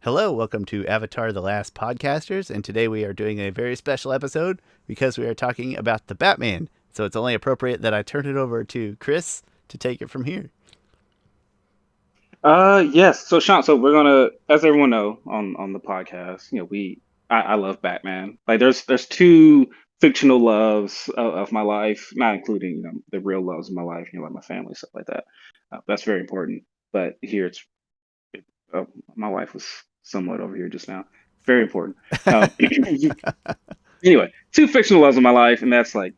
Hello, welcome to Avatar The Last Podcasters, and today we are doing a very special episode because we are talking about the Batman. So it's only appropriate that I turn it over to Chris to take it from here. Yes. So Sean, so we're gonna, as everyone know on the podcast, I love Batman. Like there's two fictional loves of my life, not including, the real loves of my life, like my family, stuff like that. That's very important. But here my wife was somewhat over here just now. Very important. Um, anyway, two fictional loves of my life, and that's like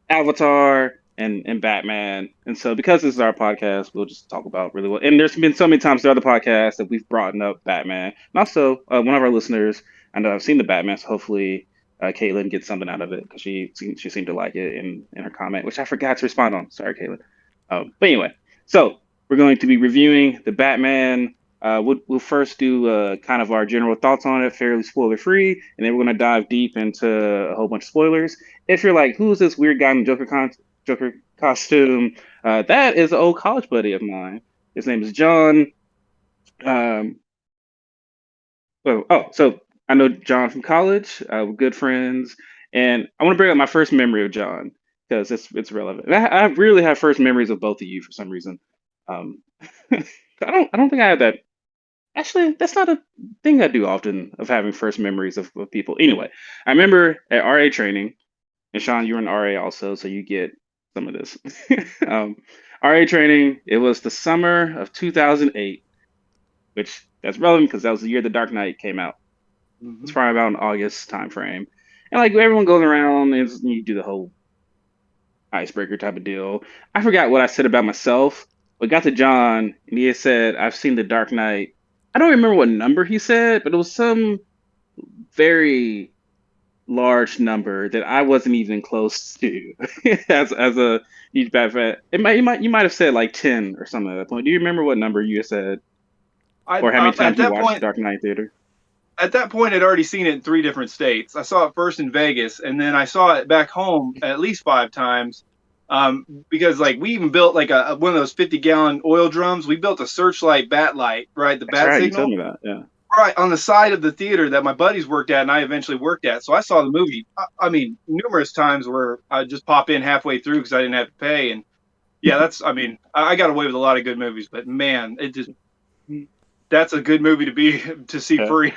Avatar and Batman. And so because this is our podcast, we'll just talk about really well. And there's been so many times in other podcasts that we've brought up Batman. And also, one of our listeners, I know I've seen the Batman, so hopefully Caitlin gets something out of it because she seemed to like it in her comment, which I forgot to respond on. Sorry, Caitlin. But anyway, so we're going to be reviewing the Batman. We'll first do kind of our general thoughts on it, fairly spoiler free, and then we're going to dive deep into a whole bunch of spoilers. If you're like, who's this weird guy in the Joker costume? That is an old college buddy of mine. His name is John. Um, so I know John from college. We're good friends, and I want to bring up my first memory of John because it's relevant. And I really have first memories of both of you for some reason. Um, I don't think I had that. Actually, that's not a thing I do often of having first memories of people. Anyway, I remember at RA training, and Sean, you were in RA also, so you get some of this. um, RA training, it was the summer of 2008, which that's relevant because that was the year The Dark Knight came out. It's probably about an August time frame. And like everyone goes around and you do the whole icebreaker type of deal. I forgot what I said about myself, but got to John and he had said, I've seen The Dark Knight. I don't remember what number he said, but it was some very large number that I wasn't even close to as a huge Bat fan. You might have said like 10 or something at that point. Do you remember what number you said? I Or how many at times you that watched point Dark Knight Theater? at that point I'd already seen it in three different states. I saw it first in Vegas, and then I saw it back home at least five times. Because like we even built like a one of those 50-gallon oil drums. We built a searchlight bat light, right? The That's bat right, you told signal, me that. Yeah. right on the side of the theater that my buddies worked at, and I eventually worked at. So I saw the movie. I mean, numerous times where I just pop in halfway through because I didn't have to pay. And yeah, that's. I mean, I got away with a lot of good movies, but man, it just that's a good movie to see Yeah. free.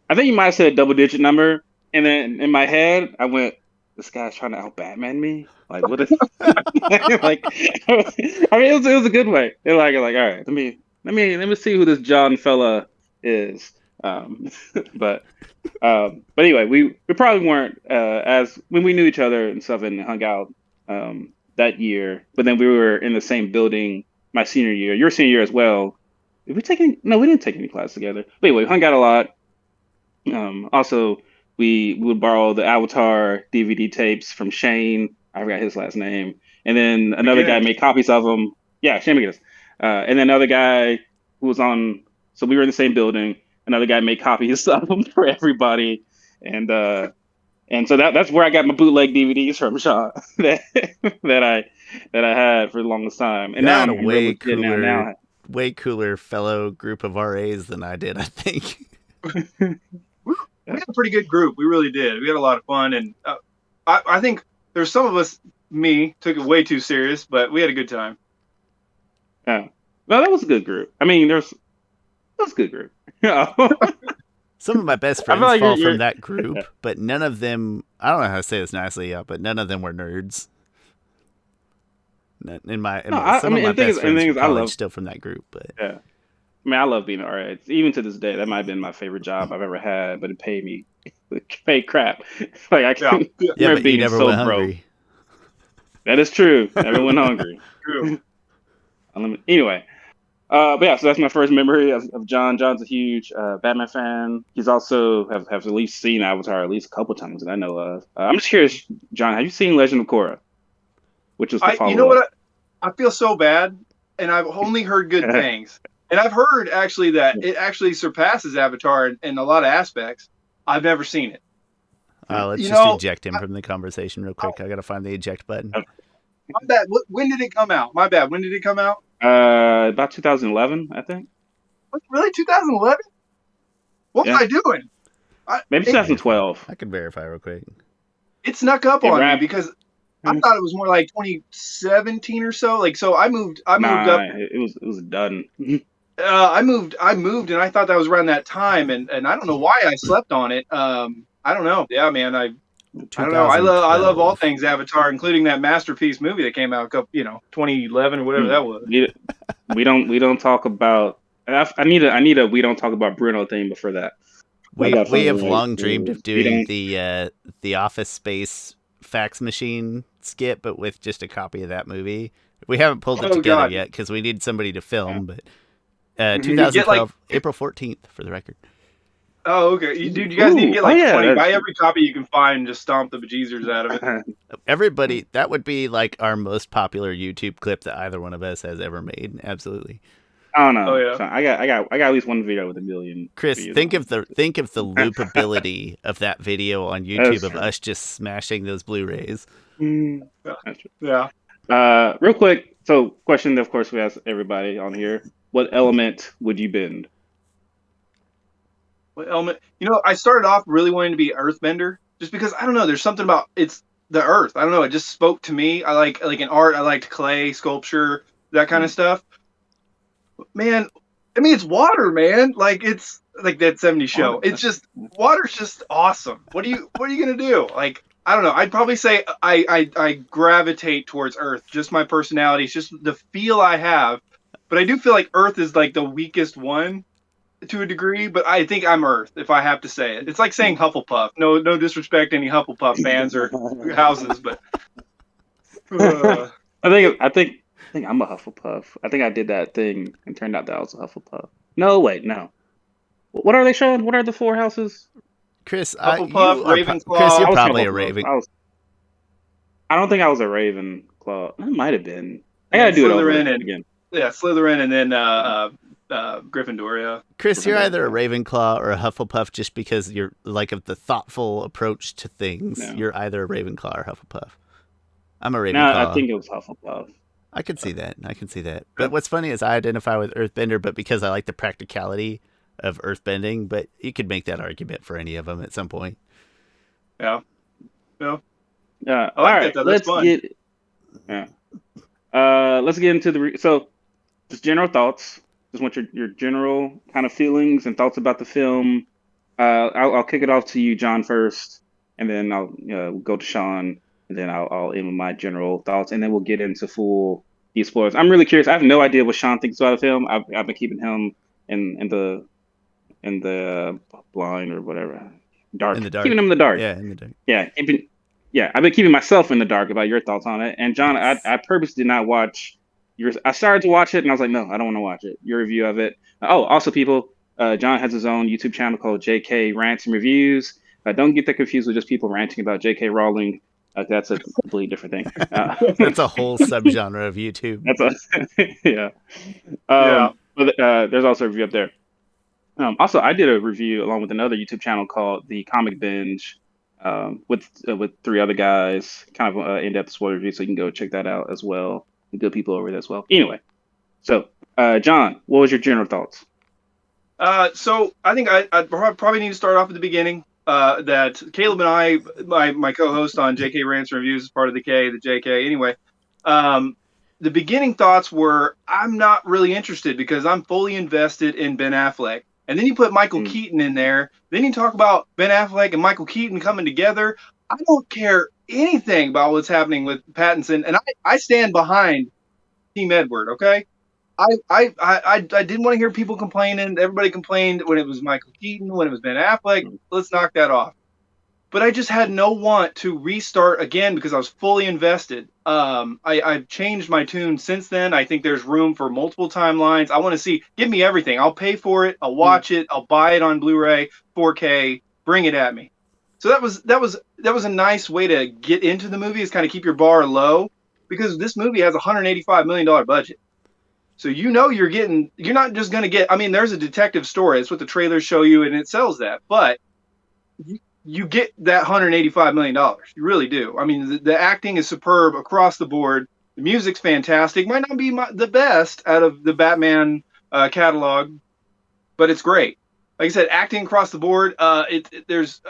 I think you might have said a double digit number. And then in my head, I went, this guy's trying to out Batman me? Like, what is like I mean it was a good way. Like, all right, let me see who this John fella is. Um but but anyway, we probably weren't as when we knew each other and stuff and hung out that year, but then we were in the same building my senior year, your senior year as well. Did we take any? No, we didn't take any class together. But anyway, we hung out a lot. Also, we would borrow the Avatar DVD tapes from Shane. I forgot his last name. And then another guy McGinnis. made copies of them. Yeah, Shane McGinnis. And then another guy who was on. So we were in the same building. Another guy made copies of them for everybody. And so that's where I got my bootleg DVDs from, Sean. that that I that I had for the longest time. And You now had a I'm real way legit now. cooler, way cooler fellow group of RAs than I did, I think. We had a pretty good group. We really did. We had a lot of fun, and I think there's some of us, me, took it way too serious, but we had a good time. Yeah. Well, that was a good group. I mean, that was a good group. Yeah. Some of my best I friends feel like fall you're from that group, but none of them, I don't know how to say this nicely, but none of them were nerds. no. Some I of mean, my best and the friends thing from is, I college love. still from that group, but Yeah. I mean, I love being an RA. Even to this day, that might have been my favorite job I've ever had, but it paid me, it paid crap. Like I Yeah, can yeah, yeah, remember but you being never so went broke. hungry. That is true. Never went hungry. true. Anyway, but yeah, so that's my first memory of John. John's a huge Batman fan. He's also have at least seen Avatar at least a couple times that I know of. I'm just curious, John, have you seen Legend of Korra, which was the You follow know up? what? I feel so bad, and I've only heard good things. And I've heard actually that it actually surpasses Avatar in a lot of aspects. I've never seen it. Let's You just know, eject him from the conversation real quick. I gotta find the eject button. my bad. When did it come out? My bad. When did it come out? About 2011, I think. What, really? 2011? What was I doing? Maybe 2012. I can verify real quick. It snuck up on me because I thought it was more like 2017 or so. Like, so I moved up. It was done. I moved, and I thought that was around that time, and I don't know why I slept on it. I don't know. Yeah, man, I don't know. I love all things Avatar, including that masterpiece movie that came out 2011 or whatever that was. We don't talk about. I need a we don't talk about Bruno thing before that. We have long dreamed of doing the Office Space fax machine skit, but with just a copy of that movie. We haven't pulled it together yet because we need somebody to film, but 2012, April 14th for the record. Oh, okay. Dude, you guys need to get 20. Buy every copy you can find and just stomp the bejeezers out of it. Everybody, that would be like our most popular YouTube clip that either one of us has ever made. Absolutely. I don't know. Oh, yeah. So I got at least one video with 1 million. Chris, think of the loopability of that video on YouTube of us just smashing those Blu-rays. Yeah. Real quick. So, question, of course, we ask everybody on here: what element would you bend? What element? I started off really wanting to be Earthbender, just because I don't know. There's something about it's the Earth. I don't know. It just spoke to me. I like in art. I liked clay sculpture, that kind of stuff. Man, I mean, it's water, man. Like it's like that '70s show. It's just water's just awesome. What are you gonna do? Like, I don't know. I'd probably say I gravitate towards Earth. Just my personality. It's just the feel I have. But I do feel like Earth is like the weakest one to a degree. But I think I'm Earth, if I have to say it. It's like saying Hufflepuff. No disrespect to any Hufflepuff fans or houses, but I think I'm a Hufflepuff. I think I did that thing and turned out that I was a Hufflepuff. No, wait, no. What are they showing? What are the 4 houses? Chris, Hufflepuff, Ravenclaw. Chris, you're probably a Raven. I don't think I was a Ravenclaw. I might have been. I gotta do it over again. Yeah, Slytherin and then Gryffindor. Yeah. Chris, you're either a Ravenclaw or a Hufflepuff, just because you're like of the thoughtful approach to things. No. You're either a Ravenclaw or Hufflepuff. I'm a Ravenclaw. No, I think it was Hufflepuff. I can see that. But what's funny is I identify with Earthbender, but because I like the practicality of Earthbending. But you could make that argument for any of them at some point. Yeah. I like that. That's fun. Let's get into so just general thoughts. Just want your general kind of feelings and thoughts about the film. I'll kick it off to you, John, first, and then I'll go to Shawn. And then I'll end with my general thoughts, and then we'll get into full spoilers. I'm really curious. I have no idea what Shawn thinks about the film. I've been keeping him in the blind or whatever, dark. In the dark. Keeping him in the dark. Yeah, in the dark. Yeah, I've been keeping myself in the dark about your thoughts on it. And John, I purposely did not watch yours. I started to watch it, and I was like, no, I don't want to watch it. Your review of it. Also, people, John has his own YouTube channel called JK Rants and Reviews. Don't get that confused with just people ranting about JK Rowling. That's a completely different thing. That's a whole subgenre of YouTube. But there's also a review up there. Also, I did a review along with another YouTube channel called The Comic Binge with 3 other guys, kind of in-depth spoiler review, so you can go check that out as well. Good people over there as well. Anyway, so John, what was your general thoughts? So I think I probably need to start off at the beginning. That Caleb and I, my co-host on JK Rants and Reviews, is part of the JK. Anyway, the beginning thoughts were, I'm not really interested because I'm fully invested in Ben Affleck. And then you put Michael Keaton in there. Then you talk about Ben Affleck and Michael Keaton coming together. I don't care anything about what's happening with Pattinson, and I stand behind Team Edward. Okay. I didn't want to hear people complaining. Everybody complained when it was Michael Keaton, when it was Ben Affleck. Let's knock that off. But I just had no want to restart again because I was fully invested. I've changed my tune since then. I think there's room for multiple timelines. I want to see. Give me everything. I'll pay for it. I'll watch it. I'll buy it on Blu-ray, 4K. Bring it at me. So that was a nice way to get into the movie. Is kind of keep your bar low because this movie has a $185 million budget. So you're not just going to get, I mean, there's a detective story. That's what the trailers show you, and it sells that. But you get that $185 million. You really do. I mean, the acting is superb across the board. The music's fantastic. Might not be the best out of the Batman catalog, but it's great. like I said, acting across the board. There's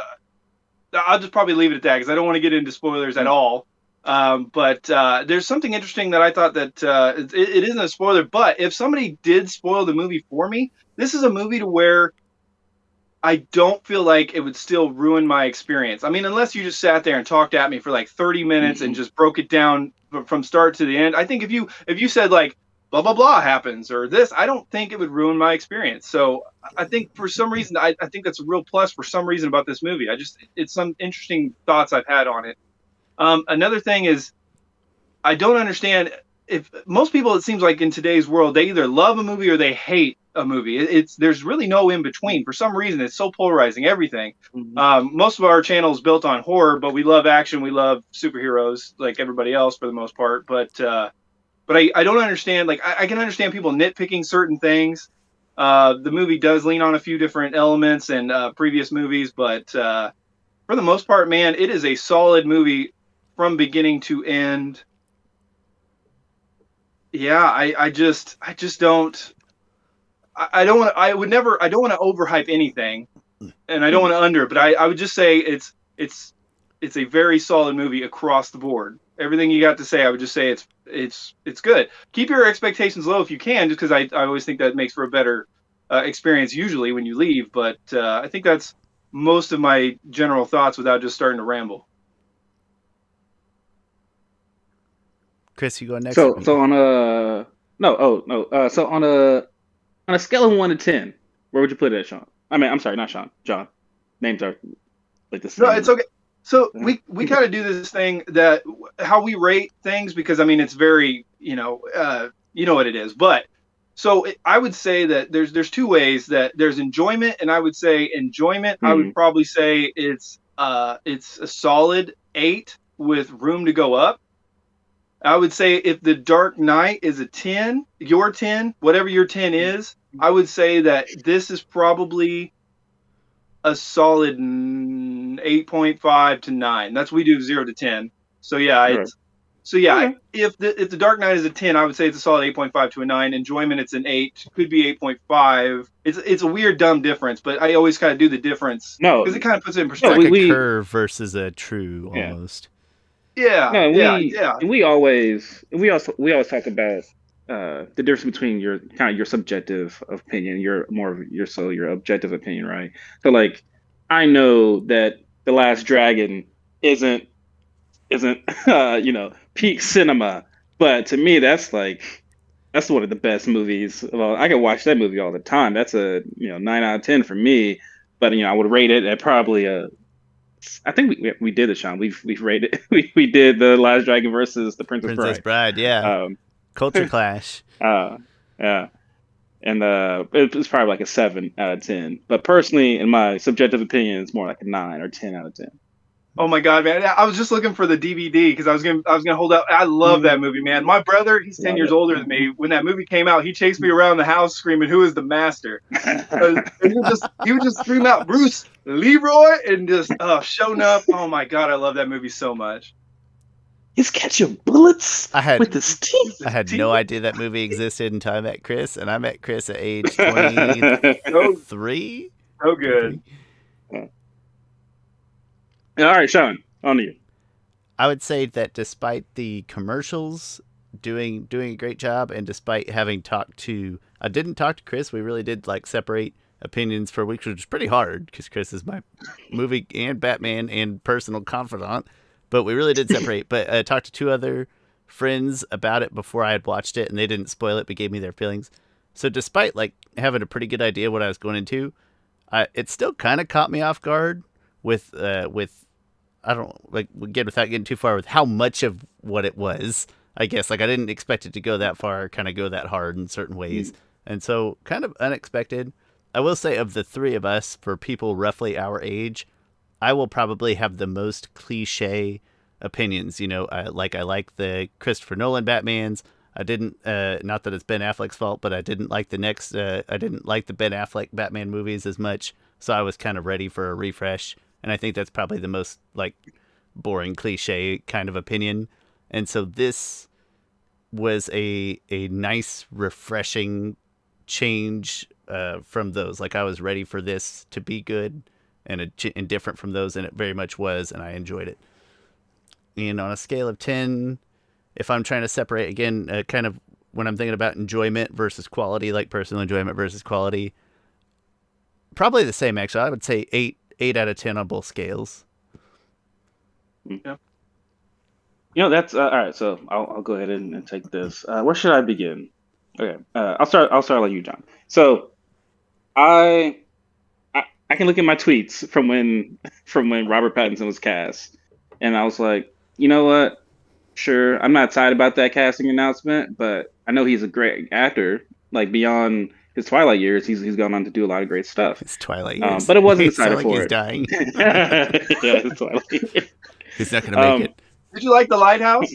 I'll just probably leave it at that because I don't want to get into spoilers at all. But there's something interesting that I thought that it isn't a spoiler, but if somebody did spoil the movie for me, this is a movie to where I don't feel like it would still ruin my experience. I mean, unless you just sat there and talked at me for like 30 minutes and just broke it down from start to the end. I think if you said like blah blah blah happens or this, I don't think it would ruin my experience. So I think for some reason I think that's a real plus for some reason about this movie. It's some interesting thoughts I've had on it. Another thing is I don't understand if most people, it seems like in today's world, they either love a movie or they hate a movie. There's really no in between. For some reason, it's so polarizing. Everything. Most of our channel is built on horror, but we love action. We love superheroes, like everybody else for the most part. But I don't understand. Like I can understand people nitpicking certain things. The movie does lean on a few different elements and previous movies, but for the most part, man, it is a solid movie from beginning to end. Yeah, I just don't. I don't want to. I would never. I don't want to overhype anything, and I don't want to under. But I would just say it's a very solid movie across the board. Everything you got to say, I would just say it's good. Keep your expectations low if you can, just because I always think that makes for a better experience usually when you leave. But I think that's most of my general thoughts without just starting to ramble. Chris, you go next. So on a so on a scale of 1 to 10, where would you put it at, Sean? I mean, I'm sorry, not Sean, John. Names are like the same. No, it's okay. So we kind of do this thing that how we rate things because I mean it's very you know what it is. But so I would say that there's two ways that there's enjoyment, and I would say enjoyment. I would probably say it's a solid 8 with room to go up. I would say if The Dark Knight is a 10, your 10, whatever your 10 is, I would say that this is probably a solid 8.5 to 9. That's we do 0 to 10. So yeah, if the Dark Knight is a 10, I would say it's a solid 8.5 to a 9. Enjoyment, it's an 8, could be 8.5. It's a weird dumb difference, but I always kind of do the difference because it kind of puts it in perspective. Like a curve versus a true almost. And we always talk about the difference between your subjective opinion, your objective opinion, right? So like, I know that The Last Dragon isn't peak cinema, but to me that's one of the best movies. Well, I can watch that movie all the time. That's a 9 out of 10 for me. But I would rate it at probably a. I think we did it, Sean. We've rated. We did The Last Dragon versus The Princess Bride. Yeah. Culture clash. Yeah. And it's probably like a 7 out of 10. But personally, in my subjective opinion, it's more like a 9 or 10 out of 10. Oh my God, man! I was just looking for the DVD because I was gonna hold out. I love that movie, man. My brother, he's 10 years older than me. When that movie came out, he chased me around the house screaming, "Who is the master?" And he would just scream out, "Bruce Leroy," and just showing up. Oh my God, I love that movie so much. He's catching bullets with his teeth. I had no idea that movie existed until I met Chris, and I met Chris at age 23. So good. All right, Sean, on to you. I would say that despite the commercials doing a great job, and despite having I didn't talk to Chris. We really did separate opinions for weeks, which was pretty hard because Chris is my movie and Batman and personal confidant. But we really did separate. But I talked to 2 other friends about it before I had watched it, and they didn't spoil it, but gave me their feelings. So despite having a pretty good idea what I was going into, it still kind of caught me off guard with I don't again without getting too far with how much of what it was. I guess I didn't expect it to go that far, kind of go that hard in certain ways, and so kind of unexpected. I will say of the 3 of us, for people roughly our age, I will probably have the most cliche opinions. I like the Christopher Nolan Batmans. I didn't, not that it's Ben Affleck's fault, but I didn't like I didn't like the Ben Affleck Batman movies as much. So I was kind of ready for a refresh. And I think that's probably the most boring cliche kind of opinion. And so this was a nice, refreshing change from those. Like I was ready for this to be good and different from those, and it very much was, and I enjoyed it. And on a scale of 10, if I'm trying to separate again, kind of when I'm thinking about enjoyment versus quality, like personal enjoyment versus quality, probably the same actually. I would say 8 out of 10 on both scales. Yeah. That's all right. So I'll go ahead and take this. Where should I begin? Okay, I'll start like you, John. So I can look at my tweets from when Robert Pattinson was cast, and I was like, you know what? Sure, I'm not excited about that casting announcement, but I know he's a great actor. Like beyond his Twilight years, he's gone on to do a lot of great stuff. His Twilight years, but I wasn't excited like for he's it. Dying. Yeah, his Twilight years. He's not gonna make it. Did you like The Lighthouse?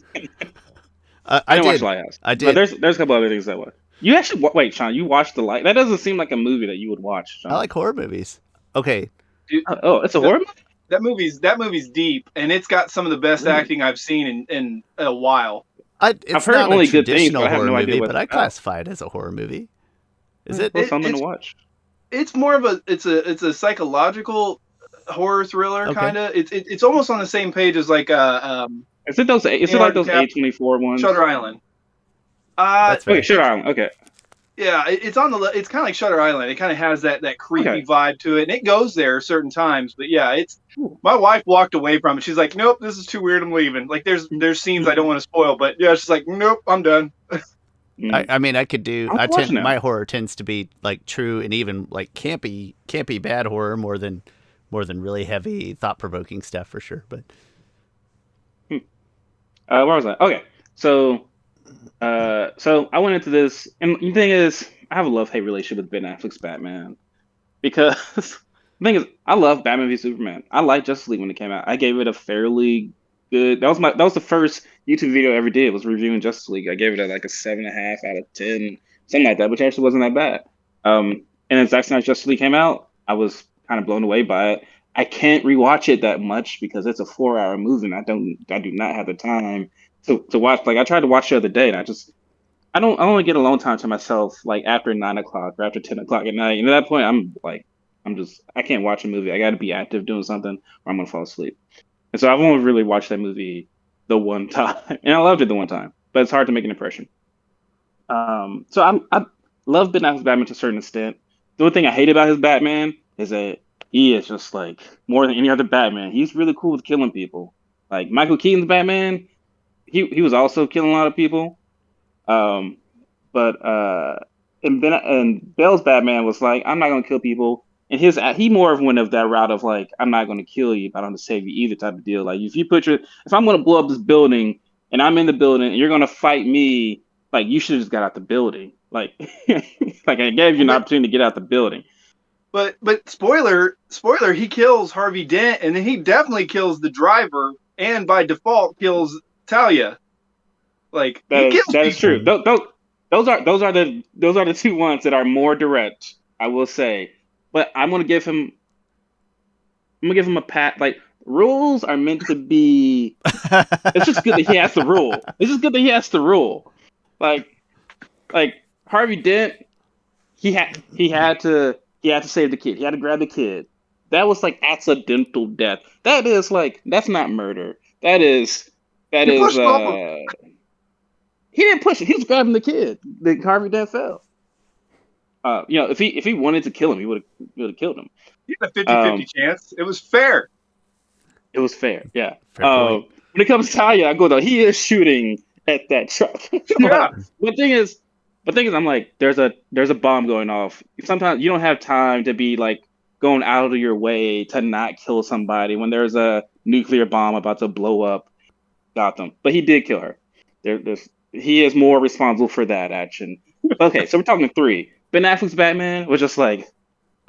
I didn't watch Lighthouse. I did. But there's a couple other things I watched. You actually wait, Sean. You watched The Light? That doesn't seem like a movie that you would watch, Sean. I like horror movies. Okay. Dude, it's a horror movie? That movie's deep, and it's got some of the best acting I've seen in a while. It's heard not only a good things, traditional but I have horror no idea movie, what but I it's about. classify it as a horror movie. Is it? It's something to watch. It's more of it's a psychological horror thriller Okay. kind of. It's almost on the same page as like Is it like those A24 ones? Shutter Island. That's right. Okay, Shutter Island. Okay. Yeah, it's on it's kind of like Shutter Island. It kind of has that creepy vibe to it, and it goes there certain times. But yeah, my wife walked away from it. She's like, "Nope, this is too weird. I'm leaving." Like there's scenes I don't want to spoil, but yeah, she's like, "Nope, I'm done." I mean, I could do. My horror tends to be like true and even like campy bad horror more than really heavy thought provoking stuff for sure. But where was I? Okay, so I went into this, and the thing is, I have a love-hate relationship with Ben Affleck's Batman because the thing is, I love Batman v Superman. I liked Justice League when it came out. I gave it a fairly good. That was the first YouTube video I ever did, was reviewing Justice League. I gave it like a 7.5 out of 10, something like that, which actually wasn't that bad. And then Zack Snyder's Justice League came out, I was kind of blown away by it. I can't rewatch it that much because it's a 4-hour movie, and I do not have the time to watch. Like I tried to watch the other day, and I only get alone time to myself like after 9 o'clock or after 10 o'clock at night. And at that point, I can't watch a movie. I got to be active doing something, or I'm gonna fall asleep. And so I've only really watched that movie the one time, and I loved it the one time, but it's hard to make an impression. So I love Ben Affleck's Batman to a certain extent. The only thing I hate about his Batman is that he is just like more than any other Batman. He's really cool with killing people. Like Michael Keaton's Batman, he was also killing a lot of people. And Bale's Batman was like, I'm not gonna kill people. And he more of went of that route of like, I'm not gonna kill you, but I'm gonna save you either type of deal. Like if I'm gonna blow up this building and I'm in the building and you're gonna fight me, like you should have just got out the building. Like like I gave you an opportunity to get out the building. But spoiler, he kills Harvey Dent, and then he definitely kills the driver, and by default kills Talia. Like that is true. Those are the two ones that are more direct, I will say. But I'm gonna give him a pat. Like rules are meant to be. It's just good that he has the rule. It's just good that he has the rule. Like Harvey Dent, he had to save the kid. He had to grab the kid. That was like accidental death. That's not murder. That is. He didn't push it. He was grabbing the kid. The Harvey Dent fell. If he wanted to kill him, he would have killed him. He had a 50-50 chance. It was fair. It was fair. Yeah. Fair when it comes to Talia, I go though. He is shooting at that truck. Yeah. The thing is, I'm like, there's a bomb going off. Sometimes you don't have time to be like going out of your way to not kill somebody when there's a nuclear bomb about to blow up Gotham. But he did kill her. He is more responsible for that action. Okay, so we're talking 3. Ben Affleck's Batman was just like,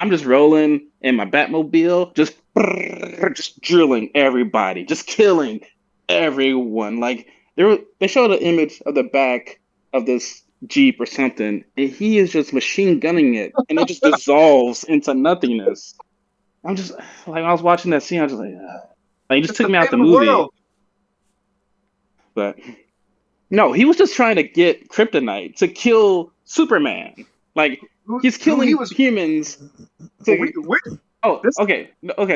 I'm just rolling in my Batmobile, just drilling everybody, just killing everyone. Like they showed an image of the back of this Jeep or something, and he is just machine gunning it, and it just dissolves into nothingness. I'm just like, I was watching that scene, I was just like he just took me out the movie. World. But no, he was just trying to get kryptonite to kill Superman. Like he's killing humans. So this okay.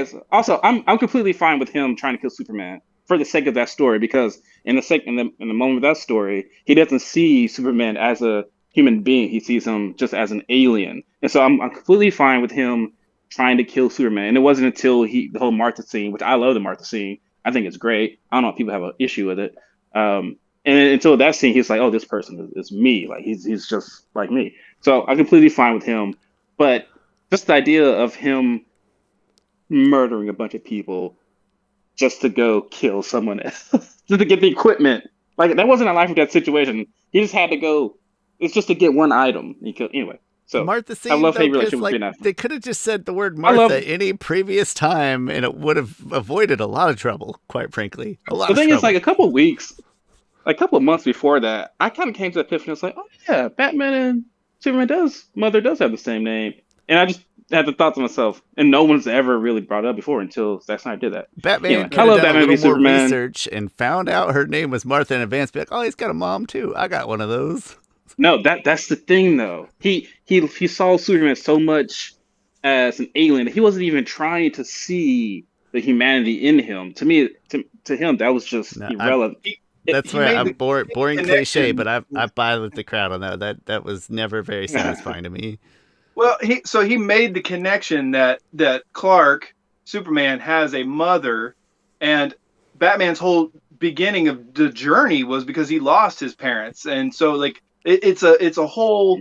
So also, I'm completely fine with him trying to kill Superman for the sake of that story, because in the moment of that story, he doesn't see Superman as a human being. He sees him just as an alien, and so I'm completely fine with him trying to kill Superman. And it wasn't until the whole Martha scene, which I love the Martha scene. I think it's great. I don't know if people have an issue with it. And until that scene, he's like, "Oh, this person is me. Like he's just like me." So I'm completely fine with him. But just the idea of him murdering a bunch of people just to go kill someone else, just to get the equipment, like that wasn't a life or death situation. He just had to go. It's just to get one item. He killed anyway. The So Martha I scene, love though, hate because relationship with like Ben Affleck. they could have just said the word I love Martha any previous time, and it would have avoided a lot of trouble. Quite frankly, a lot the of thing is, trouble. like a couple of weeks, like a couple of months before that, I kind of came to the epiphany. I was like, oh yeah, Batman and Superman mother does have the same name, and I just had the thought to myself, and no one's ever really brought it up before until Zack Snyder did that. Batman Anyway, could I have love done a Batman v little more Superman. research and found out her name was Martha in advance. Be like, oh, he's got a mom too. I got one of those. No, that's the thing though. He saw Superman so much as an alien that he wasn't even trying to see the humanity in him. To me, to him, that was just No, irrelevant. that's he where made I'm the boring cliche, connection. but I buy with the crowd on that. That was never very satisfying to me. Well, he made the connection that Clark, Superman, has a mother, and Batman's whole beginning of the journey was because he lost his parents, and so like it's a whole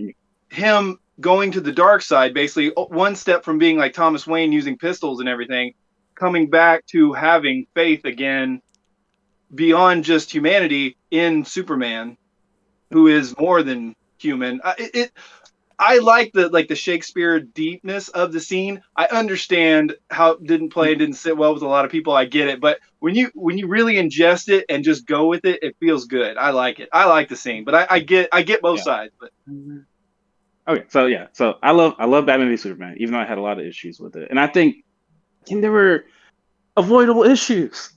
him going to the dark side, basically one step from being like Thomas Wayne using pistols and everything, coming back to having faith again beyond just humanity in Superman, who is more than human. I like the Shakespeare deepness of the scene. I understand how it didn't sit well with a lot of people. I get it, but when you really ingest it and just go with it, it feels good. I like it. I like the scene, but I get both Yeah. sides. But Okay, so I love Batman v Superman, even though I had a lot of issues with it, and I think there were avoidable issues,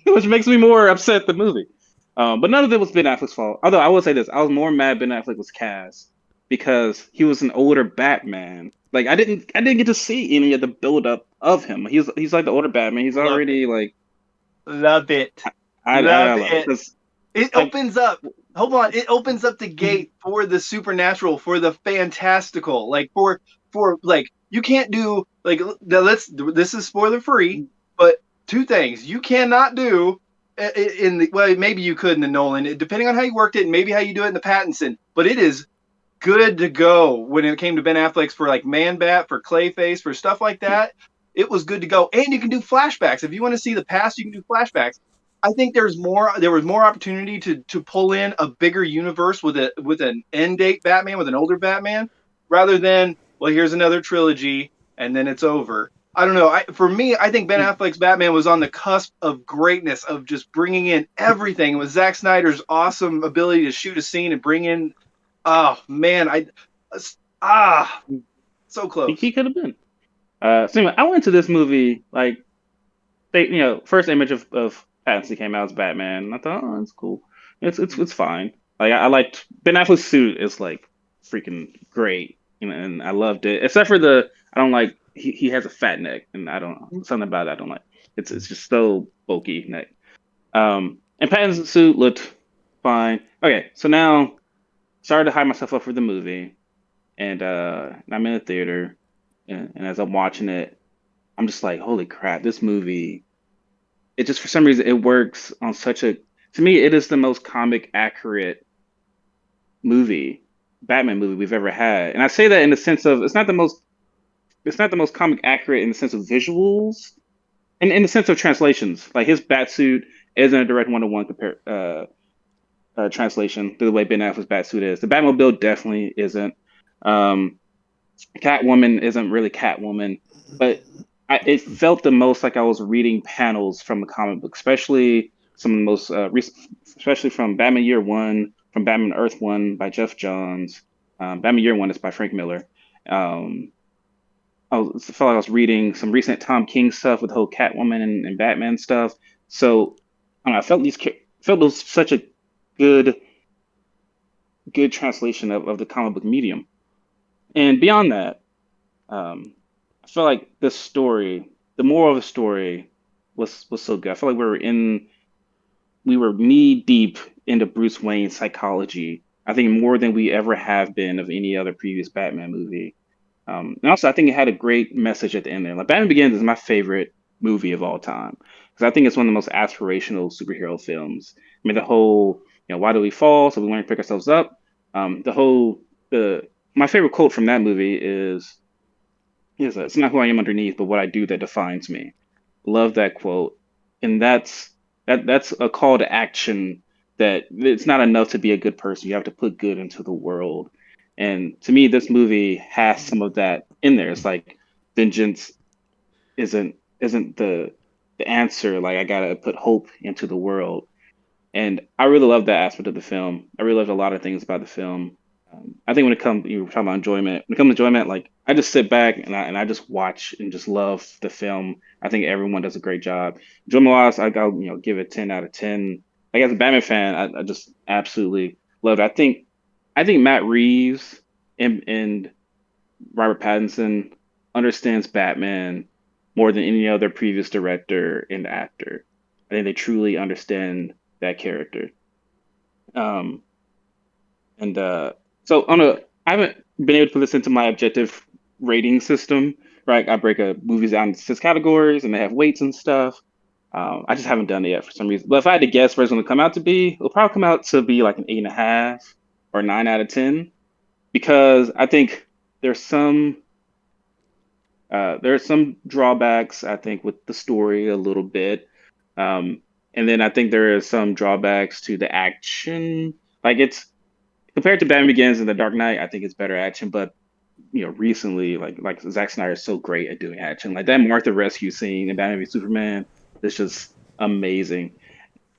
which makes me more upset the movie. But none of it was Ben Affleck's fault. Although I will say this, I was more mad Ben Affleck was cast because he was an older Batman. Like I didn't get to see any of the build up of him. He's like the older Batman. He's love already it. like Love it. I Love love it it. 'cause, It like opens up. Hold on. It opens up the gate for the supernatural, for the fantastical, like for like you can't do like let's. This is spoiler free, but two things you cannot do in the well maybe you could in the Nolan, depending on how you worked it and maybe how you do it in the Pattinson, but it is good to go when it came to Ben Affleck's for like Man Bat, for Clayface, for stuff like that. It was good to go, and you can do flashbacks if you want to see the past. You can do flashbacks. I think there was more opportunity to pull in a bigger universe with an end date Batman, with an older Batman, rather than well here's another trilogy and then it's over. I don't know. For me, I think Ben Affleck's Batman was on the cusp of greatness, of just bringing in everything. With Zack Snyder's awesome ability to shoot a scene and bring in, oh man, ah so close. he could have been. So anyway, I went to this movie like first image of Pattinson came out as Batman. And I thought, oh, that's cool. It's fine. Like I liked Ben Affleck's suit is like freaking great, and I loved it. Except for I don't like he has a fat neck, and I don't something about it I don't like. It's just so bulky neck. And Pattinson's suit looked fine. Okay, so now started to hype myself up for the movie, and I'm in the theater, and as I'm watching it, I'm just like, holy crap, this movie it just for some reason it works on such a to me it is the most comic accurate movie Batman movie we've ever had, and I say that in the sense of it's not the most comic accurate in the sense of visuals and in the sense of translations. Like his Batsuit isn't a direct one-to-one compare translation to the way Ben Affleck's Batsuit is. The Batmobile definitely isn't. um Catwoman isn't really Catwoman, but it felt the most like I was reading panels from a comic book, especially some of the most especially from Batman Year One, from Batman Earth One by Jeff Johns. Batman Year One is by Frank Miller. Um, I felt like I was reading some recent Tom King stuff with the whole Catwoman and Batman stuff. So I don't know, I felt felt it was such a good translation of the comic book medium. And beyond that, I feel like the story, the moral of the story, was so good. I feel like we were knee deep into Bruce Wayne's psychology. I think more than we ever have been of any other previous Batman movie. And also, I think it had a great message at the end there. Like Batman Begins is my favorite movie of all time because I think it's one of the most aspirational superhero films. I mean, the whole, why do we fall? So we learn to pick ourselves up. The whole, the my favorite quote from that movie is it's not who I am underneath, but what I do that defines me. Love that quote, and that's a call to action. That it's not enough to be a good person. You have to put good into the world. And to me, this movie has some of that in there. It's like vengeance isn't the answer. Like I gotta put hope into the world. And I really love that aspect of the film. I really loved a lot of things about the film. I think when it comes, you were talking about enjoyment. When it comes to enjoyment, like I just sit back and I just watch and just love the film. I think everyone does a great job. Enjoyment wise, I'll give it 10 out of 10. Like as a Batman fan, I just absolutely loved it. I think Matt Reeves and Robert Pattinson understands Batman more than any other previous director and actor. I think they truly understand that character. Um, and so I haven't been able to put this into my objective rating system, right? I break movies down into 6 categories, and they have weights and stuff. I just haven't done it yet for some reason. But if I had to guess where it's going to come out to be, it'll probably come out to be like an 8.5 or 9 out of 10, because I think there's some there are some drawbacks, I think, with the story a little bit. And then I think there are some drawbacks to the action. Like it's compared to Batman Begins and The Dark Knight, I think it's better action. But recently, like Zack Snyder is so great at doing action. Like that Martha rescue scene in Batman v Superman is just amazing.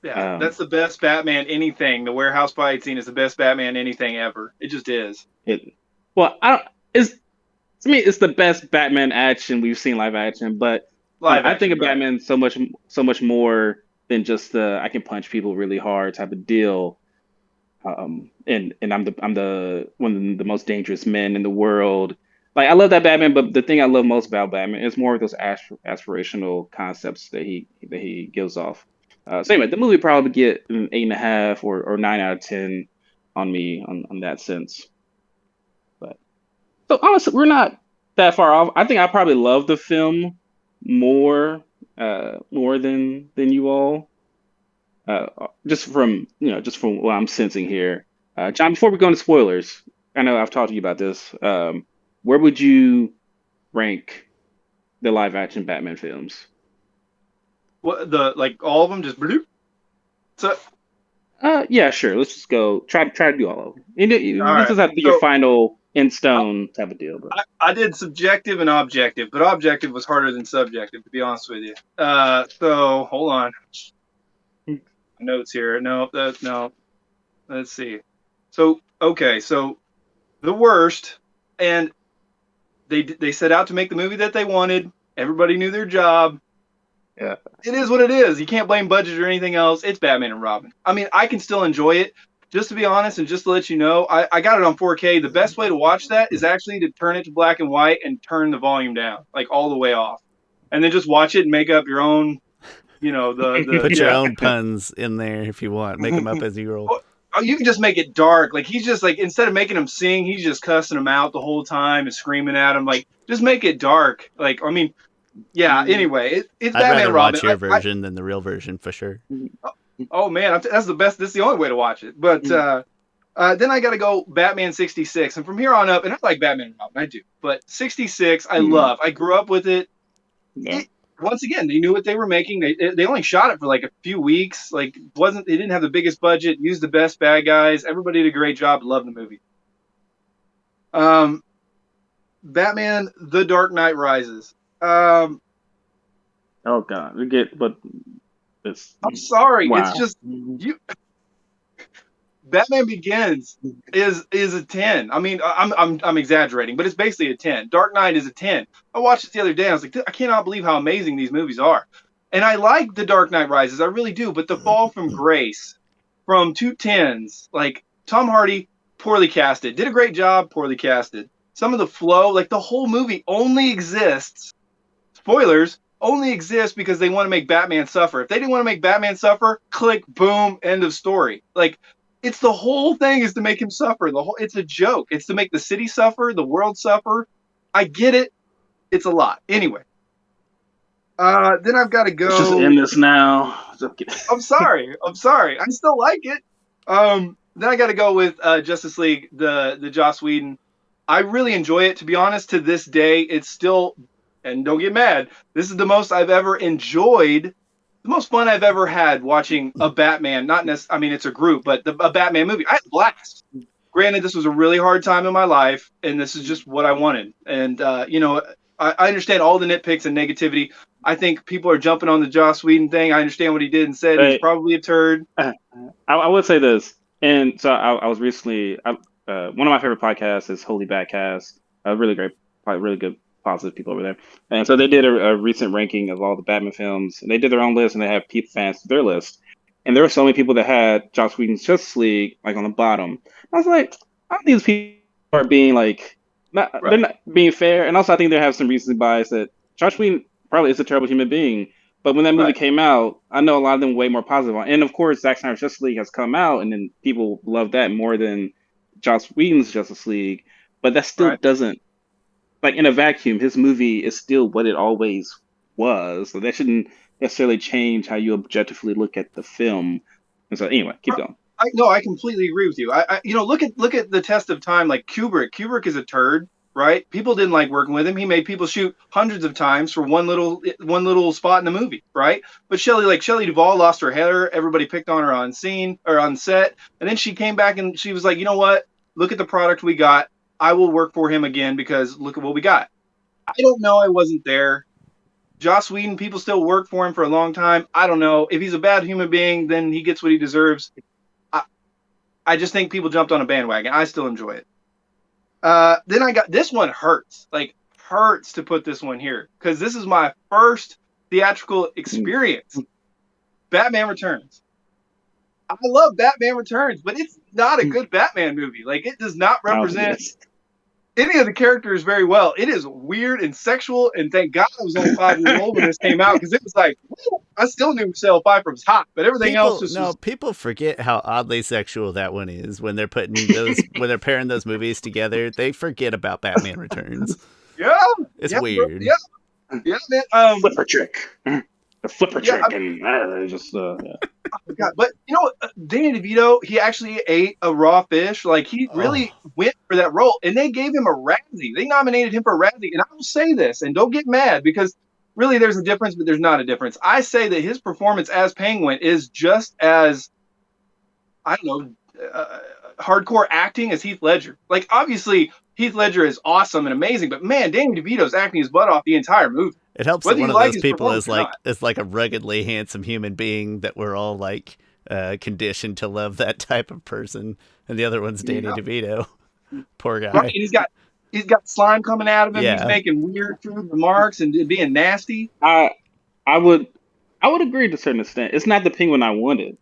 Yeah, Um, that's the best Batman anything. The warehouse fight scene is the best Batman anything ever. It just is. it well, I don't. It's to me, it's the best Batman action we've seen live action. But Live I think action, of right? Batman so much more than just the I can punch people really hard type of deal. And I'm the one of the most dangerous men in the world. Like I love that Batman, but the thing I love most about Batman is more of those aspirational concepts that he gives off. So anyway, the movie probably get an 8.5 or 9 out of 10 on me on that sense. But so honestly, we're not that far off. I think I probably love the film more than you all. Just from what I'm sensing here. John, before we go into spoilers, I know I've talked to you about this. Where would you rank the live action Batman films? What the like all of them just bloop. So Yeah, sure. Let's just go. Try to do all of them. all This right. doesn't have to be your So final in I, stone type of deal, but I did subjective and objective, but objective was harder than subjective, to be honest with you. So hold on, notes here. No, no. Let's see. So okay, so the worst, and they set out to make the movie that they wanted. Everybody knew their job. yeah. It is what it is. You can't blame budget or anything else. It's Batman and Robin. I mean, I can still enjoy it. Just to be honest, and just to let you know, I got it on 4K. The best way to watch that is actually to turn it to black and white and turn the volume down, like all the way off, and then just watch it and make up your own. Put your Yeah. own puns in there if you want. Make them up as you roll. Oh, you can just make it dark. Like he's just like instead of making him sing, he's just cussing him out the whole time and screaming at him. Like just make it dark. Like I mean, yeah. Anyway, it's I'd Batman rather and Robin. watch your version than the real version for sure. Oh man, that's the best. That's the only way to watch it. But then I got to go Batman 66, and from here on up, and I like Batman and Robin, I do. But 66, I love. I grew up with it. Yeah. It once again, they knew what they were making. They only shot it for like a few weeks. Like wasn't they didn't have the biggest budget. Used the best bad guys. Everybody did a great job. Love the movie. Um, Batman: The Dark Knight Rises. Oh God, we get but it's I'm sorry, it's wow. just you. Batman Begins is a 10. I mean, I'm exaggerating, but it's basically a 10. Dark Knight is a 10. I watched it the other day. And I was like, I cannot believe how amazing these movies are. And I like The Dark Knight Rises, I really do. But the fall from grace from two tens, like Tom Hardy, poorly casted, did a great job, poorly casted. some of the flow, like the whole movie only exists, spoilers, only exists because they want to make Batman suffer. If they didn't want to make Batman suffer, click, boom, end of story. Like, it's the whole thing is to make him suffer. It's a joke. It's to make the city suffer, the world suffer. I get it. It's a lot. Anyway. Then I've got to go. Let's just end this now. I'm sorry. I still like it. Then I got to go with Justice League, the Joss Whedon. I really enjoy it. To be honest, to this day, it's still, and don't get mad, this is the most I've ever enjoyed, the most fun I've ever had watching a Batman. Not necessarily, I mean, it's a group, but a Batman movie. I had a blast. Granted, this was a really hard time in my life, and this is just what I wanted. And I understand all the nitpicks and negativity. I think people are jumping on the Joss Whedon thing. I understand what he did and said. He's probably a turd. I would say this. And so I was recently, one of my favorite podcasts is Holy Batcast. Really great, really good, positive people over there. And so they did a recent ranking of all the Batman films. And they did their own list, and they have fans to their list. And there were so many people that had Joss Whedon's Justice League like on the bottom. I was like, I think these people are being like, they're not being fair. And also, I think they have some recency bias that Joss Whedon probably is a terrible human being. But when that movie came out, I know a lot of them were way more positive on. And of course, Zack Snyder's Justice League has come out, and then people love that more than Joss Whedon's Justice League. But that still doesn't, like, in a vacuum, his movie is still what it always was. So that shouldn't necessarily change how you objectively look at the film. And so anyway, keep going. I completely agree with you. Look at the test of time. Like Kubrick. Kubrick is a turd. Right? People didn't like working with him. He made people shoot hundreds of times for one little spot in the movie, right? But Shelley Duvall lost her hair. Everybody picked on her on scene or on set. And then she came back and she was like, you know what? Look at the product we got. I will work for him again because look at what we got. I don't know. I wasn't there. Joss Whedon, people still work for him for a long time. I don't know. If he's a bad human being, then he gets what he deserves. I just think people jumped on a bandwagon. I still enjoy it. Then I got this one hurts to put this one here because this is my first theatrical experience. Batman Returns. I love Batman Returns, but it's not a good Batman movie. Like, it does not represent any of the characters very well. It is weird and sexual, and thank God I was only 5 years old when this came out because it was like, I still knew Michelle Pfeiffer was hot, but everything else just was... people forget how oddly sexual that one is when they're putting those when they're pairing those movies together. They forget about Batman Returns. Yeah, it's weird. Yeah, man. Flipper trick. The flipper trick, and just Oh my God. But you know what? Danny DeVito, he actually ate a raw fish. Like, he really went for that role, and they gave him a Razzie. They nominated him for a Razzie, and I will say this, and don't get mad because really there's a difference, but there's not a difference. I say that his performance as Penguin is just as, I don't know, hardcore acting as Heath Ledger. Like, obviously Heath Ledger is awesome and amazing, but man, Danny DeVito's acting his butt off the entire movie. It helps that one of those people is like a ruggedly handsome human being that we're all like conditioned to love that type of person, and the other one's Danny DeVito. Poor guy. Right, he's got slime coming out of him. Yeah. He's making weird food remarks and being nasty. I would agree to a certain extent. It's not the Penguin I wanted,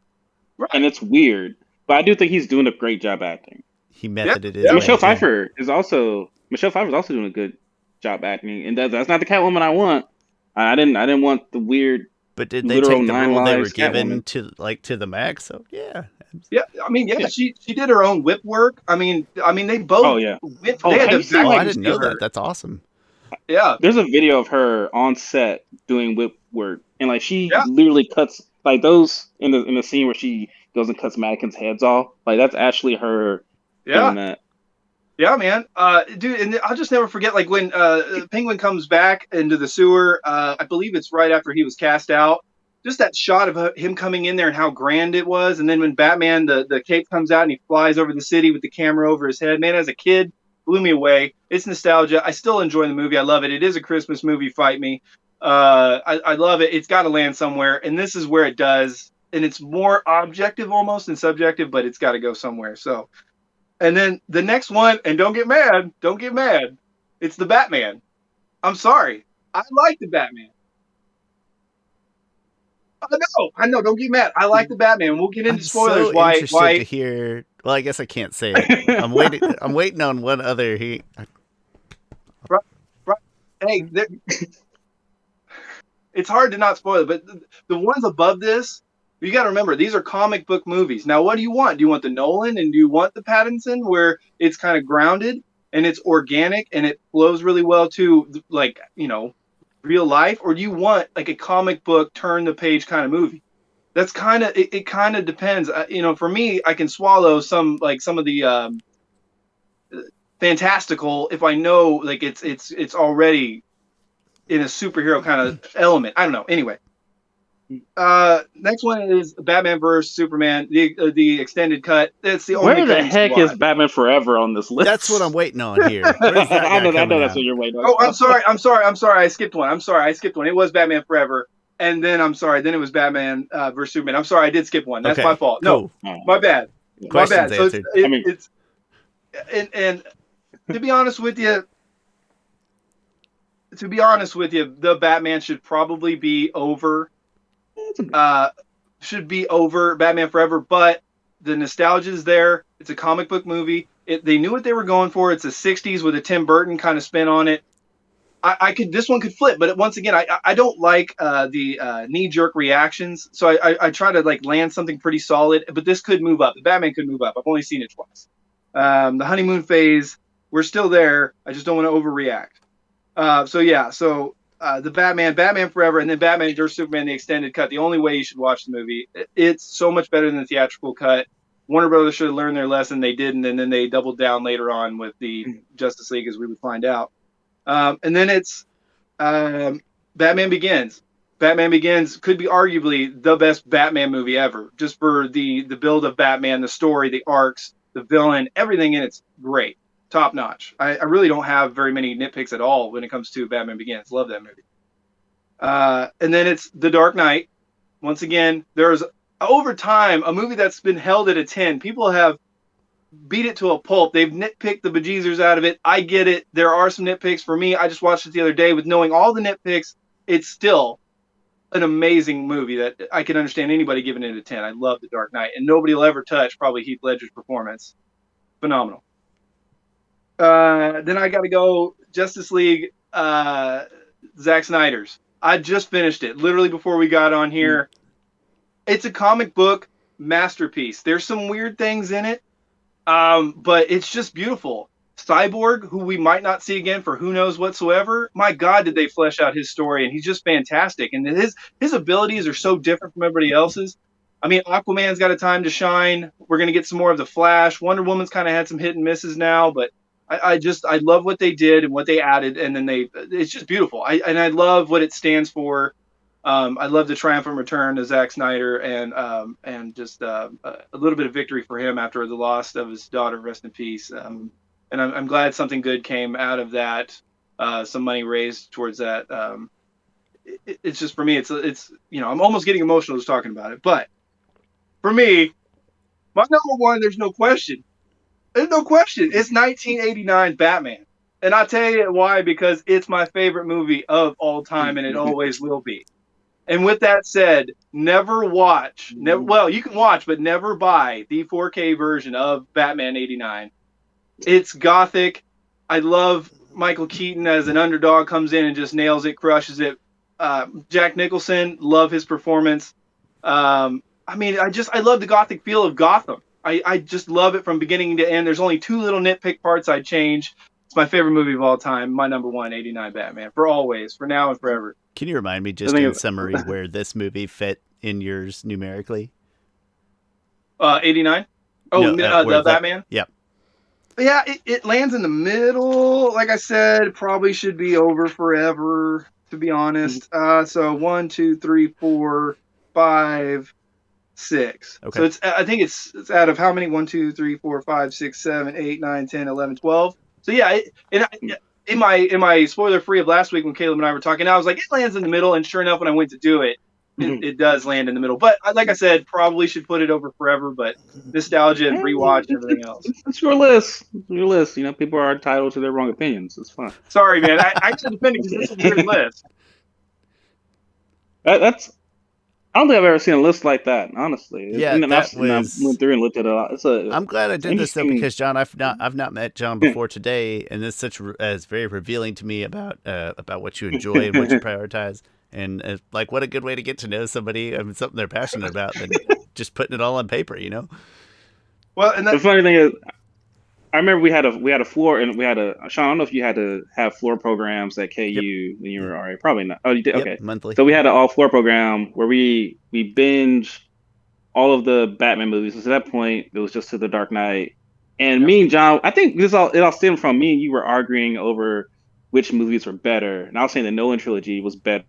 and it's weird, but I do think he's doing a great job acting. He methoded it. Michelle Pfeiffer is also doing a good job acting, and that's not the Catwoman I want. I didn't want the weird. But did they take the role they were given to the max? So yeah. I mean, she did her own whip work. I mean, they both. Oh yeah. I didn't know that. That's awesome. Yeah. There's a video of her on set doing whip work, and like she literally cuts like those in the scene where she goes and cuts mannequins' heads off. Like, that's actually her doing that. Yeah, man. Dude, and I'll just never forget, like, when Penguin comes back into the sewer, I believe it's right after he was cast out, just that shot of him coming in there and how grand it was. And then when Batman, the cape comes out and he flies over the city with the camera over his head, man, as a kid, blew me away. It's nostalgia. I still enjoy the movie. I love it. It is a Christmas movie, fight me. I love it. It's got to land somewhere, and this is where it does. And it's more objective almost than subjective, but it's got to go somewhere. So... And then the next one, and don't get mad. It's the Batman. I'm sorry. I like the Batman. I know. Don't get mad. I like the Batman. We'll get into spoilers. So interested to hear. Well, I guess I can't say it. I'm waiting on one other. hey, it's hard to not spoil it, but the ones above this, you got to remember, these are comic book movies. Now, what do you want? Do you want the Nolan and do you want the Pattinson where it's kind of grounded and it's organic and it flows really well to, like, real life? Or do you want like a comic book turn the page kind of movie? That's kind of, it kind of depends. For me, I can swallow some of the fantastical if I know like it's already in a superhero kind of element. I don't know. Anyway, next one is Batman vs Superman, the extended cut. That's the only. Where the heck is Batman Forever on this list? That's what I'm waiting on here. Where's that I know that's out? what you're waiting on. Oh, I'm sorry. I skipped one. It was Batman Forever, and then then it was Batman vs Superman. I'm sorry, I did skip one. That's my fault. Cool. No, my bad. Questions my bad. answered. So it's and to be honest with you, the Batman should probably be over. Should be over Batman Forever, but the nostalgia is there. It's a comic book movie. They knew what they were going for. It's a 60s with a Tim Burton kind of spin on it. This one could flip, but once again, I don't like the knee-jerk reactions, so I try to like land something pretty solid, but this could move up. The Batman could move up. I've only seen it twice. The honeymoon phase, we're still there. I just don't want to overreact. The Batman Forever, and then Batman vs Superman, the extended cut. The only way you should watch the movie. It's so much better than the theatrical cut. Warner Brothers should have learned their lesson. They didn't, and then they doubled down later on with the Justice League, as we would find out. And then it's Batman Begins. Batman Begins could be arguably the best Batman movie ever, just for the build of Batman, the story, the arcs, the villain, everything in it's great. Top notch. I really don't have very many nitpicks at all when it comes to Batman Begins. Love that movie. And then it's The Dark Knight. Once again, there's over time a movie that's been held at a 10. People have beat it to a pulp. They've nitpicked the bejesus out of it. I get it. There are some nitpicks. For me, I just watched it the other day with knowing all the nitpicks. It's still an amazing movie that I can understand anybody giving it a 10. I love The Dark Knight, and nobody will ever touch probably Heath Ledger's performance. Phenomenal. Then I got to go Justice League, Zack Snyder's. I just finished it literally before we got on here. It's a comic book masterpiece. There's some weird things in it, but it's just beautiful. Cyborg, who we might not see again for who knows whatsoever. My God, did they flesh out his story, and he's just fantastic. And his abilities are so different from everybody else's. I mean, Aquaman's got a time to shine. We're going to get some more of the Flash. Wonder Woman's kind of had some hit and misses now, but I love what they did and what they added, and then it's just beautiful. I love what it stands for. I love the triumphant return of Zack Snyder, and just a little bit of victory for him after the loss of his daughter. Rest in peace. And I'm glad something good came out of that. Some money raised towards that. It's just, for me, it's I'm almost getting emotional just talking about it. But for me, my number one, there's no question. There's no question. It's 1989 Batman. And I'll tell you why, because it's my favorite movie of all time, and it always will be. And with that said, well, you can watch, but never buy the 4K version of Batman 89. It's gothic. I love Michael Keaton as an underdog, comes in and just nails it, crushes it. Jack Nicholson, love his performance. I love the gothic feel of Gotham. I just love it from beginning to end. There's only two little nitpick parts I'd change. It's my favorite movie of all time. My number one, 89 Batman, for always, for now and forever. Can you remind me, just in summary, where this movie fit in yours numerically? 89? Oh, no, the Batman? Yep. Yeah, it lands in the middle. Like I said, probably should be over forever, to be honest. So 1, 2, 3, 4, 5, 6. Okay. So I think it's out of how many? 1, 2, 3, 4, 5, 6, 7, 8, 9, 10, 11, 12. So yeah, in my spoiler free of last week when Caleb and I were talking, I was like, it lands in the middle, and sure enough, when I went to do it, it does land in the middle. But like I said, probably should put it over forever, but nostalgia and rewatch and everything else. It's your list. It's your list. People are entitled to their wrong opinions. It's fine. Sorry, man. I got to defend it because this is your list. I I don't think I've ever seen a list like that, honestly. Yeah, And then that I was. went through and looked at it all. I'm glad I It's did this though interesting. because John, I've not met John before today, and this is very revealing to me about what you enjoy and what you prioritize, and like what a good way to get to know somebody and something they're passionate about than just putting it all on paper, you know? Well, and The that funny thing is, I remember we had a floor and we had a Sean. I don't know if you had to have floor programs at Yep. KU when you were RA. Probably not. Oh, you did. Yep. Okay. Monthly. So we Yep. had an all floor program where we binged all of the Batman movies. So at that point, it was just to the Dark Knight. And yep. me and John, I think it all stemmed from me and you were arguing over which movies were better. And I was saying the Nolan trilogy was better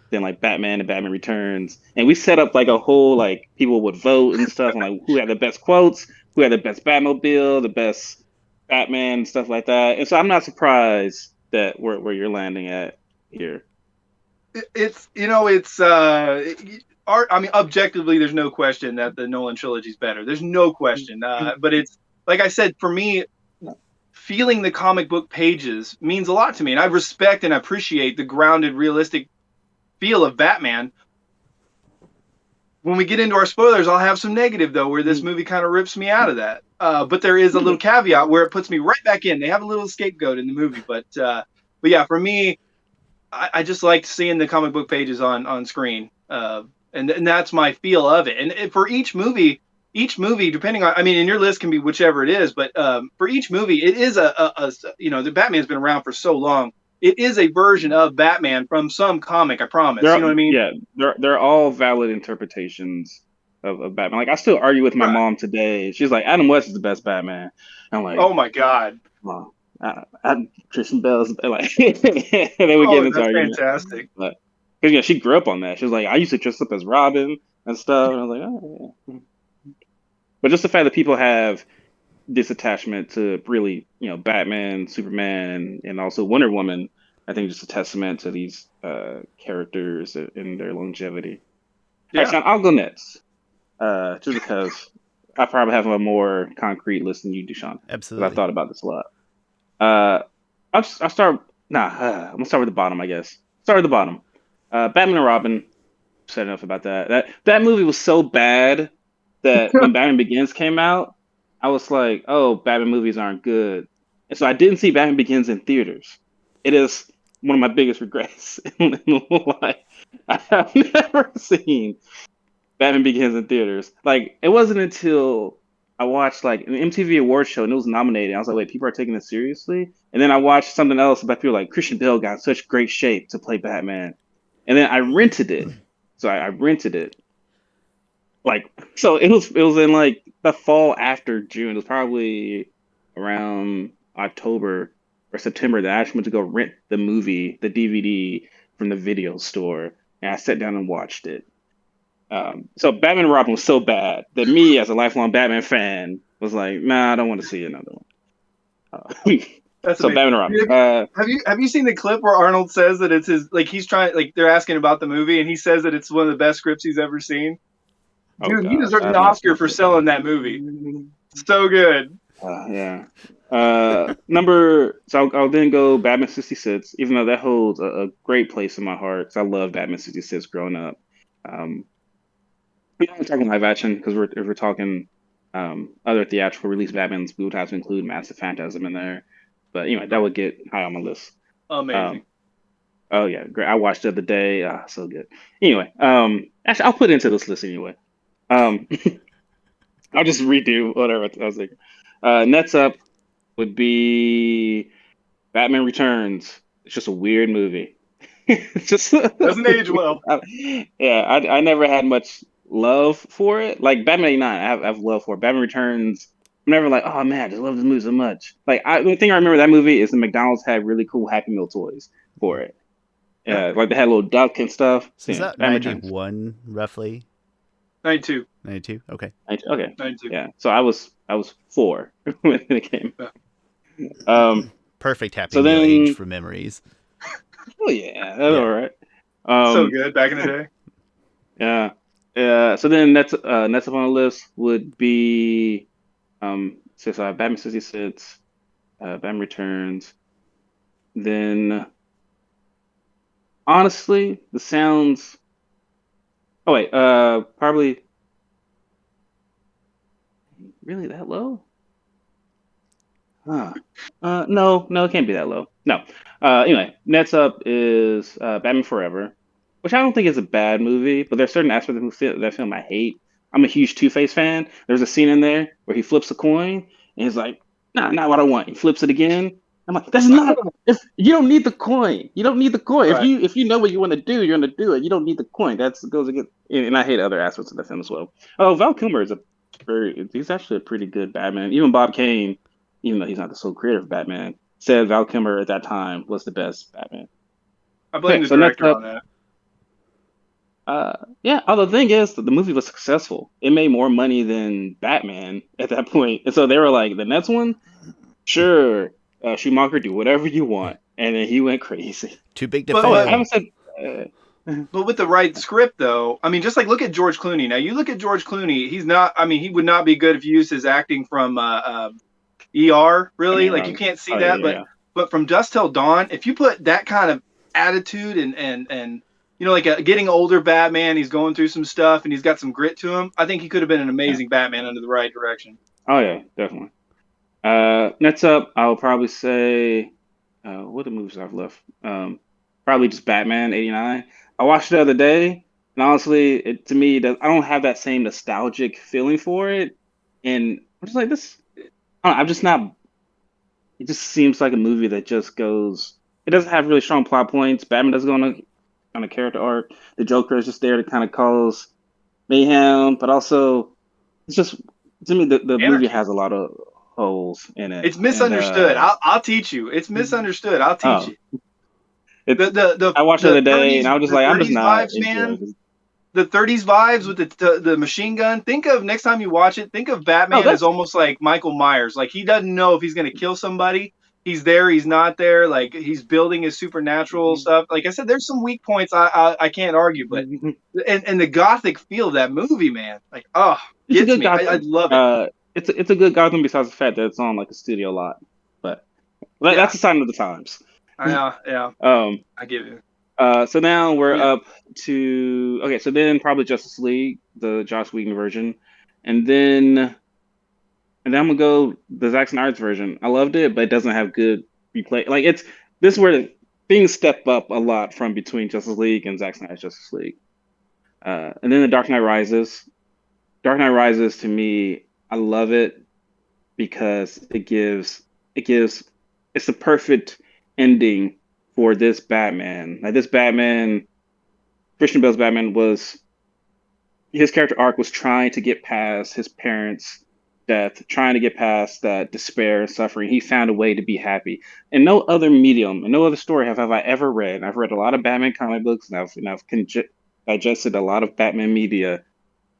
than like Batman and Batman Returns. And we set up like a whole like people would vote and stuff on like who had the best quotes, who had the best Batmobile, the best Batman, stuff like that. And so I'm not surprised that where you're landing at here. It's art. I mean, objectively, there's no question that the Nolan trilogy is better. There's no question. But it's like I said, for me, feeling the comic book pages means a lot to me, and I respect and appreciate the grounded, realistic feel of Batman. When we get into our spoilers, I'll have some negative though, where this movie kind of rips me out of that. But there is a little caveat where it puts me right back in. They have a little scapegoat in the movie, but yeah, for me, I just like seeing the comic book pages on screen, and that's my feel of it. And for each movie, depending on, I mean, and your list can be whichever it is, but for each movie, it is the Batman's been around for so long. It is a version of Batman from some comic. I promise. You know what I mean? They're all valid interpretations of Batman. Like I still argue with my Right. mom today. She's like, Adam West is the best Batman. I'm like, Oh my God. well, Christian Bale's like, and then we get Oh, into that's argument. fantastic. But because she grew up on that. She was like, I used to dress up as Robin and stuff. And I was like, oh yeah. But just the fact that people have this attachment to really, Batman, Superman, and also Wonder Woman, I think just a testament to these characters and their longevity. All right, Yeah. Sean, I'll go next, just because I probably have a more concrete list than you do, Sean, because I've Absolutely. thought about this a lot. I'll start. Nah, I'm gonna start with the bottom, I guess. Start with the bottom. Batman and Robin. Said enough about that. That movie was so bad that when Batman Begins came out, I was like, "Oh, Batman movies aren't good," and so I didn't see Batman Begins in theaters. It is one of my biggest regrets in life. I have never seen Batman Begins in theaters. Like it wasn't until I watched like an MTV Awards show and it was nominated. I was like, "Wait, people are taking this seriously?" And then I watched something else about people like Christian Bale got in such great shape to play Batman, and then I rented it. So I rented it like so it was in like the fall after June. It was probably around October or September that I actually went to go rent the movie, the DVD from the video store, and I sat down and watched it. So Batman and Robin was so bad that me, as a lifelong Batman fan, was like, nah, I don't want to see another one. That's So amazing. Batman and Robin. Have you seen the clip where Arnold says that it's his, like he's trying, like they're asking about the movie and he says that it's one of the best scripts he's ever seen? Oh Dude, he gosh, deserves I an have not seen Oscar that for clip. selling that movie. So good. Yeah. So I'll then go Batman 66, even though that holds a great place in my heart because I love Batman 66 growing up. Um, we're not talking live action because if we're talking other theatrical release Batmans, we would have to include Massive Phantasm in there. But anyway, that would get high on my list. Amazing. Um, oh yeah, great. I watched the other day. So good. Anyway, actually, I'll put it into this list anyway. Um, I'll just redo whatever I was thinking. Next up would be Batman Returns. It's just a weird movie. It's just Doesn't age well. yeah. I never had much love for it. Like Batman '89, I have love for it. Batman Returns. I'm never like, oh man, I just love this movie so much. Like the thing I remember that movie is the McDonald's had really cool Happy Meal toys for it. Yeah. Yeah, like they had a little duck and stuff. So So is yeah, that Batman Returns. 91 roughly? 92. 92? Okay. Okay, 92. yeah. So I was 4 when it came. Yeah. Perfect Happy So Meal age then, for memories. oh yeah, that's Yeah. all right. So Um, good back in the day. yeah, yeah. So then next up on the list would be so I have Batman 66, Batman Returns. Then honestly, the sounds Oh wait, probably really that low? Huh. No, it can't be that low. No. Anyway, next up is Batman Forever, which I don't think is a bad movie, but there's certain aspects of that film I hate. I'm a huge Two-Face fan. There's a scene in there where he flips a coin and he's like, "Nah, not what I want." He flips it again. I'm like, "That's not. If you don't need the coin, you don't need the coin. Right. If you know what you want to do, you're gonna do it. You don't need the coin. That goes against." And I hate other aspects of the film as well. Oh, Val Kilmer is he's actually a pretty good Batman. Even Bob Kane, even though he's not the sole creator of Batman, said Val Kilmer at that time was the best Batman. I blame Okay, the so next director up, on that. yeah. Oh, the thing is, that the movie was successful. It made more money than Batman at that point, and so they were like, the next one, sure, Schumacher, do whatever you want, and then he went crazy. Too big to But Oh, I fail. haven't said. Uh, but with the right script, though, I mean, just like look at George Clooney. Now you look at George Clooney. He's not. I mean, he would not be good if you used his acting from ER. I Really, mean, like you can't see oh yeah, that. yeah, yeah. But from Dusk Till Dawn, if you put that kind of attitude and you know, like a getting older Batman, he's going through some stuff and he's got some grit to him. I think he could have been an Yeah. amazing Batman under the right direction. Oh yeah, definitely. Next up, I'll probably say, what are the movies I've left? Probably just Batman '89. I watched it the other day, and honestly, to me, I don't have that same nostalgic feeling for it. And I'm just like this. I'm just not. It just seems like a movie that just goes. It doesn't have really strong plot points. Batman doesn't go on a character arc. The Joker is just there to kind of cause mayhem, but also it's just to me the movie Anarchy. has a lot of holes in it, It's and misunderstood. I'll teach you. It's misunderstood. I'll teach oh, you. it. The I watched it the the other day, and 30s I was just the like, I'm just 30s not vibes, man. enjoying this. The 30s vibes with the machine gun. Think of next time you watch it, think of Oh, Batman as that's almost like Michael Myers. Like he doesn't know if he's gonna kill somebody. He's there, he's not there. Like he's building his supernatural stuff. Like I said, there's some weak points I can't argue, but and the gothic feel of that movie, man. Like it's a gets good me. I Gotham. love it. It's a good Gotham besides the fact that it's on like a studio lot, but Yeah, that's a sign of the times. yeah. Um, I give you. so now we're Oh yeah. up to okay. So then probably Justice League, the Joss Whedon version, and then I'm gonna go the Zack Snyder's version. I loved it, but it doesn't have good replay. Like it's this is where things step up a lot from between Justice League and Zack Snyder's Justice League. And then the Dark Knight Rises. Dark Knight Rises to me, I love it because it gives it's the perfect ending for this Batman. Like this Batman, Christian Bale's Batman was his character arc was trying to get past his parents' death, trying to get past that despair and suffering. He found a way to be happy. In no other medium, in no other story have I ever read. And I've read a lot of Batman comic books, and I've digested a lot of Batman media.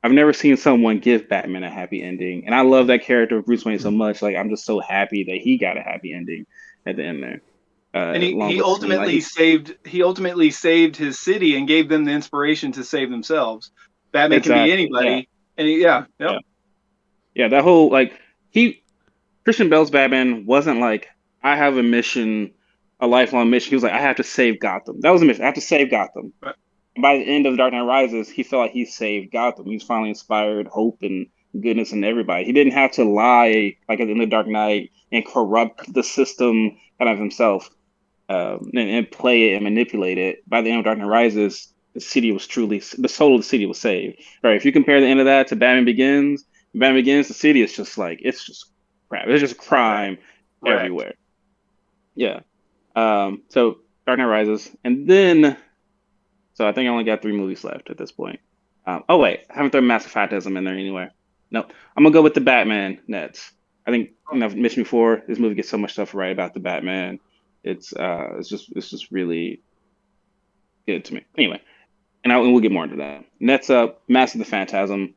I've never seen someone give Batman a happy ending, and I love that character of Bruce Wayne so much. Like I'm just so happy that he got a happy ending at the end there, And along with Selina. Like he ultimately saved his city and gave them the inspiration to save themselves. Batman can be exactly, yeah, anybody, and yeah, yep. yeah, yeah. That whole like he Christian Bale's Batman wasn't like I have a mission, a lifelong mission. He was like I have to save Gotham. That was a mission. I have to save Gotham. Right. By the end of Dark Knight Rises, he felt like he saved Gotham. He's finally inspired hope and goodness in everybody. He didn't have to lie like in the Dark Knight and corrupt the system kind of himself and play it and manipulate it. By the end of Dark Knight Rises, the soul of the city was saved. Right? If you compare the end of that to Batman Begins, the city is just like it's just crap. It's just crime Correct. everywhere. Yeah. So Dark Knight Rises, and then so I think I only got three movies left at this point. Oh wait, I haven't thrown Massive Phantasm in there anywhere. No, I'm gonna go with the Batman Nets. I think I've mentioned before. This movie gets so much stuff right about the Batman. It's just really good to me. Anyway, and we'll get more into that. Nets up, Mask of the Phantasm.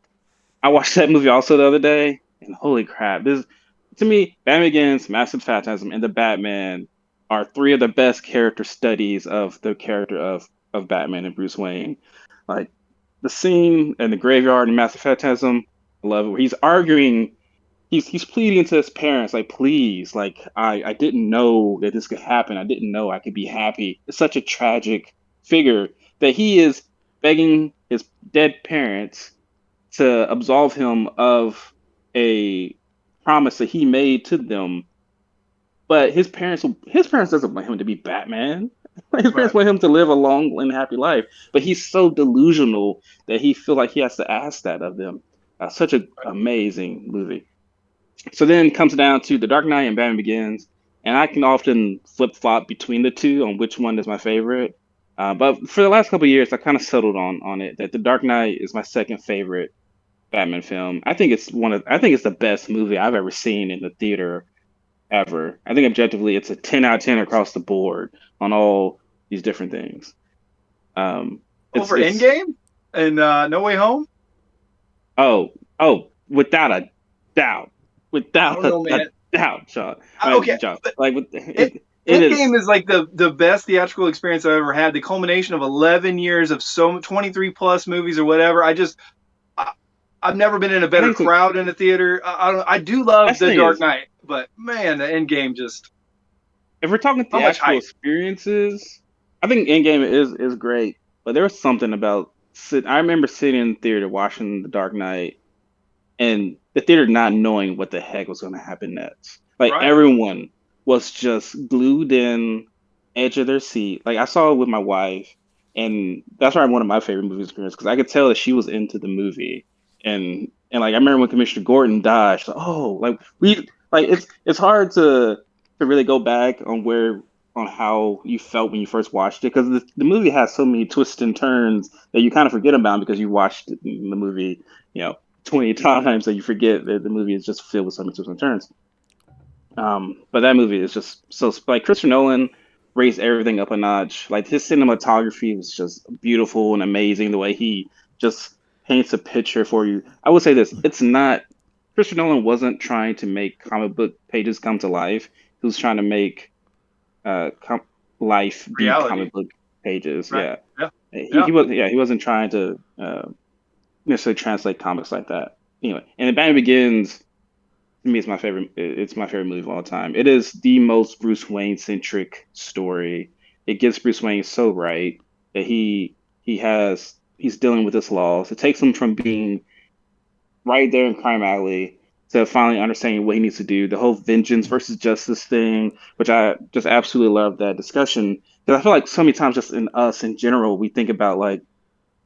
I watched that movie also the other day, and holy crap! This to me, Batman Begins, Mask of the Phantasm, and the Batman are three of the best character studies of the character of Batman and Bruce Wayne. Like the scene in the graveyard in Mask of the Phantasm, I love it. Where he's arguing, he's pleading to his parents, like, please, like I didn't know that this could happen. I didn't know I could be happy. It's such a tragic figure that he is begging his dead parents to absolve him of a promise that he made to them. But his parents doesn't want him to be Batman. His parents Right. want him to live a long and happy life. But he's so delusional that he feels like he has to ask that of them. Such an amazing movie. So then it comes down to The Dark Knight and Batman Begins, and I can often flip flop between the two on which one is my favorite. But for the last couple of years, I kind of settled on it that The Dark Knight is my second favorite Batman film. I think it's the best movie I've ever seen in the theater ever. I think objectively, it's a 10 out of 10 across the board on all these different things. Over It's Endgame and No Way Home. without a doubt, I without don't know, a man. doubt, Sean. Okay, John, but like it is. Endgame is like the best theatrical experience I've ever had. The culmination of 11 years of 23 plus movies or whatever. I, I've never been in a I better think the crowd in a theater. I do love best The thing Dark is Knight, but man, the Endgame just if we're talking how much theatrical hype. experiences, I think Endgame is great. But there was something about I remember sitting in the theater watching The Dark Knight and the theater not knowing what the heck was going to happen next. Like Right. everyone was just glued in, edge of their seat. Like I saw it with my wife, and that's probably one of my favorite movie experiences because I could tell that she was into the movie. And like I remember when Commissioner Gordon died, she's like, oh, like we like it's hard to really go back on how you felt when you first watched it because the movie has so many twists and turns that you kind of forget about because you watched the movie, you know, 20 times that you forget that the movie is just filled with so many twists and turns. But that movie is just so like Christopher Nolan raised everything up a notch. Like his cinematography was just beautiful and amazing. The way he just paints a picture for you. I would say this: it's not Christopher Nolan wasn't trying to make comic book pages come to life. He was trying to make life be Reality. comic book pages. Right. Yeah, Yeah. he Yeah. was. Yeah, he wasn't trying to necessarily translate comics like that. Anyway, and the Batman Begins to me, it's my favorite. It's my favorite movie of all time. It is the most Bruce Wayne centric story. It gets Bruce Wayne so right that he's dealing with his loss. It takes him from being right there in crime alley to finally understanding what he needs to do. The whole vengeance versus justice thing, which I just absolutely love that discussion because I feel like so many times just in us in general we think about like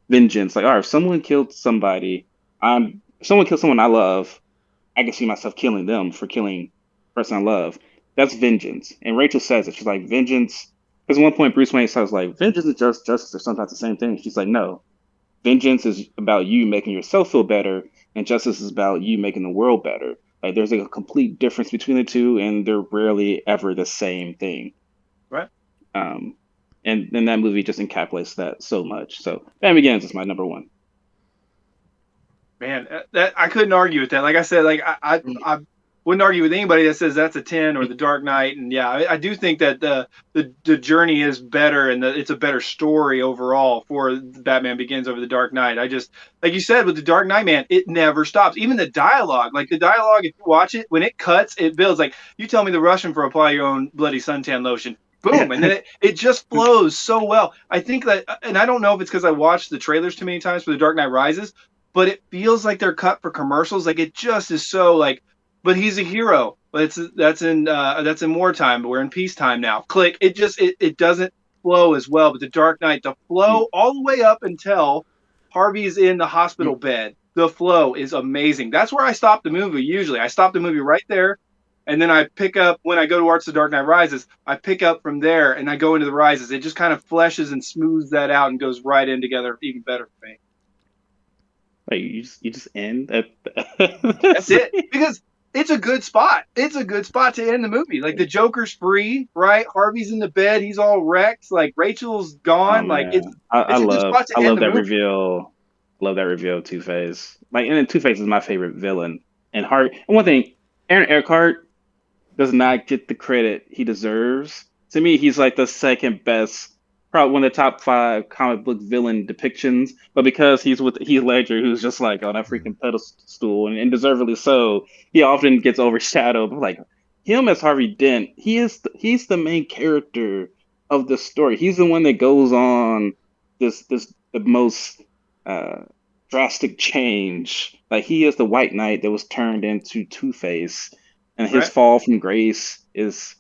vengeance. Like, all right, if someone killed somebody, if someone killed someone I love. I can see myself killing them for killing the person I love. That's vengeance. And Rachel says it. She's like, vengeance. Because at one point, Bruce Wayne says, like, vengeance and justice are sometimes the same thing. She's like, no. Vengeance is about you making yourself feel better, and justice is about you making the world better. Like, there's like a complete difference between the two, and they're rarely ever the same thing. Right. Um, and that movie just encapsulates that so much. So, Batman Begins is my number one. Man, that I couldn't argue with that. Like I said, like I wouldn't argue with anybody that says that's a 10 or The Dark Knight. And yeah, I do think that the journey is better and it's a better story overall for Batman Begins over The Dark Knight. I just like you said with The Dark Knight, man, it never stops. Even the dialogue, like the dialogue, if you watch it, when it cuts, it builds. Like you tell me the Russian for apply your own bloody suntan lotion. Boom, and then it just flows so well. I think that, and I don't know if it's because I watched the trailers too many times for The Dark Knight Rises, but it feels like they're cut for commercials. Like it just is so like, but he's a hero. But that's in wartime, but we're in peacetime now. Click. It doesn't flow as well. But the Dark Knight, the flow all the way up until Harvey's in the hospital bed. The flow is amazing. That's where I stop the movie. Usually, I stop the movie right there, and then I pick up when I go towards the Dark Knight Rises. I pick up from there and I go into the Rises. It just kind of fleshes and smooths that out and goes right in together even better for me. Like you just end at That's it. Because it's a good spot. It's a good spot to end the movie. Like the Joker's free, right? Harvey's in the bed. He's all wrecked. Like Rachel's Oh gone. Like man, it's a good spot to I end love the that movie. reveal. Love that reveal of Two Face. Like, and then Two Face is my favorite villain. And one thing, Aaron Eckhart does not get the credit he deserves. To me, he's like the second best, probably one of the top five comic book villain depictions. But because he's with Heath Ledger, who's just like on a freaking pedestal, and deservedly so, he often gets overshadowed. But like him as Harvey Dent, he's the main character of the story. He's the one that goes on this the most drastic change. Like he is the White Knight that was turned into Two-Face, and his Right. fall from grace is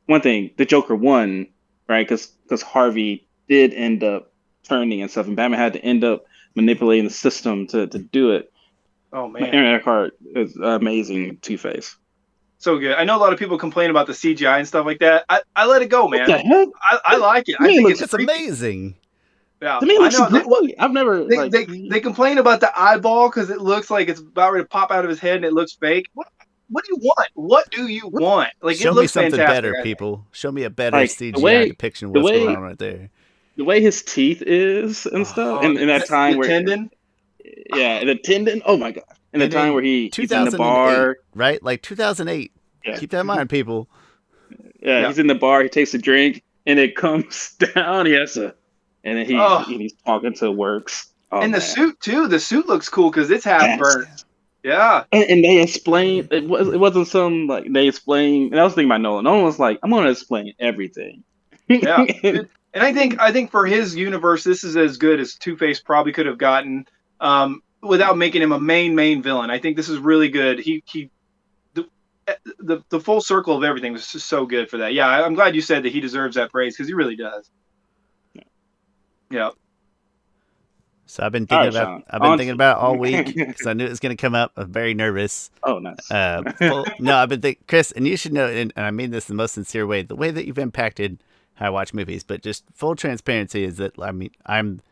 one thing. The Joker won, right? Because Harvey did end up turning and stuff, and Batman had to end up manipulating the system to do it. Oh But man, Aaron Eckhart is amazing Two-Face. so good. I know a lot of people complain about the CGI and stuff like that. I let it go, What man. the heck? I like it. To I me, it think looks it's It's creepy. amazing. Yeah, to me, it I looks know. great. I've never They complain about the eyeball because it looks like it's about ready to pop out of his head and it looks fake. What do you want? What do you want? Like it Show me looks something fantastic. better, I think. people. Show me a better like the CGI way depiction of the what's going way on right there. the way his teeth is and Oh. stuff, Oh, and in that time the where tendon. yeah, the tendon. Oh my god! In the And time in where he's in the 2008, bar. right? Like 2008. Yeah, Keep that in mind, people. yeah, Yeah. he's in the bar. He takes a drink, and it comes down. He has to, and then Oh, he's talking to Works. Oh and the man, suit too. The suit looks cool because it's half yes. burnt. Yeah. And they explain it wasn't some like they explain. And I was thinking about Nolan. Nolan was like, I'm gonna explain everything. Yeah, dude. And I think for his universe, this is as good as Two-Face probably could have gotten, without making him a main villain. I think this is really good. The full circle of everything was just so good for that. Yeah, I'm glad you said that he deserves that praise because he really does. Yeah. So I've been All thinking right, about Sean. I've been thinking about it all week because I knew it was going to come up. I'm very nervous. Oh, nice. No, I've been thinking, Chris, and you should know, and I mean this in the most sincere way, the way that you've impacted how I watch movies. But just full transparency is that I'm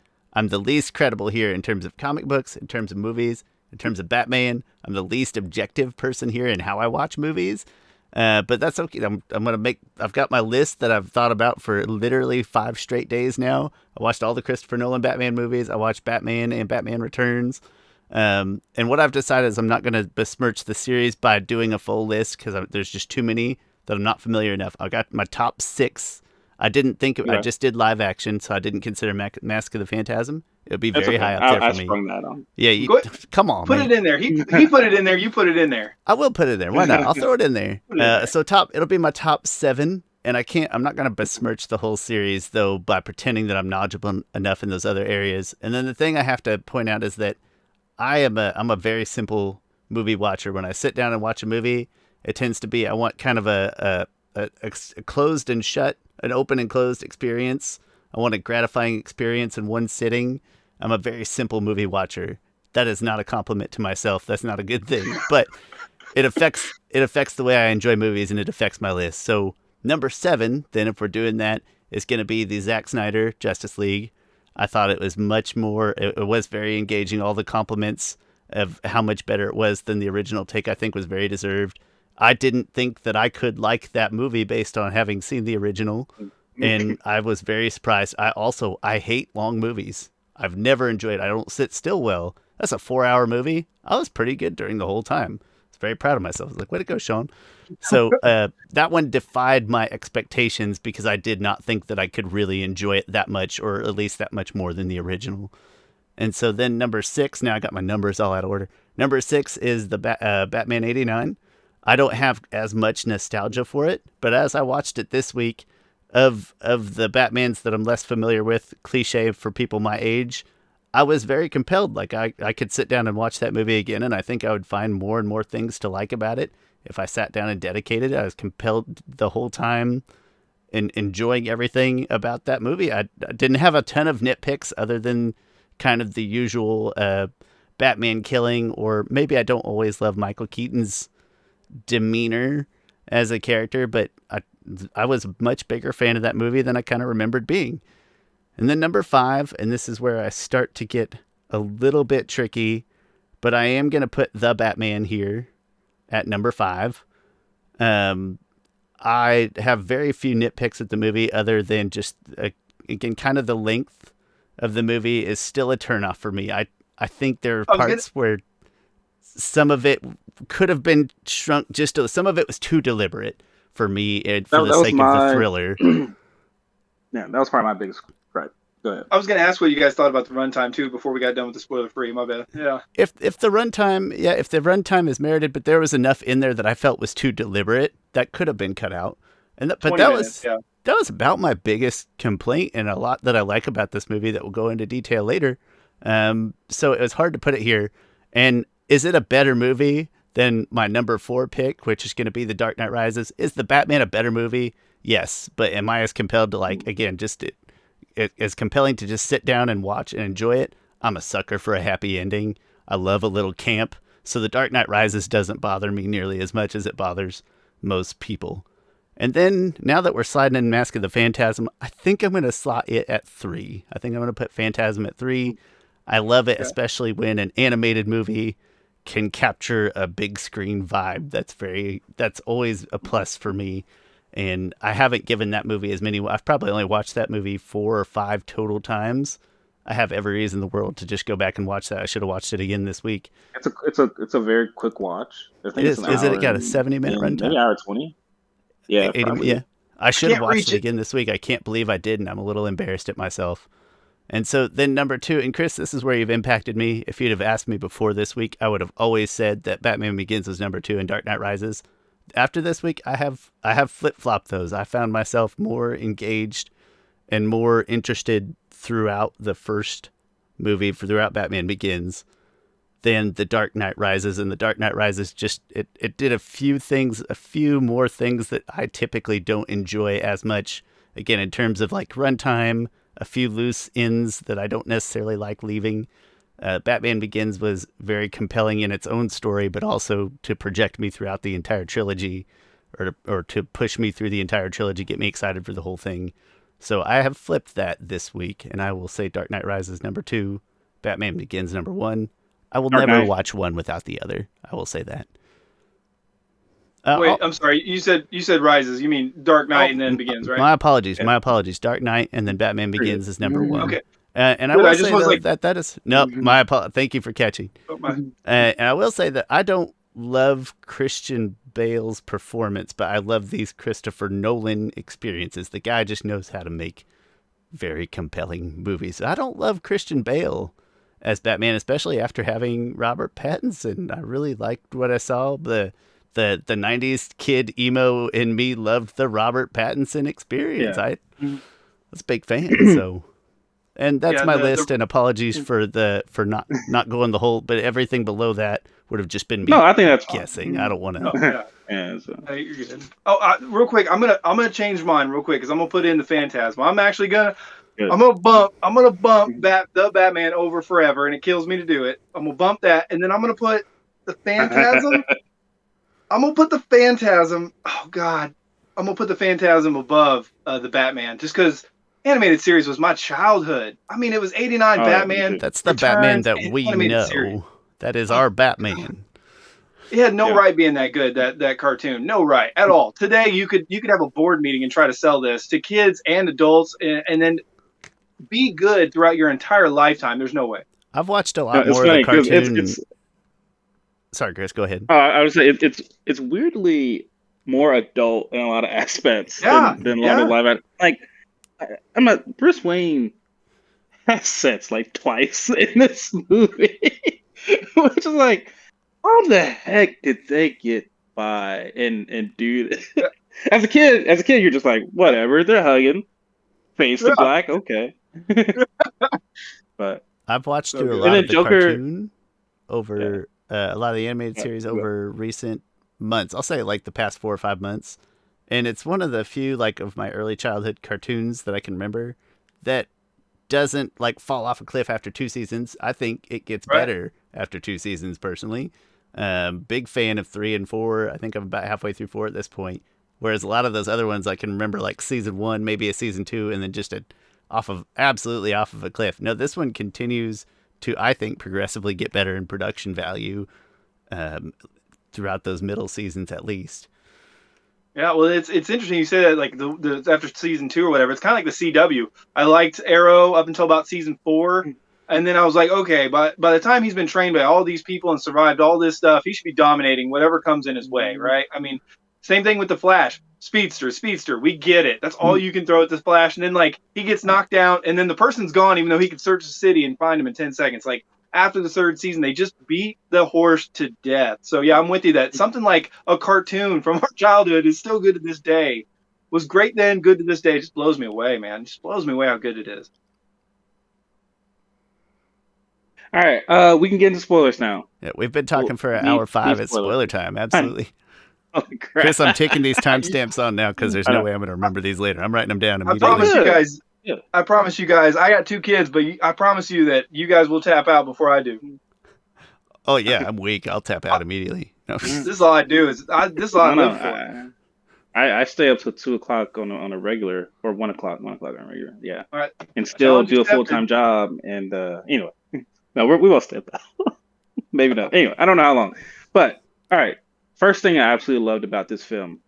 the least credible here in terms of comic books, in terms of movies, in terms of Batman. I'm the least objective person here in how I watch movies. But that's okay. I've got my list that I've thought about for literally 5 straight days now. I watched all the Christopher Nolan Batman movies. I watched Batman and Batman Returns. And what I've decided is I'm not going to besmirch the series by doing a full list because there's just too many that I'm not familiar enough. I got my top 6. I didn't think I just did live action, so I didn't consider Mask of the Phantasm. It would be very high up there for I me. sprung that on. Yeah, come on, Put man. it in there. He put it in there. You put it in there. I will put it there. Why not? I'll throw it in there. So it'll be my top 7, and I'm not going to besmirch the whole series though by pretending that I'm knowledgeable enough in those other areas. And then the thing I have to point out is that I'm a very simple movie watcher. When I sit down and watch a movie, it tends to be I want kind of a closed and shut, an open and closed experience. I want a gratifying experience in one sitting. I'm a very simple movie watcher. That is not a compliment to myself. That's not a good thing, but it affects the way I enjoy movies, and it affects my list. So number 7, then if we're doing that, is going to be the Zack Snyder Justice League. I thought it was much more. It was very engaging. All the compliments of how much better it was than the original take, I think, was very deserved. I didn't think that I could like that movie based on having seen the original, and I was very surprised. I hate long movies. I've never enjoyed it. I don't sit still well. That's a 4-hour movie. I was pretty good during the whole time. I was very proud of myself. I was like, way to go, Sean. So that one defied my expectations because I did not think that I could really enjoy it that much, or at least that much more than the original. And so then number 6, now I got my numbers all out of order. Number 6 is the Batman 89. I don't have as much nostalgia for it, but as I watched it this week, of the Batmans that I'm less familiar with, cliche for people my age, I was very compelled. Like I could sit down and watch that movie again, and I think I would find more and more things to like about it if I sat down and dedicated. I was compelled the whole time in enjoying everything about that movie. I didn't have a ton of nitpicks other than kind of the usual Batman killing, or maybe I don't always love Michael Keaton's demeanor as a character, but I was a much bigger fan of that movie than I kind of remembered being. And then number 5, and this is where I start to get a little bit tricky, but I am going to put The Batman here at number 5. I have very few nitpicks at the movie other than just, again, kind of the length of the movie is still a turnoff for me. I think there are parts where some of it could have been shrunk some of it was too deliberate for me for the sake of the thriller. Yeah, that was probably my biggest gripe. Go ahead. I was going to ask what you guys thought about the runtime too before we got done with the spoiler free. My bad. Yeah. If the runtime is merited, but there was enough in there that I felt was too deliberate, that could have been cut out. But that minutes, was that was about my biggest complaint, and a lot that I like about this movie that we'll go into detail later. So it was hard to put it here. And is it a better movie than my number 4 pick, which is going to be The Dark Knight Rises? Is The Batman a better movie? Yes. But am I as compelled to, like, again, just as compelling to just sit down and watch and enjoy it? I'm a sucker for a happy ending. I love a little camp. So The Dark Knight Rises doesn't bother me nearly as much as it bothers most people. And then, now that we're sliding in Mask of the Phantasm, I think I'm going to slot it at 3. I think I'm going to put Phantasm at 3. I love it, especially when an animated movie can capture a big screen vibe. That's always a plus for me. And I haven't given that movie as many. I've probably only watched that movie 4 or 5 total times. I have every reason in the world to just go back and watch that. I should have watched it again this week. It's a very quick watch. I think Is it got a 70-minute runtime? Maybe hour 20. Yeah, 80, yeah. I should have watched it again this week. I can't believe I didn't. I'm a little embarrassed at myself. And so then number 2, and Chris, this is where you've impacted me. If you'd have asked me before this week, I would have always said that Batman Begins was number 2 and Dark Knight Rises. After this week, I have flip-flopped those. I found myself more engaged and more interested throughout the first movie, throughout Batman Begins, than The Dark Knight Rises. And The Dark Knight Rises just, it did a few more things that I typically don't enjoy as much. Again, in terms of like runtime, a few loose ends that I don't necessarily like leaving. Batman Begins was very compelling in its own story, but also to project me throughout the entire trilogy, or to push me through the entire trilogy, get me excited for the whole thing. So I have flipped that this week, and I will say Dark Knight Rises number 2, Batman Begins number 1. I will never watch one without the other. I will say that. Wait, I'm sorry. You said Rises. You mean Dark Knight and then Begins, right? My apologies. Yeah. My apologies. Dark Knight and then Batman Begins is number 1. Okay. And I will say though, that is no. My apologies. Thank you for catching. And I will say that I don't love Christian Bale's performance, but I love these Christopher Nolan experiences. The guy just knows how to make very compelling movies. I don't love Christian Bale as Batman, especially after having Robert Pattinson. I really liked what I saw. The 90s kid emo in me loved the Robert Pattinson experience. I was a big fan. So, and that's my list. And apologies for not going the whole, but everything below that would have just been me. No, I think that's guessing. Fine. I don't want to. You're good. Oh, real quick, I'm gonna change mine real quick because I'm gonna put in the Phantasm. I'm gonna bump the Batman over Forever, and it kills me to do it. I'm gonna bump that, and then I'm gonna put the Phantasm. I'm gonna put the Phantasm. Oh God, I'm gonna put the Phantasm above the Batman, just because animated series was my childhood. I mean, it was '89 Batman. That's the Batman that we know. Series. That is our Batman. It had no right being that good, that cartoon. No right at all. Today, you could have a board meeting and try to sell this to kids and adults, and then be good throughout your entire lifetime. There's no way. I've watched a lot more of the cartoon. Sorry, Chris, go ahead. I would say it's weirdly more adult in a lot of aspects than a lot of live action. Like, Bruce Wayne has sets like twice in this movie, which is like, how the heck did they get by and do this? As a kid, you're just like, whatever, they're hugging, face to black, okay. But I've watched through a lot of the cartoon over a lot of the animated series over recent months. I'll say like the past 4 or 5 months. And it's one of the few like of my early childhood cartoons that I can remember that doesn't like fall off a cliff after 2 seasons. I think it gets better after 2 seasons personally. Big fan of 3 and 4. I think I'm about halfway through 4 at this point. Whereas a lot of those other ones I can remember like season 1, maybe a season 2, and then just absolutely off of a cliff. No, this one continues to, I think, progressively get better in production value throughout those middle seasons at least. Yeah, well, it's interesting you say that, like the after season 2 or whatever. It's kind of like the CW. I liked Arrow up until about season 4, and then I was like, okay, by the time he's been trained by all these people and survived all this stuff, he should be dominating whatever comes in his way, right? I mean, same thing with the Flash. Speedster, we get it. That's all you can throw at the Flash, and then like he gets knocked down, and then the person's gone, even though he could search the city and find him in 10 seconds. Like after the 3rd season, they just beat the horse to death. So yeah, I'm with you that something like a cartoon from our childhood is still good to this day. was great then, good to this day. It just blows me away, man. It just blows me away how good it is. All right, we can get into spoilers now. Yeah, we've been talking for hour 5 at spoiler time. Absolutely. Holy crap. Chris, I'm taking these timestamps on now because there's no way I'm going to remember these later. I'm writing them down immediately. I promise you guys, I got 2 kids, but I promise you that you guys will tap out before I do. Oh, yeah, I'm weak. I'll tap out immediately. No. This is all I do. This is all I live for. I stay up till 2 o'clock on a regular, or 1 o'clock on a regular. Yeah. All right. And still do a full-time job. And anyway, no, we won't stay up. Maybe not. Anyway, I don't know how long. But, all right. First thing I absolutely loved about this film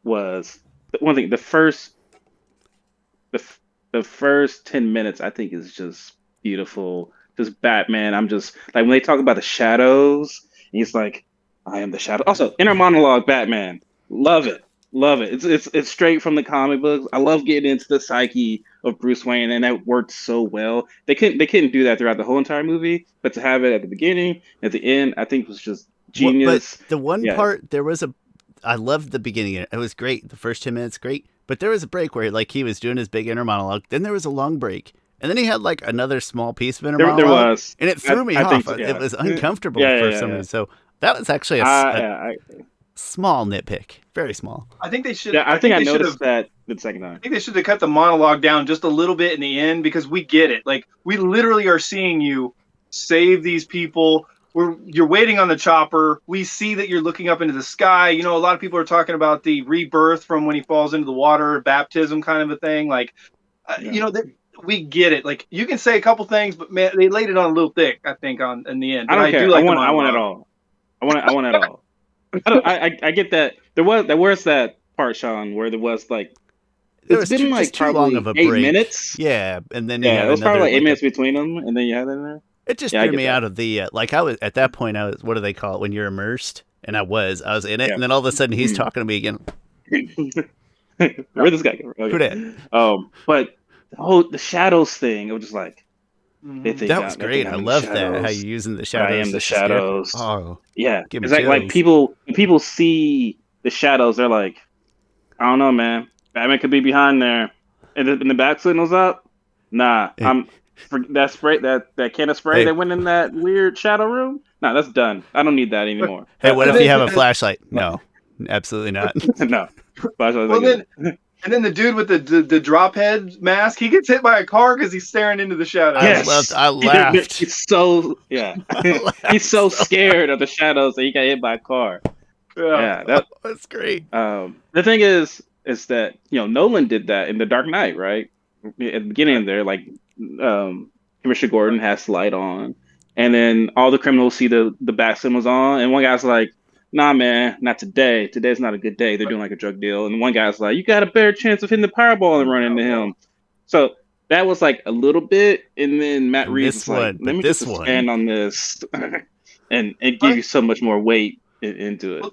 was one thing. The first 10 minutes, I think, is just beautiful. Just Batman. I'm just like when they talk about the shadows, he's like, "I am the shadow." Also, inner monologue, Batman. Love it. It's straight from the comic books. I love getting into the psyche of Bruce Wayne, and that worked so well. They couldn't do that throughout the whole entire movie, but to have it at the beginning, at the end, I think was just genius. But the one part, I loved the beginning. It was great. The first 10 minutes, great. But there was a break where like he was doing his big inner monologue. Then there was a long break. And then he had like another small piece of inner monologue. There was. And it threw me off. It was uncomfortable for some reason. So that was actually a small nitpick. Very small. I think they should. Yeah, I think I noticed that the second time. I think they should have cut the monologue down just a little bit in the end because we get it. Like, we literally are seeing you save these people. You're waiting on the chopper. We see that you're looking up into the sky. You know, a lot of people are talking about the rebirth from when he falls into the water, baptism kind of a thing. Like, you know, we get it. Like, you can say a couple things, but man, they laid it on a little thick, I think, in the end. But I don't care. I want it all. I want it all. I get that. There was that part, Sean, where there was like it's been like too long of a 8 break. Minutes. Yeah, and then it was probably like 8 minutes between them, and then you had it in there. It just threw me out of the like I was at that point. I was, what do they call it when you're immersed? And I was in it, and then all of a sudden he's talking to me again. Where'd this guy go? Okay. Who that? But the shadows thing, it was just like that was great. I love that how you using the shadows. I am the shadows. Oh yeah, it's like people see the shadows. They're like, I don't know, man. Batman could be behind there, and the bat signal's up. Nah, that spray, that can of spray that went in that weird shadow room. Nah, that's done. I don't need that anymore. Hey, what if you have a flashlight? No, absolutely not. No. And then the dude with the drop head mask, he gets hit by a car because he's staring into the shadows. Yes. I laughed. He's so he's so scared of the shadows that he got hit by a car. Yeah, that's great. The thing is that Nolan did that in The Dark Knight, right? At the beginning of there, like Commissioner Gordon has the light on, and then all the criminals see the bat symbols on, and one guy's like, "Nah, man, not today. Today's not a good day. They're doing like a drug deal." And one guy's like, "You got a better chance of hitting the Powerball and running into him." So that was like a little bit, and then Matt Reeves was like, "Let me just expand on this," and it gave you so much more weight into it.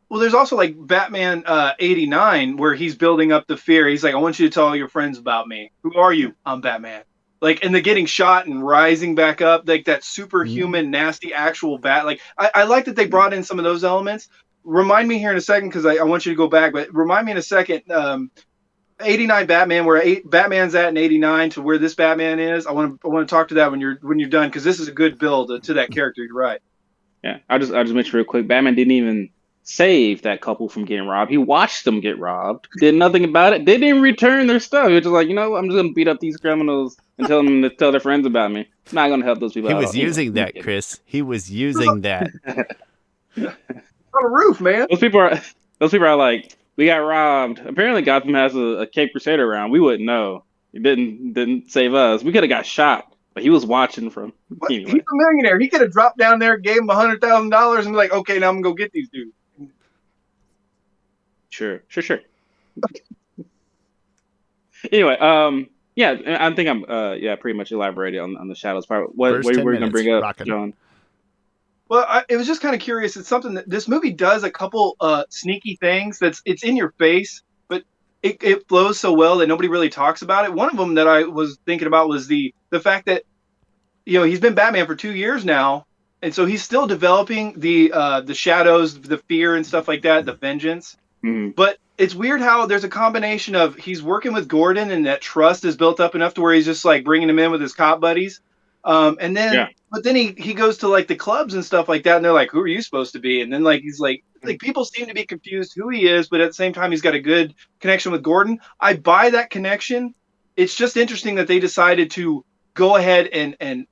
Well, there's also like Batman 89 where he's building up the fear. He's like, "I want you to tell all your friends about me. Who are you? I'm Batman." Like, and the getting shot and rising back up, like that superhuman, nasty, actual bat. Like, I like that they brought in some of those elements. Remind me here in a second, because I want you to go back, but remind me in a second, 89 Batman, where Batman's at in 89 to where this Batman is. I want to talk to that when you're done, because this is a good build to that character. You're right. Yeah, I'll just mention real quick. Batman didn't even save that couple from getting robbed. He watched them get robbed, did nothing about it. They didn't return their stuff. He was just like, I'm just gonna beat up these criminals and tell them to tell their friends about me. I'm not gonna help those people. He was using that, Chris. He was using that. On a roof, man. Those people are like, we got robbed. Apparently, Gotham has a Cape Crusader around. We wouldn't know. He didn't save us. We could have got shot, but he was watching from. Anyway. He's a millionaire. He could have dropped down there, gave him $100,000, and be like, "Okay, now I'm gonna go get these dudes." Sure. Anyway, I think I'm pretty much elaborated on the shadows part. What were you gonna bring up, rocking. John? Well, it was just kind of curious. It's something that this movie does a couple sneaky things it's in your face, but it flows so well that nobody really talks about it. One of them that I was thinking about was the fact that he's been Batman for 2 years now, and so he's still developing the shadows, the fear and stuff like that, the vengeance. Mm-hmm. But it's weird how there's a combination of he's working with Gordon and that trust is built up enough to where he's just like bringing him in with his cop buddies. And then, but then he goes to like the clubs and stuff like that. And they're like, who are you supposed to be? And then like, he's like people seem to be confused who he is, but at the same time, he's got a good connection with Gordon. I buy that connection. It's just interesting that they decided to go ahead and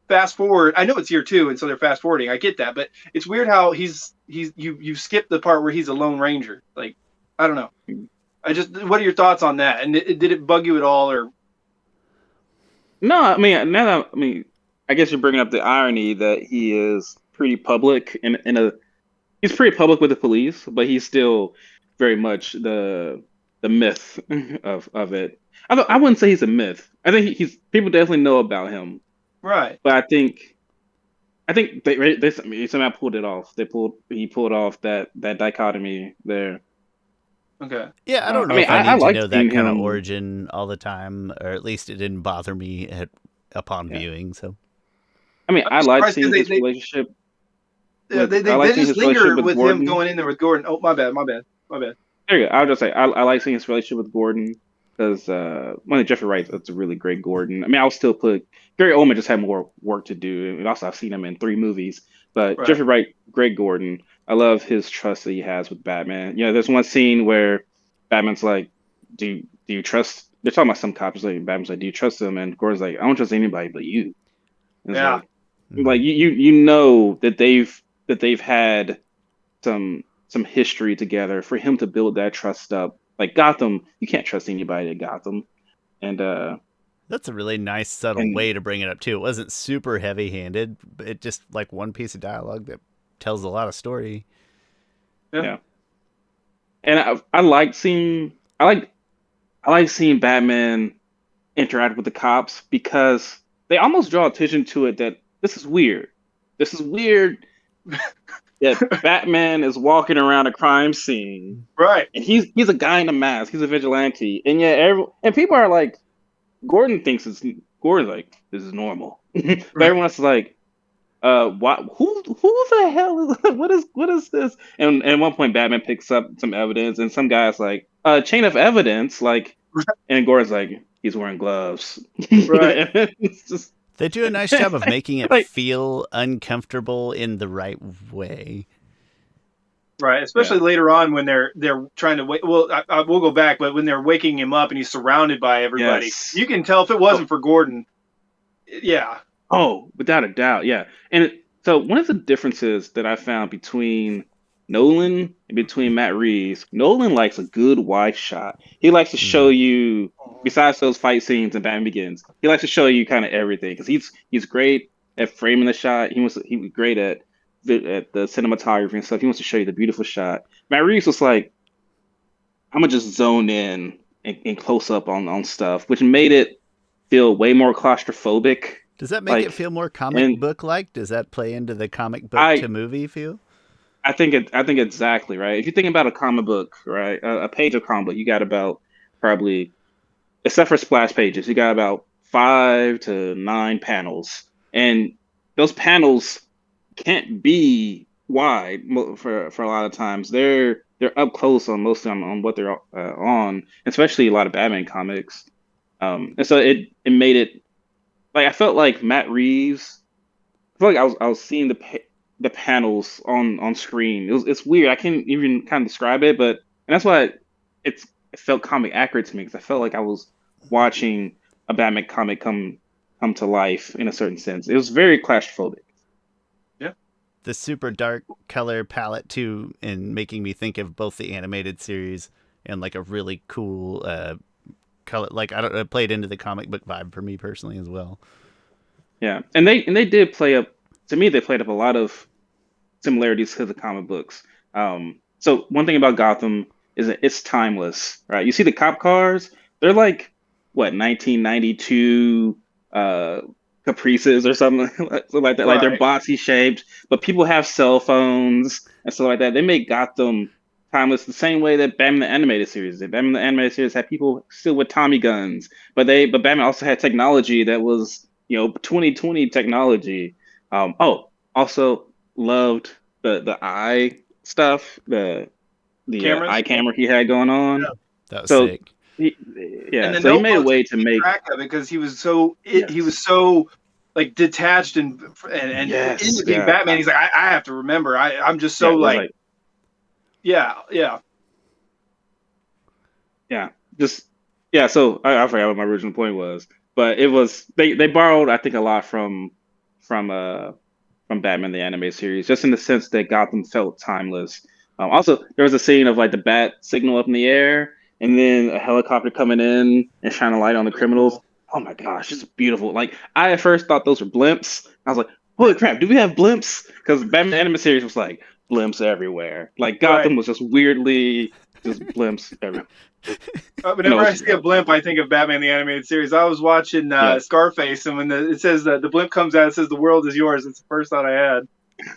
fast forward. I know it's year 2, and so they're fast forwarding. I get that, but it's weird how you skipped the part where he's a Lone Ranger. Like, I don't know. What are your thoughts on that? And did it bug you at all, or? No, I mean, I guess you're bringing up the irony that he is pretty public he's pretty public with the police, but he's still very much the myth of it. I wouldn't say he's a myth. I think he's people definitely know about him. Right. But I think they somehow pulled it off. He pulled off that dichotomy there. Okay. Yeah, I don't know if I need to know that kind of origin all the time, or at least it didn't bother me upon viewing. So, I mean, I like seeing his relationship. Yeah, they just linger with him going in there with Gordon. Oh, my bad. There you go. I'll just say I like seeing his relationship with Gordon because Jeffrey Wright, that's a really great Gordon. I mean, I'll still put Gary Oldman just had more work to do, and also I've seen him in 3 movies. But Jeffrey Wright, great Gordon. I love his trust that he has with Batman. You know, there's one scene where Batman's like, "Do you trust?" They're talking about some cops. Like Batman's like, "Do you trust them?" And Gordon's like, "I don't trust anybody but you." And yeah. Like you know that they've had some history together for him to build that trust up. Like Gotham, you can't trust anybody at Gotham. And that's a really nice, subtle way to bring it up too. It wasn't super heavy-handed, but it just like one piece of dialogue that tells a lot of story. Yeah. And I like seeing Batman interact with the cops because they almost draw attention to it that this is weird. This is weird that Batman is walking around a crime scene. Right. And he's a guy in a mask. He's a vigilante. And yet and people are like, Gordon's like, this is normal. But everyone else is like, what? Who the hell is what is this? And at one point, Batman picks up some evidence, and some guy's like, chain of evidence, like, and Gordon's like, he's wearing gloves. Right. It's just, they do a nice job of making it feel uncomfortable in the right way. Right, especially later on when they're trying to wait. Well, we'll go back, but when they're waking him up and he's surrounded by everybody, you can tell if it wasn't for Gordon. Yeah. Oh, without a doubt, yeah. And so one of the differences that I found between Nolan and between Matt Reeves, Nolan likes a good wide shot. He likes to show you, besides those fight scenes in Batman Begins, he likes to show you kind of everything because he's great at framing the shot. He was great at the cinematography and stuff. He wants to show you the beautiful shot. Matt Reeves was like, I'm gonna just zone in and close up on stuff, which made it feel way more claustrophobic. Does that make it feel more comic book like? Does that play into the comic book to movie feel? I think exactly right. If you think about a comic book, right, a page of comic book, you got about probably, except for splash pages, you got about 5 to 9 panels, and those panels can't be wide for a lot of times. They're up close mostly on what they're on, especially a lot of Batman comics. And so it made it like I felt like Matt Reeves. I felt like I was seeing the panels on screen. It's weird. I can't even kind of describe it, and that's why it felt comic accurate to me because I felt like I was watching a Batman comic come to life in a certain sense. It was very claustrophobic. Yeah, the super dark color palette too, and making me think of both the animated series and like a really cool color. Like it played into the comic book vibe for me personally as well. Yeah, and they did play up. To me, they played up a lot of similarities to the comic books. So one thing about Gotham is that it's timeless, right? You see the cop cars; they're like what 1992 Caprices or something, something like that. Right. Like they're boxy shaped, but people have cell phones and stuff like that. They make Gotham timeless the same way that Batman the Animated Series did. Batman the Animated Series had people still with Tommy guns, but Batman also had technology that was 2020 technology. Also loved the eye stuff. the eye camera he had going on. Yeah. That was So sick. And the so he made a notebooks, way I to keep make track of it because he was so like detached and into being yeah. Batman. He's like, I have to remember. I'm just so Yeah, it was like, like yeah. just so I forgot what my original point was, but it was they borrowed I think a lot from Batman the animated series, just in the sense that Gotham felt timeless. Also, there was a scene of like the bat signal up in the air, and then a helicopter coming in and shining a light on the criminals. Oh my gosh, it's beautiful. Like I at first thought those were blimps. I was like, holy crap, do we have blimps? Because Batman the animated series was like blimps everywhere. Like Right. Gotham was just weirdly just blimps everywhere. Whenever I see a blimp, I think of Batman the Animated Series. I was watching Yeah. Scarface, and when it says that the blimp comes out, it says the world is yours. It's the first thought I had.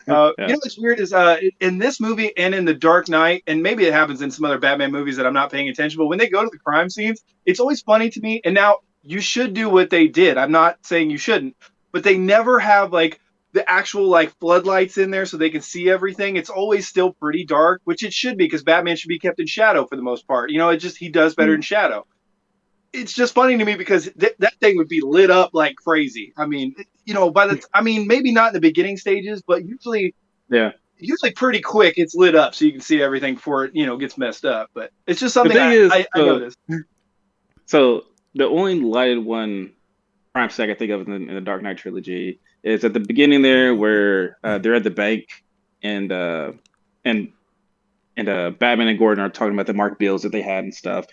You know what's weird is in this movie and in The Dark Knight, and maybe it happens in some other Batman movies that I'm not paying attention, but when they go to the crime scenes, it's always funny to me. And now you should do what they did. I'm not saying you shouldn't, but they never have like the actual like floodlights in there so they can see everything. It's always still pretty dark, which it should be because Batman should be kept in shadow for the most part. You know, it just he does better in shadow. It's just funny to me because that thing would be lit up like crazy. I mean, you know, maybe not in the beginning stages, but usually pretty quick it's lit up so you can see everything before it, gets messed up. But it's just The something thing is, I noticed. so the only lighted one crime stack I think of in the Dark Knight trilogy is at the beginning there where they're at the bank and and Batman and Gordon are talking about the marked bills that they had and stuff,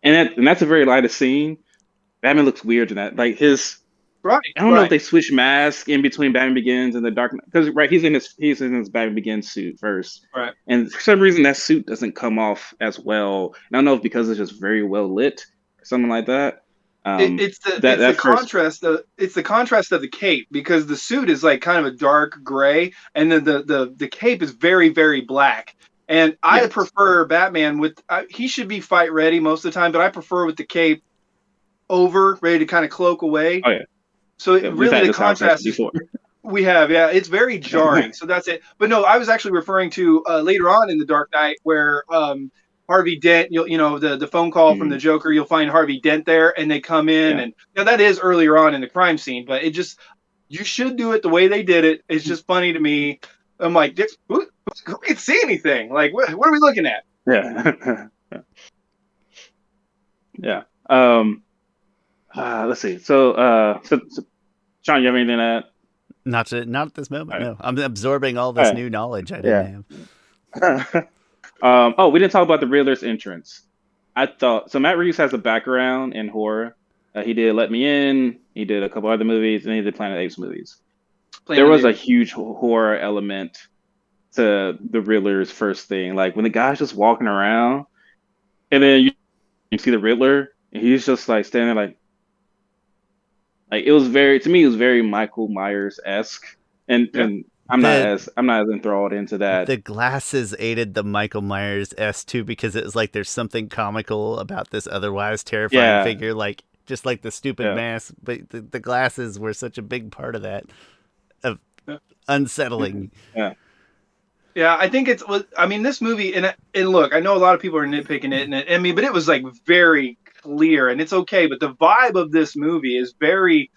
and that's a very lighted scene. Batman looks weird in that, like his. Right. I don't know if they switch masks in between Batman Begins and the Dark Knight because he's in his Batman Begins suit first, Right. and for some reason that suit doesn't come off as well. And I don't know if because it's just very well lit or something like that. It's the contrast of the cape because the suit is like kind of a dark gray and then the cape is very very black. And I prefer Batman with he should be fight ready most of the time, but I prefer with the cape over, ready to kind of cloak away. Oh yeah. So We've really had the this conversation contrast before. we have, yeah, it's very jarring. So that's it. But no, I was actually referring to later on in the Dark Knight where Harvey Dent, the phone call from the Joker, you'll find Harvey Dent there, and they come in, and that is earlier on in the crime scene. But you should do it the way they did it. It's just funny to me. I'm like, who can see anything? Like, what are we looking at? Yeah. Yeah. Let's see. So, Sean, you have anything to add? Not at this moment. Right. No, I'm absorbing all this new knowledge I didn't have. We didn't talk about the Riddler's entrance. I thought so. Matt Reeves has a background in horror. He did Let Me In. He did a couple other movies, and he did Planet Apes movies. There was a huge horror element to the Riddler's first thing. Like when the guy's just walking around, and then you see the Riddler, and he's just like standing there like it was very Michael Myers-esque, and I'm not as enthralled into that. The glasses aided the Michael Myers-esque too because it was like there's something comical about this otherwise terrifying figure, like just like the stupid mask, but the glasses were such a big part of that, of unsettling. Yeah, I think this movie, and look, I know a lot of people are nitpicking it, but it was like very clear, and it's okay. But the vibe of this movie is very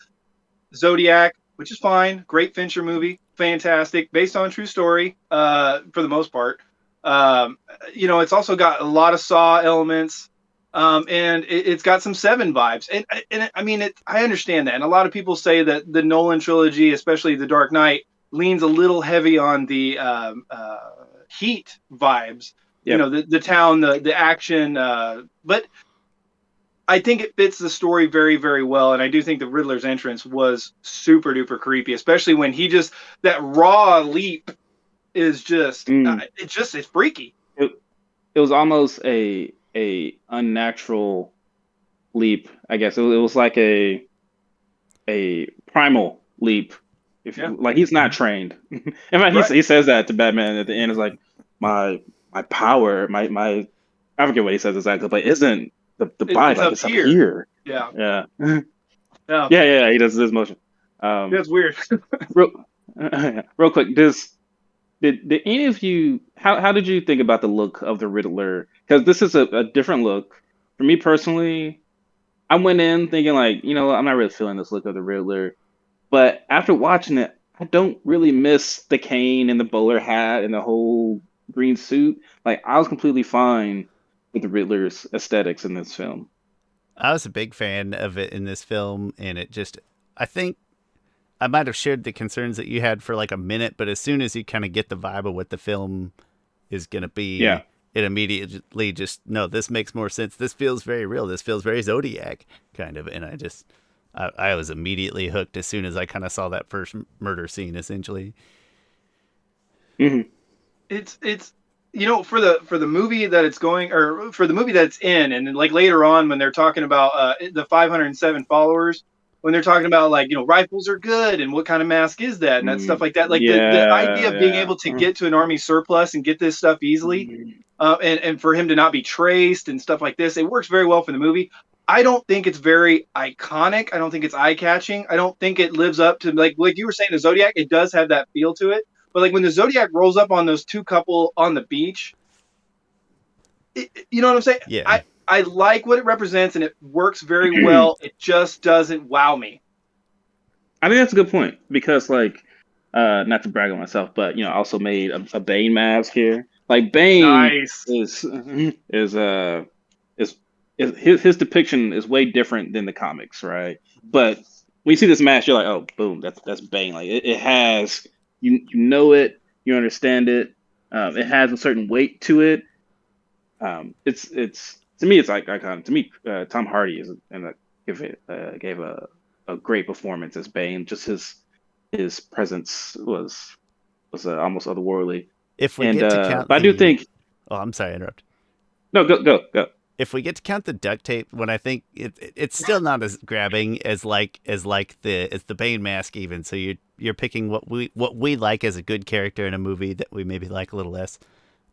Zodiac, which is fine. Great Fincher movie, fantastic, based on a true story, for the most part. It's also got a lot of Saw elements, and it's got some Seven vibes, and I understand that, and a lot of people say that the Nolan trilogy, especially The Dark Knight, leans a little heavy on the Heat vibes. Yep. The town, the action, but I think it fits the story very, very well. And I do think the Riddler's entrance was super duper creepy, especially when that raw leap is just, it's freaky. It was almost a unnatural leap, I guess. It was like a primal leap. Like he's not trained. In fact, he says that to Batman at the end. Is like my power, my I forget what he says exactly, but isn't the body like it's up here? Yeah. He does this motion. That's weird. real quick, does Did any of you how did you think about the look of the Riddler? Because this is a different look. For me personally, I went in thinking like, I'm not really feeling this look of the Riddler. But after watching it, I don't really miss the cane and the bowler hat and the whole green suit. Like I was completely fine with the Riddler's aesthetics in this film. I was a big fan of it in this film, and I think I might have shared the concerns that you had for like a minute, but as soon as you kind of get the vibe of what the film is going to Yeah. be, it immediately just, no, this makes more sense. This feels very real. This feels very Zodiac kind of. And I was immediately hooked as soon as I kind of saw that first murder scene, essentially. Hmm. It's for the movie that it's going, or for the movie that it's in, and then like later on when they're talking about the 507 followers, when they're talking about like rifles are good and what kind of mask is that and that stuff like that, like the idea of being able to get to an army surplus and get this stuff easily, and for him to not be traced and stuff like this, it works very well for the movie. I don't think it's very iconic. I don't think it's eye catching. I don't think it lives up to like you were saying, the Zodiac. It does have that feel to it. But like when the Zodiac rolls up on those two couple on the beach, you know what I'm saying? Yeah. I like what it represents and it works very well. It just doesn't wow me. I think that's a good point because, like, not to brag on myself, but I also made a Bane mask here. Like Bane Nice. is his depiction is way different than the comics, right? But when you see this mask, you're like, oh, boom, that's Bane. Like it has you know it, you understand it. It has a certain weight to it. It's to me, it's like iconic. To me, Tom Hardy gave a great performance as Bane. Just his presence was almost otherworldly. If we get to count, but I do think. Oh, I'm sorry, I interrupt. No, go. If we get to count the duct tape, when I think it's still not as grabbing as the Bane mask even. So you're picking what we like as a good character in a movie that we maybe like a little less,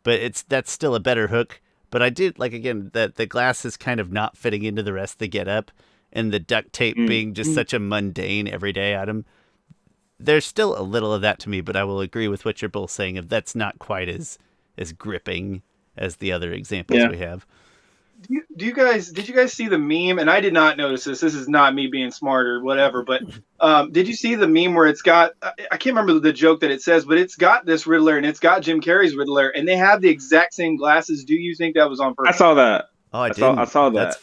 but that's still a better hook. But I did like, again, that the glasses kind of not fitting into the rest of the getup, and the duct tape being just such a mundane everyday item. There's still a little of that to me, but I will agree with what you're both saying. If that's not quite as gripping as the other examples we have. Did you guys see the meme? And I did not notice this. This is not me being smart or whatever. But did you see the meme where it's got? I can't remember the joke that it says, but it's got this Riddler and it's got Jim Carrey's Riddler, and they have the exact same glasses. Do you think that was on purpose? I saw that. Oh, I saw that.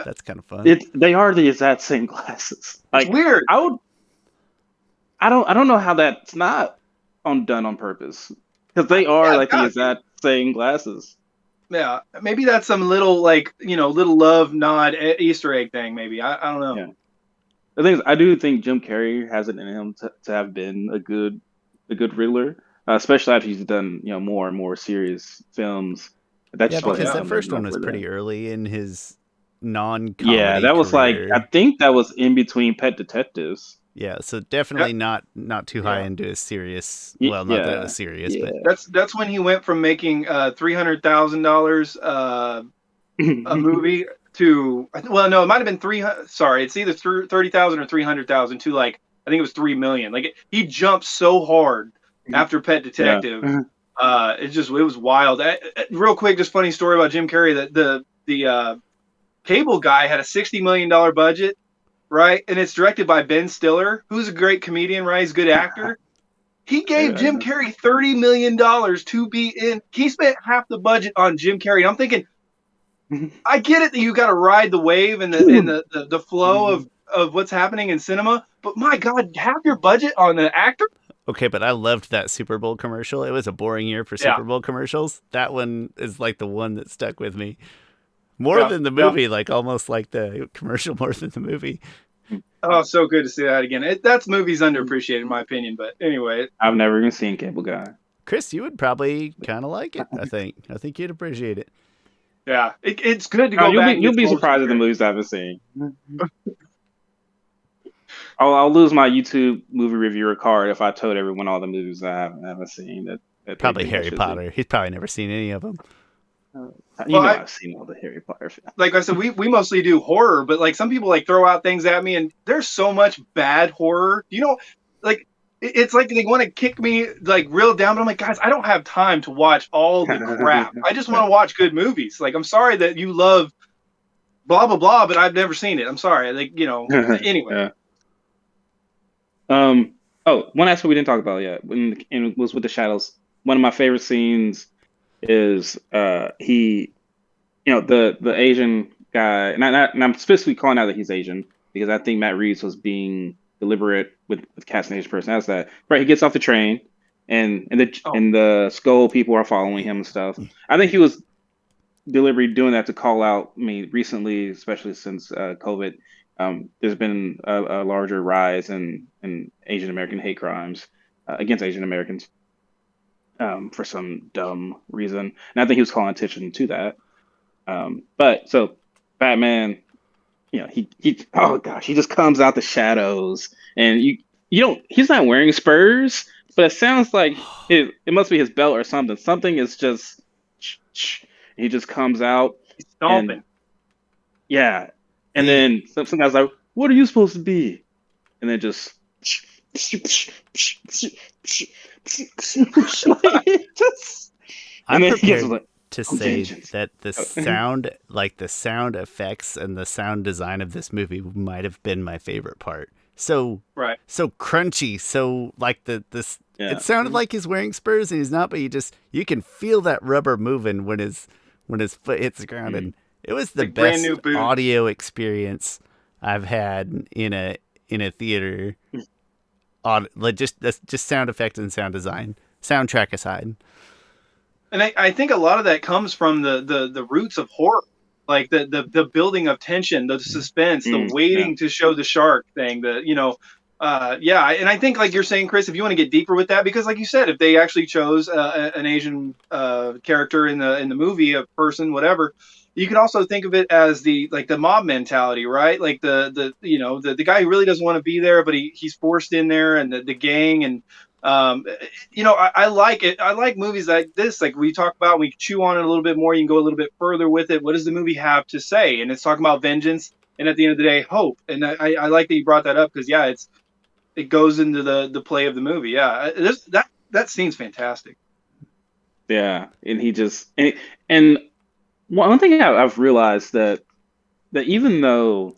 That's kind of fun. They are the exact same glasses. Like, it's weird. I don't know how that's not done on purpose, because they are the exact same glasses. Yeah, maybe that's some little little love nod Easter egg thing. Maybe I don't know. Yeah. The thing is, I do think Jim Carrey has it in him to have been a good Riddler, especially after he's done more and more serious films. Because that first one was pretty early in his non-comedy. Yeah, that was career. I think that was in between Pet Detectives. Yeah, so definitely not too high into a serious. Well, not that it was serious, but that's when he went from making $300,000 a movie to, well, no, it might have been 300. Sorry, it's either 30,000 or 300,000 to like I think it was 3 million. Like he jumped so hard after Pet Detective. Yeah. It was wild. Real quick, just funny story about Jim Carrey. That the Cable Guy had a $60 million budget. Right, and it's directed by Ben Stiller, who's a great comedian, right? He's a good actor. He gave Jim Carrey $30 million to be in. He spent half the budget on Jim Carrey. I'm thinking, I get it that you got to ride the wave and the flow of what's happening in cinema, but my God, half your budget on an actor? Okay, but I loved that Super Bowl commercial. It was a boring year for Super Bowl commercials. That one is like the one that stuck with me. More than the movie, like almost like the commercial more than the movie. Oh, so good to see that again. That's movie's underappreciated in my opinion, but anyway. I've never even seen Cable Guy. Chris, you would probably kind of like it, I think. I think you'd appreciate it. Yeah, it's good to go back. You'll be surprised at the movies I haven't seen. I'll lose my YouTube movie reviewer card if I told everyone all the movies I haven't seen. That probably Harry Potter. He's probably never seen any of them. I've seen all the Harry Potter films. Like I said, we mostly do horror, but like some people like throw out things at me, and there's so much bad horror. it's like they want to kick me like real down, but I'm like, guys, I don't have time to watch all the crap. I just want to watch good movies. Like, I'm sorry that you love blah blah blah, but I've never seen it. I'm sorry. Like, anyway. Yeah. Oh, one aspect we didn't talk about yet, and it was with the shadows. One of my favorite scenes is the Asian guy, and I'm specifically calling out that he's Asian because I think Matt Reeves was being deliberate with casting an Asian person as that. Right, he gets off the train, Oh, and the skull people are following him and stuff. I think he was deliberately doing that to call out. I mean, recently, especially since COVID, there's been a larger rise in Asian American hate crimes against Asian Americans for some dumb reason, and I think he was calling attention to that. But so Batman, he oh gosh, he just comes out the shadows, and you don't. He's not wearing spurs, but it sounds like it must be his belt or something. Something is just. He just comes out, he's and stomping. yeah, and The then some guy's like, "What are you supposed to be?" And then just. Like, just I'm and then he gets prepared like, to "I'm say vengeance." that the sound, like the sound effects and the sound design of this movie, might have been my favorite part. So Right. so crunchy, so like this. It Yeah. sounded like he's wearing spurs and he's not, but you can feel that rubber moving when his foot hits the ground, and it was the Like brand new best boots. audio experience I've had in a theater. On like just sound effect and sound design, soundtrack aside. And I think a lot of that comes from the roots of horror, like the building of tension, the suspense, the Yeah. waiting to show the shark thing, yeah. And I think, like you're saying, Chris, if you want to get deeper with that, because like you said, if they actually chose an Asian character in the movie, a person, whatever, you can also think of it as the mob mentality, right? Like the guy who really doesn't want to be there, but he's forced in there, and the gang. And um, I like it. I like movies like this. Like we talk about, we chew on it a little bit more. You can go a little bit further with it. What does the movie have to say? And it's talking about vengeance, and at the end of the day, hope. And I like that you brought that up, because yeah, it goes into the play of the movie. Yeah, that scene's fantastic. Yeah, and he just and one thing I've realized that even though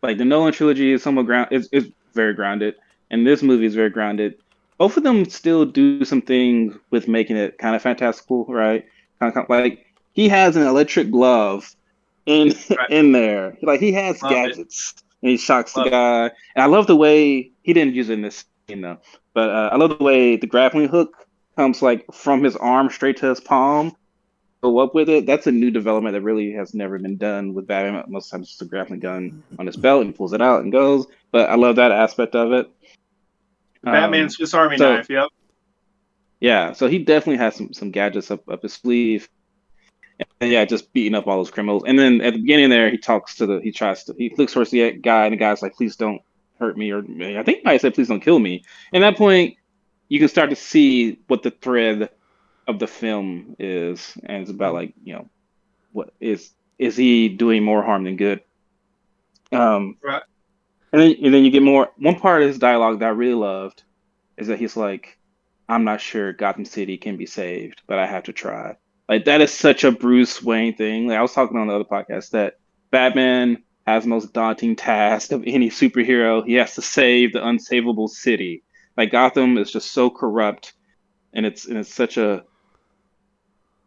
like the Nolan trilogy is somewhat is very grounded, and this movie is very grounded, both of them still do some things with making it kind of fantastical, right? Kind of like he has an electric glove in Right, in there, like he has love it, gadgets, and he shocks the love it. guy. And I love the way he didn't use it in this scene though, but I love the way the grappling hook comes like from his arm straight to his palm go up with it. That's a new development that really has never been done with Batman. Most times it's a grappling gun on his belt and pulls it out and goes. But I love that aspect of it. Batman Um, Swiss Army so knife. Yep. yeah, so he definitely has some gadgets up his sleeve. And yeah, just beating up all those criminals. And then at the beginning there, he looks towards the guy, and the guy's like, "Please don't hurt me," or I think he might say, "Please don't kill me." And at that point, you can start to see what the thread of the film is, and it's about like what is he doing more harm than good? Um, Right. and then you get more. One part of his dialogue that I really loved is that he's like, "I'm not sure Gotham City can be saved, but I have to try." Like that is such a Bruce Wayne thing. Like I was talking on the other podcast that Batman has the most daunting task of any superhero. He has to save the unsavable city. Like Gotham is just so corrupt, and it's such a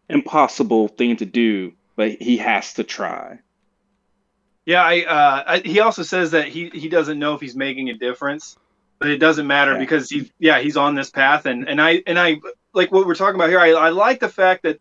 impossible thing to do, but he has to try. Yeah, he also says that he doesn't know if he's making a difference, but it doesn't matter, Yeah. because he's on this path. And I like what we're talking about here. I like the fact that,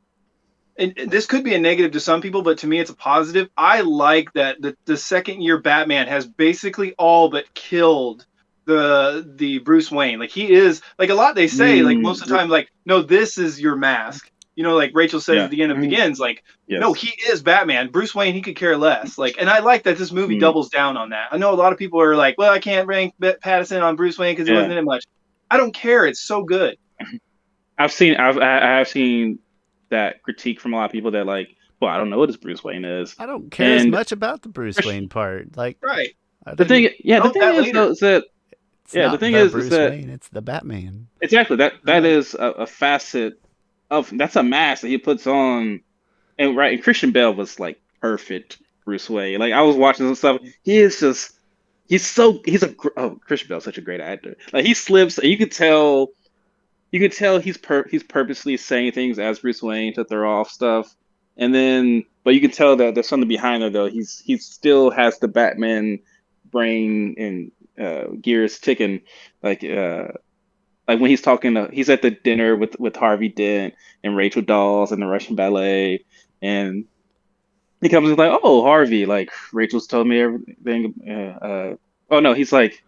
and this could be a negative to some people, but to me it's a positive. I like that the second year Batman has basically all but killed the Bruce Wayne. Like, he is, like, a lot they say, like most of the time, like, no, this is your mask. Like Rachel says at Yeah. the end of Begins, like, no, Yes. he is Batman. Bruce Wayne, he could care less. Like, and I like that this movie Mm. doubles down on that. I know a lot of people are like, well, I can't rank Pattinson on Bruce Wayne because he wasn't Yeah. in it much. I don't care. It's so good. I have seen that critique from a lot of people that like, well, I don't know what this Bruce Wayne is. I don't care as And much about the Bruce Wayne part. Like, Right. I the didn't. thing Note is that though later. is that Yeah, the not thing the is Bruce that Wayne, it's the Batman. exactly that is a facet of that's a mask that he puts on. And Christian Bale was like perfect Bruce Wayne. Like I was watching some stuff. He is just Christian Bale's such a great actor. Like he slips, and you could tell he's purposely saying things as Bruce Wayne to throw off stuff. And then but you can tell that there's something behind it though. He still has the Batman brain and gears ticking. Like like when he's at the dinner with Harvey Dent and Rachel Dawes and the Russian Ballet, and he comes and like, "Oh, Harvey, like Rachel's told me everything." Oh no, he's like,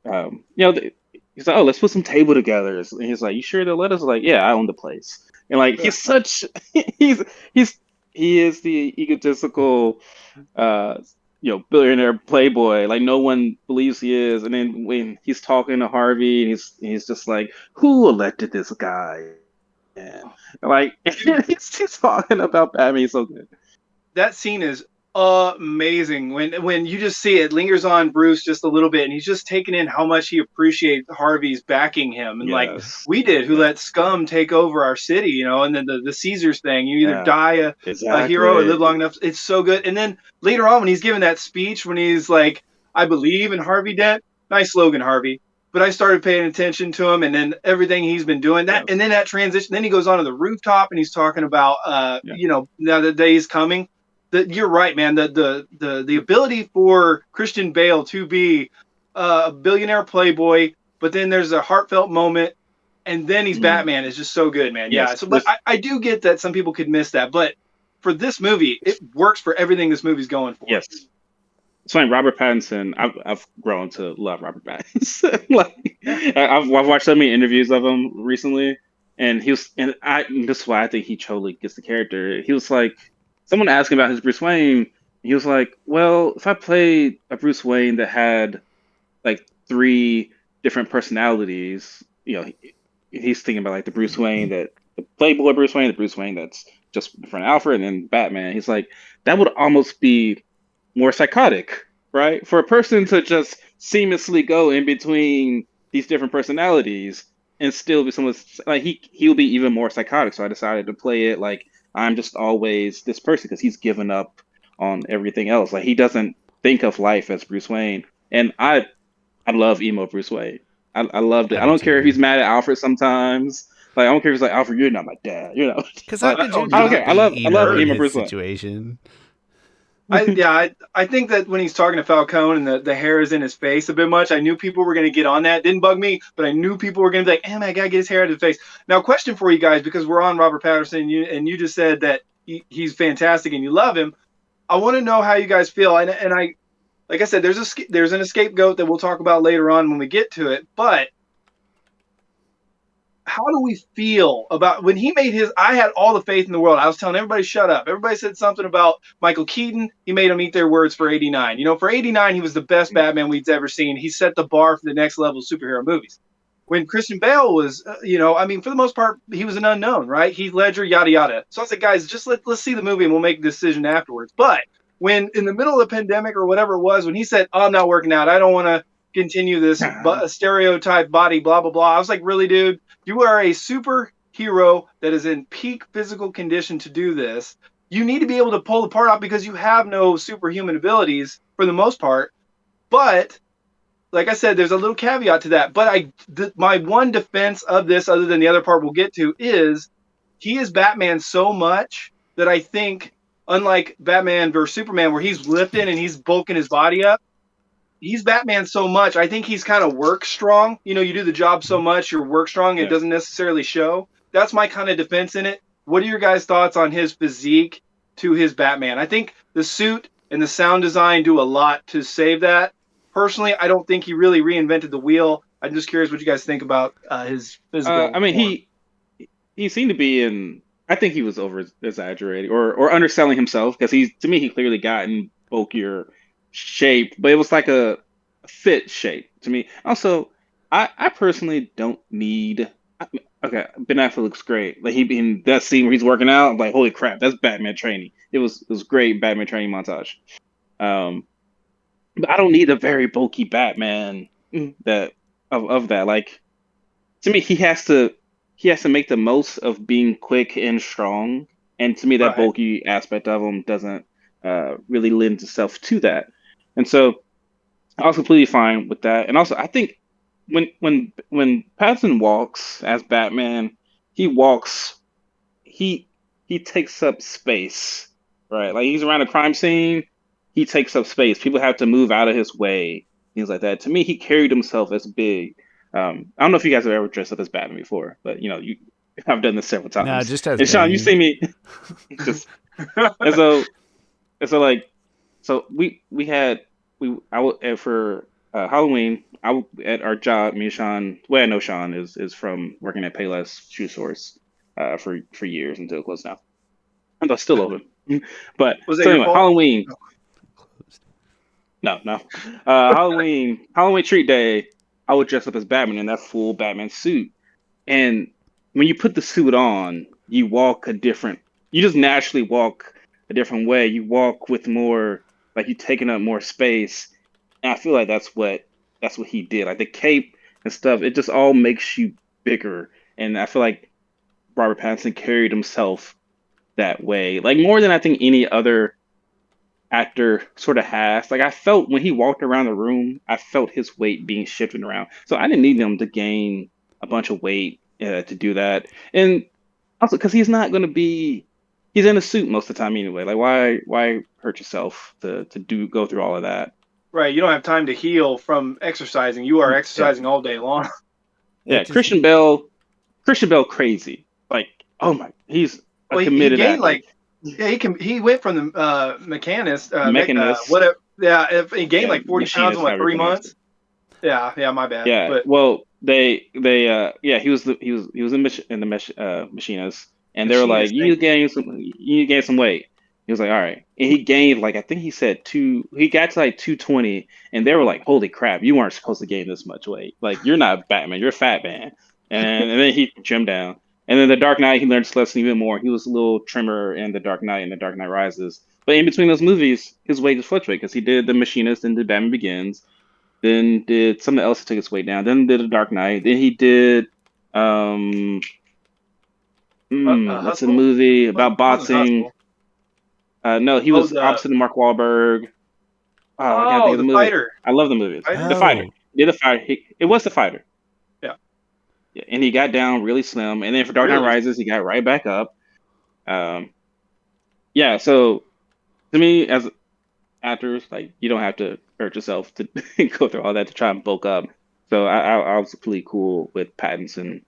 he's like, "Oh, let's put some table together." And he's like, "You sure they'll let us?" Like, "Yeah, I own the place." And like, he's he's he is the egotistical, uh, billionaire playboy. Like no one believes he is. And then when he's talking to Harvey, and he's just like, "Who elected this guy?" And like, he's talking about Batman. He's so good. That scene is amazing when you just see it lingers on Bruce just a little bit, and he's just taking in how much he appreciates Harvey's backing him, and like Yes. we did, who Yeah. let scum take over our city, and then the Caesars thing, you either Yeah. die a hero or Exactly. live long enough. It's so good. And then later on when he's giving that speech, when he's like, I believe in Harvey Dent, nice slogan, Harvey. But I started paying attention to him, and then everything he's been doing that, Yes. and then that transition. Then he goes on to the rooftop, and he's talking about, Yeah. now the day is coming. You're right, man. The ability for Christian Bale to be a billionaire playboy, but then there's a heartfelt moment, and then he's Mhm. Batman is just so good, man. Yeah. Yes. So, but I do get that some people could miss that, but for this movie, it works for everything this movie's going for. Yes. It's funny, Robert Pattinson. I've grown to love Robert Pattinson. Like I've watched so many interviews of him recently, and this is why I think he totally gets the character. He was like, someone asked him about his Bruce Wayne. He was like, well, if I played a Bruce Wayne that had like three different personalities, he's thinking about like the Bruce Wayne that the Playboy Bruce Wayne, the Bruce Wayne that's just in front of Alfred, and then Batman. He's like, that would almost be more psychotic, right? For a person to just seamlessly go in between these different personalities and still be someone like he'll be even more psychotic. So I decided to play it like I'm just always this person because he's given up on everything else. Like he doesn't think of life as Bruce Wayne. And I love emo Bruce Wayne. I loved it. I I do don't care if too. he's mad at Alfred sometimes. Like I don't care if he's like Alfred, you're not my dad. Because how Like could you I don't care. not I love be I love emo in emo his Bruce Wayne. situation? I think that when he's talking to Falcone and the hair is in his face a bit much, I knew people were going to get on that. Didn't bug me, but I knew people were going to be like, "Man, I gotta get his hair out of his face." Now, question for you guys, because we're on Robert Patterson, and you just said that he's fantastic and you love him. I want to know how you guys feel, and I like I said, there's an scapegoat that we'll talk about later on when we get to it, but how do we feel about when he made his? I had all the faith in the world. I was telling everybody, shut up. Everybody said something about Michael Keaton. He made them eat their words for 89. For 89, he was the best Batman we'd ever seen. He set the bar for the next level of superhero movies. When Christian Bale was, I mean, for the most part, he was an unknown, right? Heath Ledger, yada, yada. So I said, guys, just let's see the movie and we'll make a decision afterwards. But when in the middle of the pandemic or whatever it was, when he said, oh, I'm not working out, I don't want to continue this stereotype body, blah, blah, blah. I was like, really, dude? You are a superhero that is in peak physical condition to do this. You need to be able to pull the part off because you have no superhuman abilities for the most part. But like I said, there's a little caveat to that. But my one defense of this, other than the other part we'll get to, is he is Batman so much that I think, unlike Batman versus Superman, where he's lifting and he's bulking his body up, he's Batman so much. I think he's kind of work strong. You do the job so much, you're work strong. It Yeah. doesn't necessarily show. That's my kind of defense in it. What are your guys' thoughts on his physique to his Batman? I think the suit and the sound design do a lot to save that. Personally, I don't think he really reinvented the wheel. I'm just curious what you guys think about his physical I mean, form. he seemed to be in. I think he was over exaggerating or underselling himself because to me he clearly got in bulkier shape, but it was like a fit shape to me. Also, I personally don't need. Okay, Ben Affleck looks great. Like he in that scene where he's working out, I'm like holy crap, that's Batman training. It was great Batman training montage. But I don't need a very bulky Batman that of that. Like to me, he has to make the most of being quick and strong, and to me, that Right. bulky aspect of him doesn't really lend itself to that. And so I was completely fine with that. And also, I think when Pattinson walks as Batman, he walks he he takes up space, right? Like he's around a crime scene, he takes up space. People have to move out of his way, things like that. To me, he carried himself as big. I don't know if you guys have ever dressed up as Batman before, but I've done this several No, times. just as And Sean, you Bane. see me just and so like we had we I would for Halloween at our job. Me and Sean, well, I know Sean is from working at Payless Shoe Source for years until it closed down. And that's still open. But Was that so your anyway, fault? Halloween. No. No. Halloween treat day. I would dress up as Batman in that full Batman suit. And when you put the suit on, you walk a different. You just naturally walk a different way. You walk with more, like you taking up more space. And I feel like that's what he did. Like the cape and stuff, it just all makes you bigger. And I feel like Robert Pattinson carried himself that way, like more than I think any other actor sort of has. Like I felt when he walked around the room, I felt his weight being shifted around. So I didn't need him to gain a bunch of weight to do that. And also because he's not going to be, he's in a suit most of the time anyway. Like why hurt yourself to go through all of that? Right. You don't have time to heal from exercising. You are Yeah, exercising all day long. It yeah. just Christian Bell, crazy. Like oh my, he's a Well, he committed gained actor. like he went from the mechanist Mechanist, whatever. Yeah, if he gained yeah, like 40 pounds in machinist, what however you 3 months. pronounce it. Yeah, my bad. Yeah, But well, yeah, he was in the machinist, and they were like, machinist, you thank need to you. gain some weight. He was like, all right, and he gained like I think he said he got to like 220, and they were like, holy crap, you weren't supposed to gain this much weight. Like you're not Batman, you're a fat man. And then he trimmed down, and then the Dark Knight he learned his lesson even more. He was a little trimmer in the Dark Knight and the Dark Knight Rises, but in between those movies, his weight just fluctuated because he did the machinist and did Batman Begins, then did something else to take his weight down. Then did a Dark Knight. Then he did um what's a Hustle movie wasn't about wasn't boxing? hustle. No, he Oh, was the opposite of Mark Wahlberg. Oh, I can't think oh of the the movie. fighter, I love the movies. fighter. The Fighter. oh, He did the Fighter. It was the Fighter. Yeah, Yeah, and he got down really slim. And then for Dark Knight really. Rises, he got right back up. Um, yeah. So to me, as actors, like you don't have to hurt yourself to go through all that to try and bulk up. So I was completely cool with Pattinson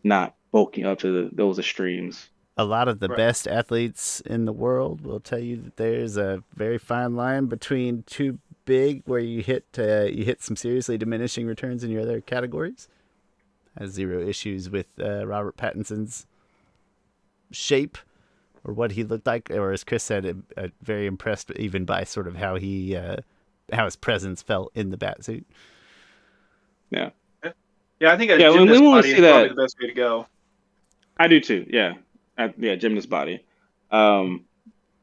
not bulking up to those extremes. a lot of the Right. best athletes in the world will tell you that there's a very fine line between too big, where you hit some seriously diminishing returns in your other categories. Has zero issues with Robert Pattinson's shape or what he looked like, or as Chris said, very impressed even by sort of how his presence felt in the bat suit. Yeah, Yeah, I think a yeah. When we gymnast want to body see is probably that, the best way to go. I do too. Yeah, yeah. Gymnast body. Um,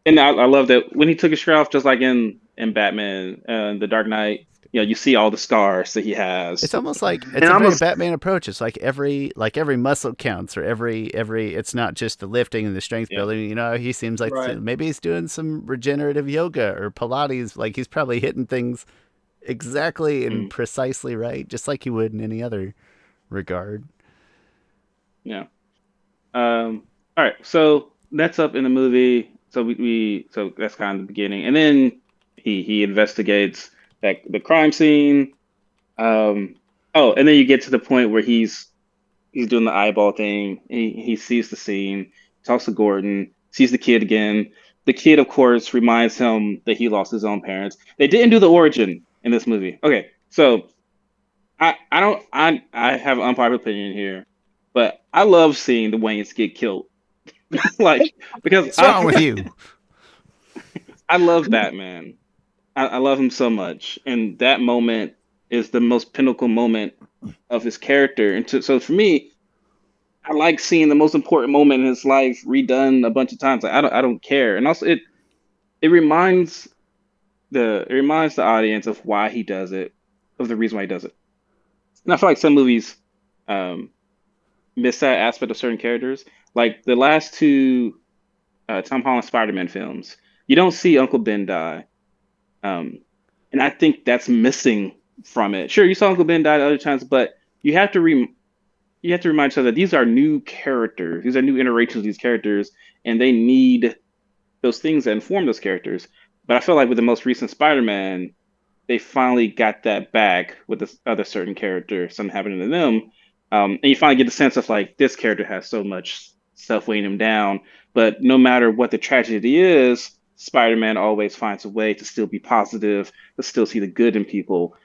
and I love that when he took his shirt off, just like in Batman and the Dark Knight. You see all the scars that he It's has, almost like it's and a very almost Batman approach. It's like every muscle counts, or every. It's not just the lifting and the strength yeah. building. He seems like Right. maybe he's doing some regenerative yoga or Pilates. Like he's probably hitting things exactly and Mm, precisely right, just like you would in any other regard. yeah. All right, so that's up in the movie. So so that's kind of the beginning, and then he investigates the crime scene. Um, oh, and then you get to the point where he's doing the eyeball thing. He sees the scene, talks to Gordon, sees the kid again. The kid, of course, reminds him that he lost his own parents. They didn't do the origin in this movie. Okay, so I don't I have an unpopular opinion here, but I love seeing the Waynes get killed. Like because What's wrong with you? I love Batman. I love him so much, and that moment is the most pinnacle moment of his character. And so for me, I like seeing the most important moment in his life redone a bunch of times. Like, I don't care. And also it reminds the audience of why he does it, of the reason why he does it. And I feel like some movies miss that aspect of certain characters. Like the last two Tom Holland Spider-Man films, you don't see Uncle Ben die. Um, and I think that's missing from it. Sure, you saw Uncle Ben die at other times, but you have to you have to remind yourself that these are new characters. These are new iterations of these characters, and they need those things that inform those characters. But I feel like with the most recent Spider-Man, they finally got that back with this other certain character, something happening to them. And you finally get the sense of like this character has so much stuff weighing him down, but no matter what the tragedy is, Spider-Man always finds a way to still be positive, to still see the good in people.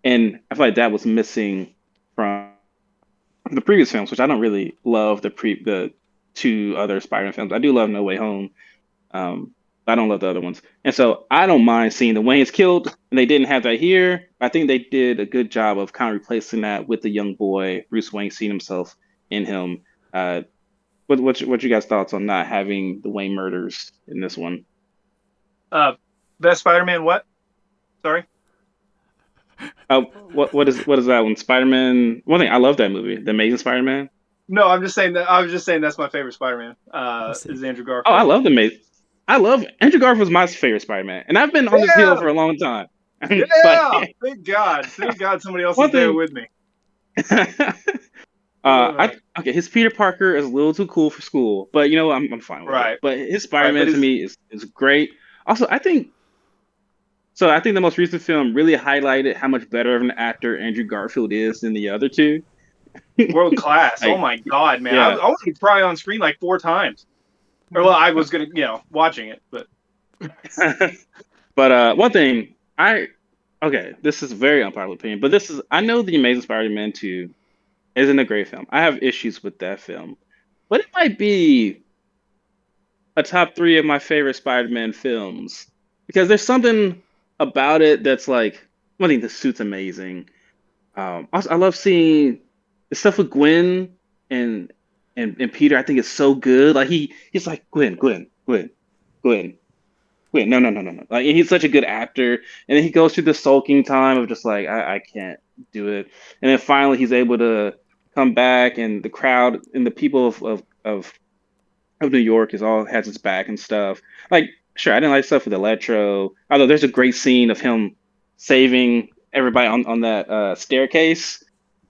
And I feel like that was missing from the previous films, which I don't really love the two other Spider-Man films. I do love No Way Home. I don't love the other ones. And so I don't mind seeing the Waynes killed, and they didn't have that here. I think they did a good job of kind of replacing that with the young boy, Bruce Wayne, seeing himself in him. What you guys' thoughts on not having the Wayne murders in this one? Best Spider-Man what? Sorry? What is that one? Spider-Man. One thing I love that movie, The Amazing Spider-Man. No, I'm just saying that. I was just saying that's my favorite Spider-Man. Is Andrew Oh, I Garfield. love the Amazing. I love Andrew Garfield's my favorite Spider-Man, and I've been on this hill Yeah, for a long time. But yeah. Thank God, somebody else one is there thing, with me. Uh, okay, his Peter Parker is a little too cool for school, but you know I'm fine with it. right, But his right. But Spider-Man to me is great. Also, I think so. I think the most recent film really highlighted how much better of an actor Andrew Garfield is than the other two. world class. Oh Like, my God, man! I yeah. wanted to cry on screen like 4 times. Or well, I was gonna, watching it, but But one thing okay, this is a very unpopular opinion, but this is I know The Amazing Spider-Man 2 isn't a great film. I have issues with that film, but it might be a top three of my favorite Spider-Man films because there's something about it that's like, I think the suit's amazing. Also, I love seeing the stuff with Gwen and and Peter. I think it's so good. Like he's like Gwen. Wait, no, no, no, no, no. Like he's such a good actor, and then he goes through the sulking time of just like I can't do it, and then finally he's able to come back, and the crowd and the people of New York is all has his back and stuff. Like, sure, I didn't like stuff with Electro, although there's a great scene of him saving everybody on that staircase,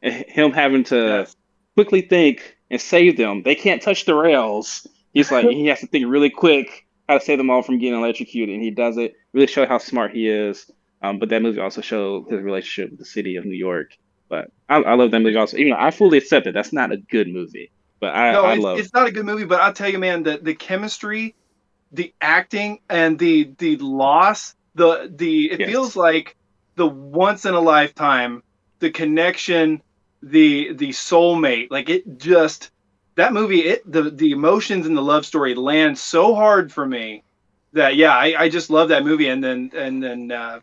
and him having to yes. quickly think and save them. They can't touch the rails. He's like he has to think really quick how to save them all from getting electrocuted, and he does it. Really show how smart he is. But that movie also showed his relationship with the city of New York. But I love that movie also. Even though I fully accept it, that's not a good movie. But No, I it's love. it's not a good movie, but I'll tell you, man, the chemistry, the acting, and the loss, the it feels Yes. like the once in a lifetime, the connection, the soulmate, like it just that movie, the emotions and the love story land so hard for me that yeah, I just love that movie, and then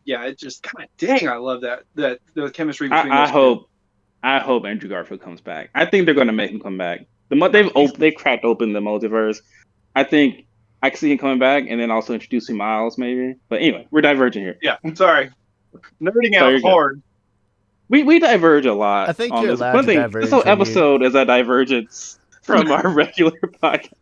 yeah, it just kind of dang, I love that the chemistry between I those two. hope I hope Andrew Garfield comes back. I think they're going to make him come back. He's They've cracked open the multiverse. I think I can see him coming back, and then also introducing Miles maybe. But anyway, we're diverging here. yeah, sorry, nerding So out you're good. hard. We diverge a I lot think on you're this. allowed One to thing, this diverge whole when you. episode is a divergence from our regular podcast.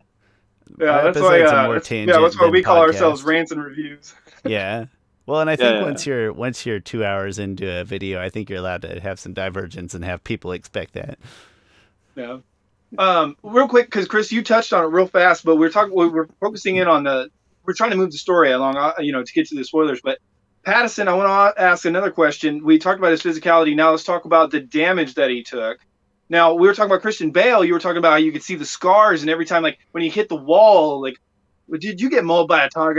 Yeah, Our that's why. episodes are more That's tangent why than we call ourselves podcast. rants and reviews. Yeah. Well, and I think Yeah, once you're 2 hours into a video, I think you're allowed to have some divergence and have people expect that. Yeah. Real quick, because Chris, you touched on it real fast, but we're focusing in on we're trying to move the story along, to get to the spoilers. But Pattison, I want to ask another question. We talked about his physicality. Now let's talk about the damage that he took. Now we were talking about Christian Bale. You were talking about how you could see the scars, and every time, like when he hit the wall, like, did you get mauled by a dog?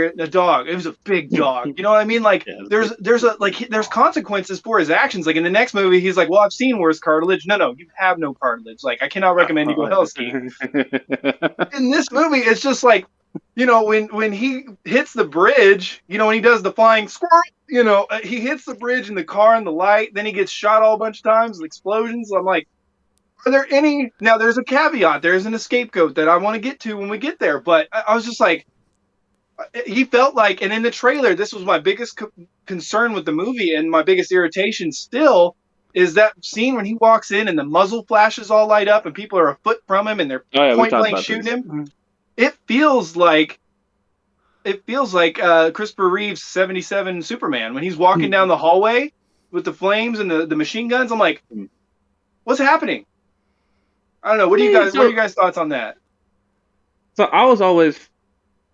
It was a big dog. You know what I mean? Like yeah. there's consequences for his actions. Like in the next movie, he's like, well, I've seen worse cartilage. No, you have no cartilage. Like I cannot recommend you go hell skiing. In this movie, it's just like, when he hits the bridge, when he does the flying squirrel, he hits the bridge in the car and the light, then he gets shot all a bunch of times, explosions. I'm like, are there any? Now, there's a caveat. There's an scapegoat that I want to get to when we get there. But I was just like, he felt like, and in the trailer, this was my biggest concern with the movie and my biggest irritation still. is that scene when he walks in and the muzzle flashes all light up and people are a foot from him and they're point blank shooting him. It feels like Christopher Reeve's 77 Superman when he's walking down the hallway with the flames and the machine guns. I'm like, what's happening? I don't know. What are you guys thoughts on that? So I was always,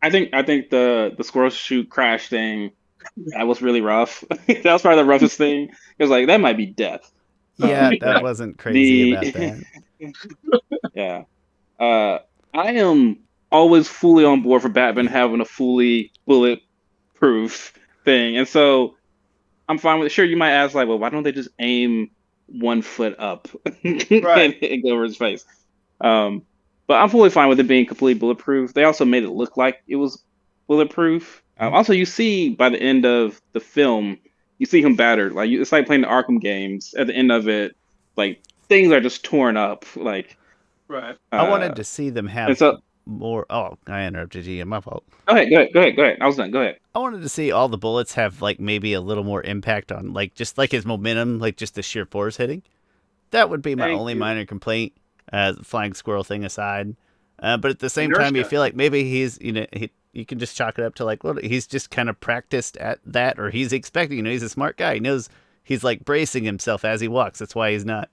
I think the squirrel shoot crash thing, that was really rough. That was probably the roughest thing. It was like, that might be death. Yeah, that wasn't crazy about that. Yeah. I am always fully on board for Batman having a fully bulletproof thing. And so I'm fine with it. Sure, you might ask, like, well, why don't they just aim 1 foot up and go over his face? But I'm fully fine with it being completely bulletproof. They also made it look like it was bulletproof. Also, you see by the end of the film, you see him battered. Like it's like playing the Arkham games. At the end of it, like things are just torn up. Like, I wanted to see them have more. Oh, I interrupted you. My fault. Go ahead. I was done. Go ahead. I wanted to see all the bullets have like maybe a little more impact on like just like his momentum, like just the sheer force hitting. That would be my only minor complaint. The flying squirrel thing aside, but at the same time, you feel like maybe he's you can just chalk it up to like, well, he's just kind of practiced at that, or he's expecting. He's a smart guy. He knows he's like bracing himself as he walks. That's why he's not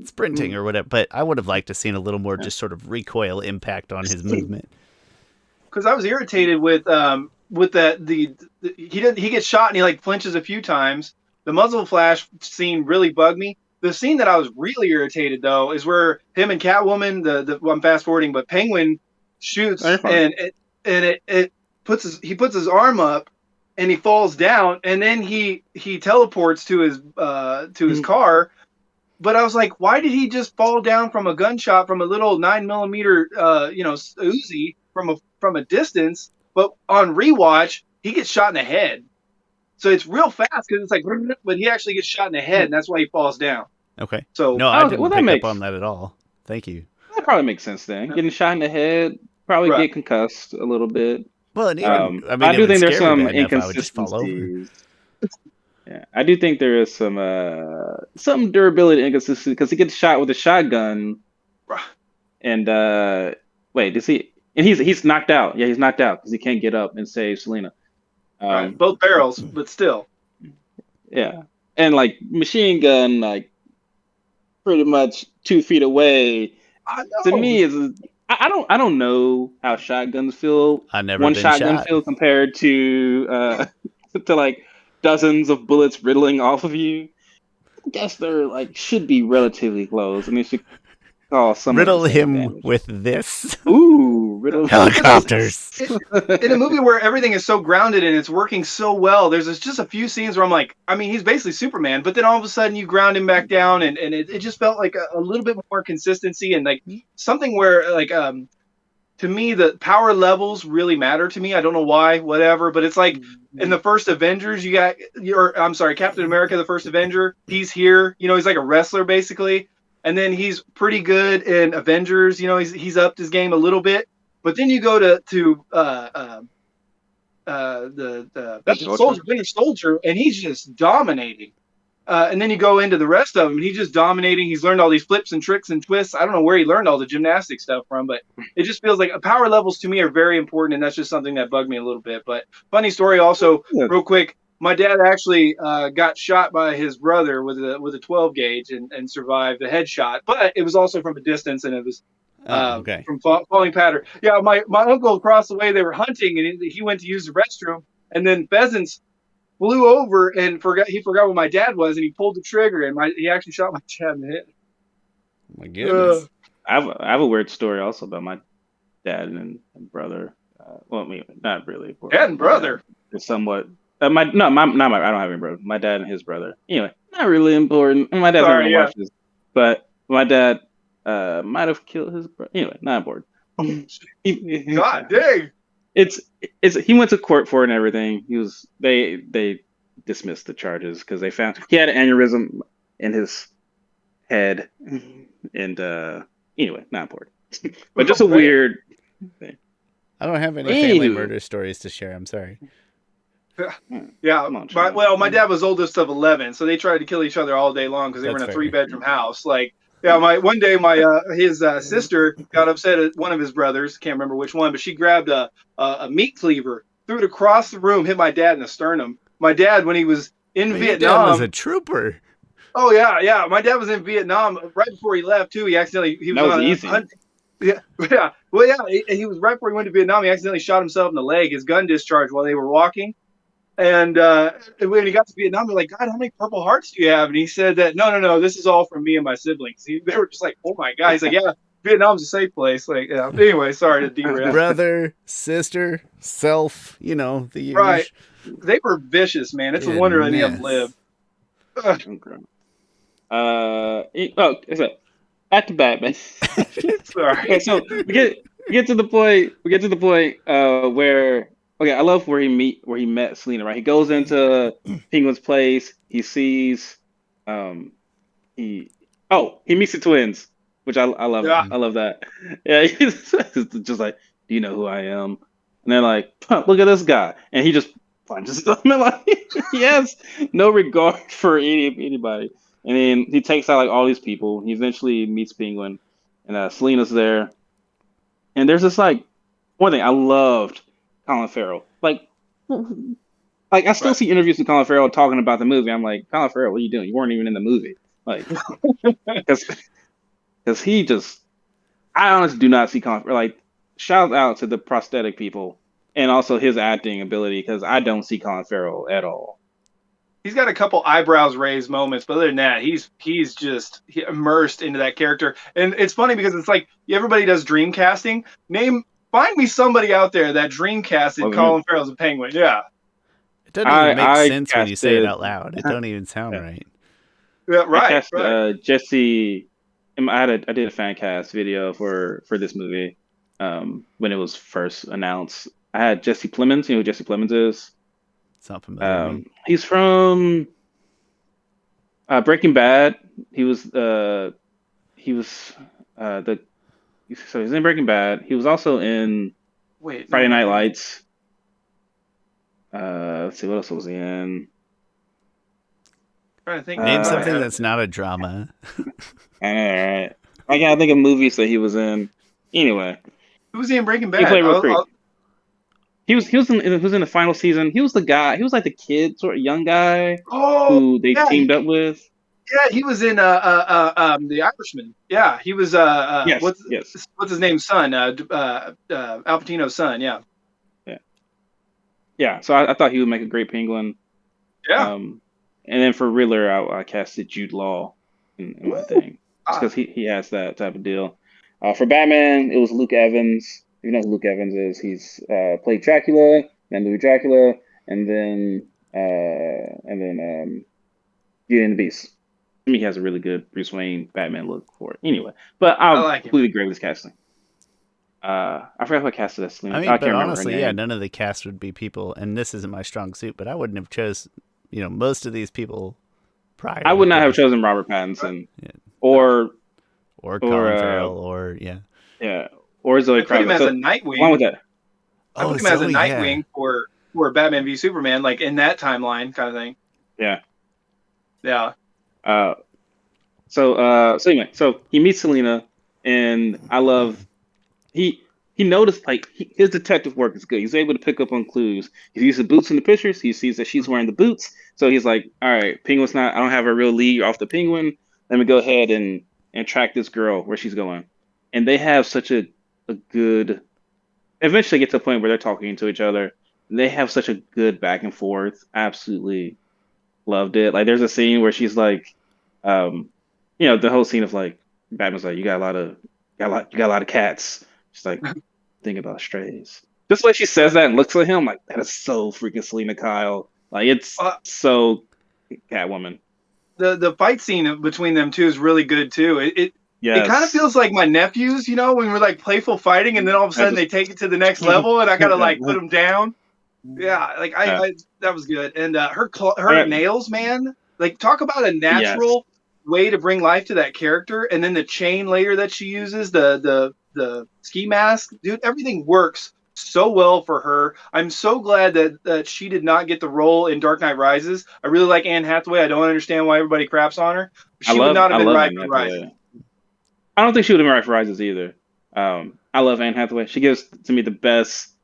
sprinting or whatever. But I would have liked to seen a little more just sort of recoil impact on his movement. Because I was irritated with that he gets shot and he like flinches a few times. The muzzle flash scene really bugged me. The scene that I was really irritated though is where him and Catwoman, I'm fast forwarding, but Penguin shoots and it puts his arm up and he falls down and then he teleports to his car. But I was like, why did he just fall down from a gunshot from a little 9mm Uzi from a distance? But on rewatch, he gets shot in the head. So it's real fast because it's like, but he actually gets shot in the head, and that's why he falls down. Okay. So no, I didn't pick up on that at all. Thank you. That probably makes sense then. Getting shot in the head, probably get concussed a little bit. Well, and even, I do think there's some inconsistencies. Yeah, I do think there is some durability inconsistency because he gets shot with a shotgun, and wait, does he? And he's knocked out. Yeah, he's knocked out because he can't get up and save Selena. Both barrels, but still. Yeah, and like machine gun, like pretty much 2 feet away. To me, is I don't know how shotguns feel. I never one been shotgun shot. feel compared to like dozens of bullets riddling off of you. I guess they're like should be relatively close. I mean, should call some riddle him with this. Ooh, riddle helicopters. In a movie where everything is so grounded and it's working so well, there's just a few scenes where I'm like, I mean, he's basically Superman, but then all of a sudden you ground him back down, and it just felt like a little bit more consistency and like something where like to me the power levels really matter to me. I don't know why, whatever, but it's like in the first Avengers, Captain America, the first Avenger, he's here, he's like a wrestler basically. And then he's pretty good in Avengers. He's upped his game a little bit. But then you go to the Winter Soldier, and he's just dominating. And then you go into the rest of them, and he's just dominating. He's learned all these flips and tricks and twists. I don't know where he learned all the gymnastic stuff from, but it just feels like power levels to me are very important, and that's just something that bugged me a little bit. But funny story also, real quick. My dad actually got shot by his brother with a 12 gauge and survived a headshot, but it was also from a distance, and it was from falling pattern. Yeah, my uncle across the way, they were hunting, and he went to use the restroom, and then pheasants flew over and he forgot what my dad was, and he pulled the trigger, and he actually shot my dad in the head. Oh my goodness. I have a weird story also about my dad and brother. Well, I mean, not really. Dad and brother. It's somewhat. I don't have any brother. My dad and his brother. Anyway, not really important. My dad never watched this, but my dad might have killed his brother. Anyway, not important. God dang! It's he went to court for it and everything. They dismissed the charges because they found he had an aneurysm in his head, and anyway, not important. But just a weird thing. I don't have any family murder stories to share. I'm sorry. Yeah. Come on, Shawn. My dad was oldest of 11, so they tried to kill each other all day long because they were in That's a fair. 3-bedroom house. Like, yeah, one day his sister got upset at one of his brothers. Can't remember which one, but she grabbed a meat cleaver, threw it across the room, hit my dad in the sternum. My dad, when he was in Your dad was Vietnam. a trooper. Oh yeah. My dad was in Vietnam right before he left too. He was That was on easy. a hunt. Yeah, yeah. Well, yeah. He was right before he went to Vietnam. He accidentally shot himself in the leg. His gun discharged while they were walking. And when he got to Vietnam, they're like, God, how many Purple Hearts do you have? And he said that no, this is all from me and my siblings. They were just like, oh my God. He's like, yeah, Vietnam's a safe place. Like, yeah. Anyway, sorry to derail. Brother, sister, self, the usual. Right. They were vicious, man. It's a wonder any of them lived. Is it back to Batman? Sorry. Okay, so we get to the point. We get to the point where I love where he met Selena. Right, he goes into Penguin's place. He sees he meets the twins, which I love. Yeah. I love that. Yeah, he's just like, do you know who I am? And they're like, look at this guy, and he just punches them. Like, he has no regard for anybody. And then he takes out like all these people. He eventually meets Penguin, and Selena's there. And there's this like one thing I loved Colin Farrell. Like I still see interviews with Colin Farrell talking about the movie. I'm like, Colin Farrell, what are you doing? You weren't even in the movie. Like, because he just, I honestly do not see Colin Farrell. Like, shout out to the prosthetic people and also his acting ability, because I don't see Colin Farrell at all. He's got a couple eyebrows raised moments, but other than that, he's just immersed into that character. And it's funny because it's like everybody does dream casting. Find me somebody out there that dream casted Colin Farrell as a Penguin. Yeah. It doesn't even make sense when you say it out loud. It don't even sound right. Yeah, right. I cast, Jesse. I did a fan cast video for this movie when it was first announced. I had Jesse Plemons. You know who Jesse Plemons is? It's not familiar. He's from Breaking Bad. He's in Breaking Bad. He was also in Friday Night Lights. Let's see, what else was he in? Trying to think. Name something that's not a drama. All right. I can't think of movies that he was in. Anyway, who was he in Breaking Bad? He played Real Creep. He was in the final season. He was the guy. He was like the kid, sort of young guy who they teamed up with. Yeah, he was in The Irishman. Yeah, he was Yes. What's his name's son? Al Pacino's son. Yeah. Yeah. So I thought he would make a great Penguin. Yeah. And then for Riddler, I casted Jude Law in my thing, because he has that type of deal. For Batman, it was Luke Evans. You know who Luke Evans is? He's played Dracula, then movie Dracula, and then Beauty and the Beast. To me, he has a really good Bruce Wayne Batman look for it. Anyway, but I completely agree with his casting. I forgot who I casted as Selena. I mean, can't but remember honestly, her name. none of the cast would be people, and this isn't my strong suit, but I wouldn't have chose, most of these people prior. I would not have chosen Robert Pattinson or Colin Farrell or or Zoe I put him Kravitz. as a Nightwing. Along with that. I put him as a Nightwing for Batman v Superman, like in that timeline kind of thing. Yeah. Yeah. So he meets Selena, and I love he noticed his detective work is good. He's able to pick up on clues. He sees the boots in the pictures. He sees that she's wearing the boots. So he's like, all right, Penguin's I don't have a real lead off the Penguin. Let me go ahead and track this girl where she's going. And they have such a good, eventually get to a point where they're talking to each other. They have such a good back and forth. Absolutely loved it. Like, there's a scene where she's like, the whole scene of like, Batman's like, you got a lot of cats. She's like, think about strays. Just the way she says that and looks at him, like, that is so freaking Selena Kyle. Like, it's so Catwoman. The fight scene between them two is really good too. It kind of feels like my nephews, when we're like playful fighting, and then all of a sudden they take it to the next level, and I gotta like put them down. Yeah, like I that was good. And her nails, man, like talk about a natural way to bring life to that character. And then the chain later that she uses, the ski mask, dude, everything works so well for her. I'm so glad that she did not get the role in Dark Knight Rises. I really like Anne Hathaway. I don't understand why everybody craps on her. She would not have been right for Rises. I don't think she would have been right for Rises either. I love Anne Hathaway. She gives to me the best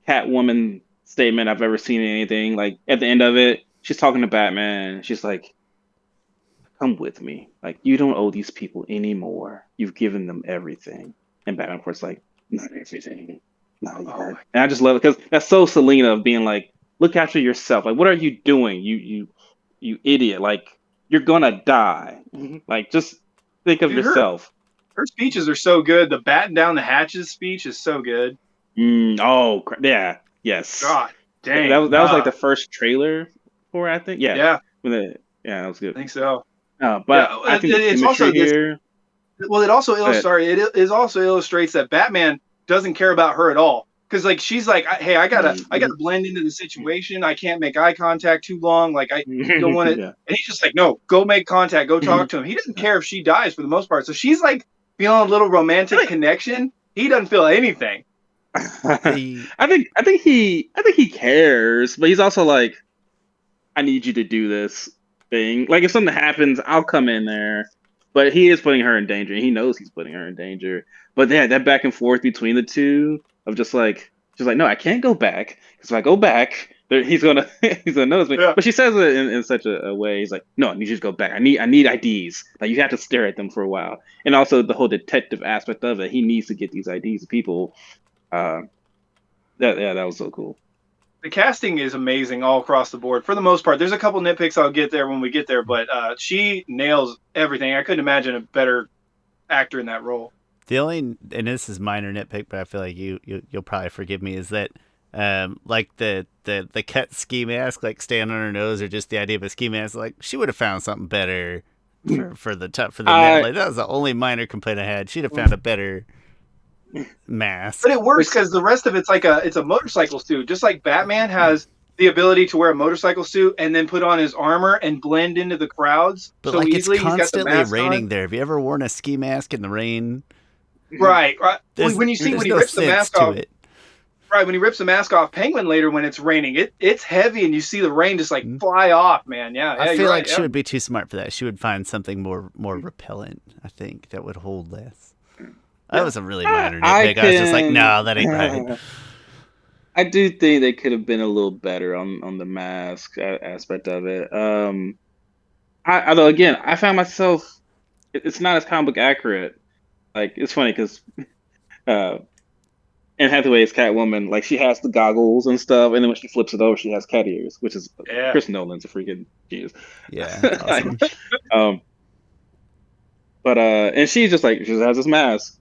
Catwoman statement I've ever seen in anything. Like at the end of it, she's talking to Batman. She's like, "Come with me. Like you don't owe these people anymore. You've given them everything." And Batman, of course, like, "Not everything. Not yet." And I just love it because that's so Selena of being like, "Look after yourself. Like, what are you doing? You idiot. Like, you're gonna die. Like, just think of yourself." Her speeches are so good. The batten down the hatches speech is so good. Yeah. Yes. God dang. That was like the first trailer for it, I think. Yeah. Yeah. That was good. I think so. But I think it's also here. Well, it also illustrates that Batman doesn't care about her at all. Because like she's like, hey, I gotta blend into the situation. I can't make eye contact too long. Like I don't want to. And he's just like, no, go make contact. Go talk to him. He doesn't care if she dies for the most part. So she's like feeling a little romantic connection. He doesn't feel anything. I think he cares, but he's also like, I need you to do this thing. Like if something happens, I'll come in there. But he is putting her in danger, and he knows he's putting her in danger. But yeah, that back and forth between the two of just like, she's like, no, I can't go back because if I go back, he's gonna notice me. Yeah. But she says it in such a way. He's like, no, I need you to go back. I need IDs. Like you have to stare at them for a while, and also the whole detective aspect of it. He needs to get these IDs of people. That was so cool. The casting is amazing all across the board for the most part. There's a couple nitpicks I'll get there when we get there, but she nails everything. I couldn't imagine a better actor in that role. The only, and this is minor nitpick, but I feel like you'll probably forgive me, is that like the cut ski mask, like staying on her nose, or just the idea of a ski mask, like she would have found something better for the net. Like that was the only minor complaint I had. She'd have found a better mask. But it works because the rest of it's like it's a motorcycle suit. Just like Batman has the ability to wear a motorcycle suit and then put on his armor and blend into the crowds but so like easily. It's constantly he's got the raining there. Have you ever worn a ski mask in the rain? Right. When he rips the mask off. Right, when he rips the mask off Penguin later when it's raining, it's heavy and you see the rain just like fly off, man. Yeah. I feel like she would be too smart for that. She would find something more repellent, I think, that would hold less. That was a really minor nitpick. I was just like, no, that ain't right. I do think they could have been a little better on the mask aspect of it. Although, again, I found myself, it's not as comic book accurate. Like, it's funny because Anne Hathaway's Catwoman, like, she has the goggles and stuff, and then when she flips it over, she has cat ears, which is Chris Nolan's a freaking genius. Yeah. Awesome. But and she's just like, she just has this mask.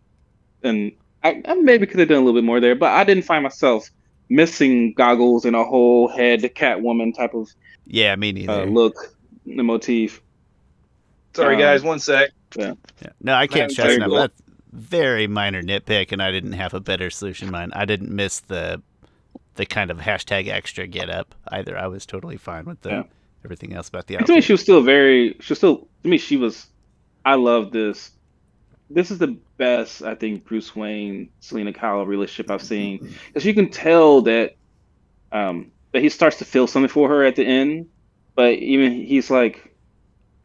And I maybe could have done a little bit more there, but I didn't find myself missing goggles and a whole head Catwoman type of me neither. Look, the motif. Sorry, guys, one sec. Yeah. No, I can't stress enough. That's very minor nitpick, and I didn't have a better solution in mind. I didn't miss the kind of hashtag extra get up either. I was totally fine with everything else about the outfit. To me, she was. I love this. This is the best, I think, Bruce Wayne, Selena Kyle relationship I've seen. Because you can tell that he starts to feel something for her at the end. But even he's like,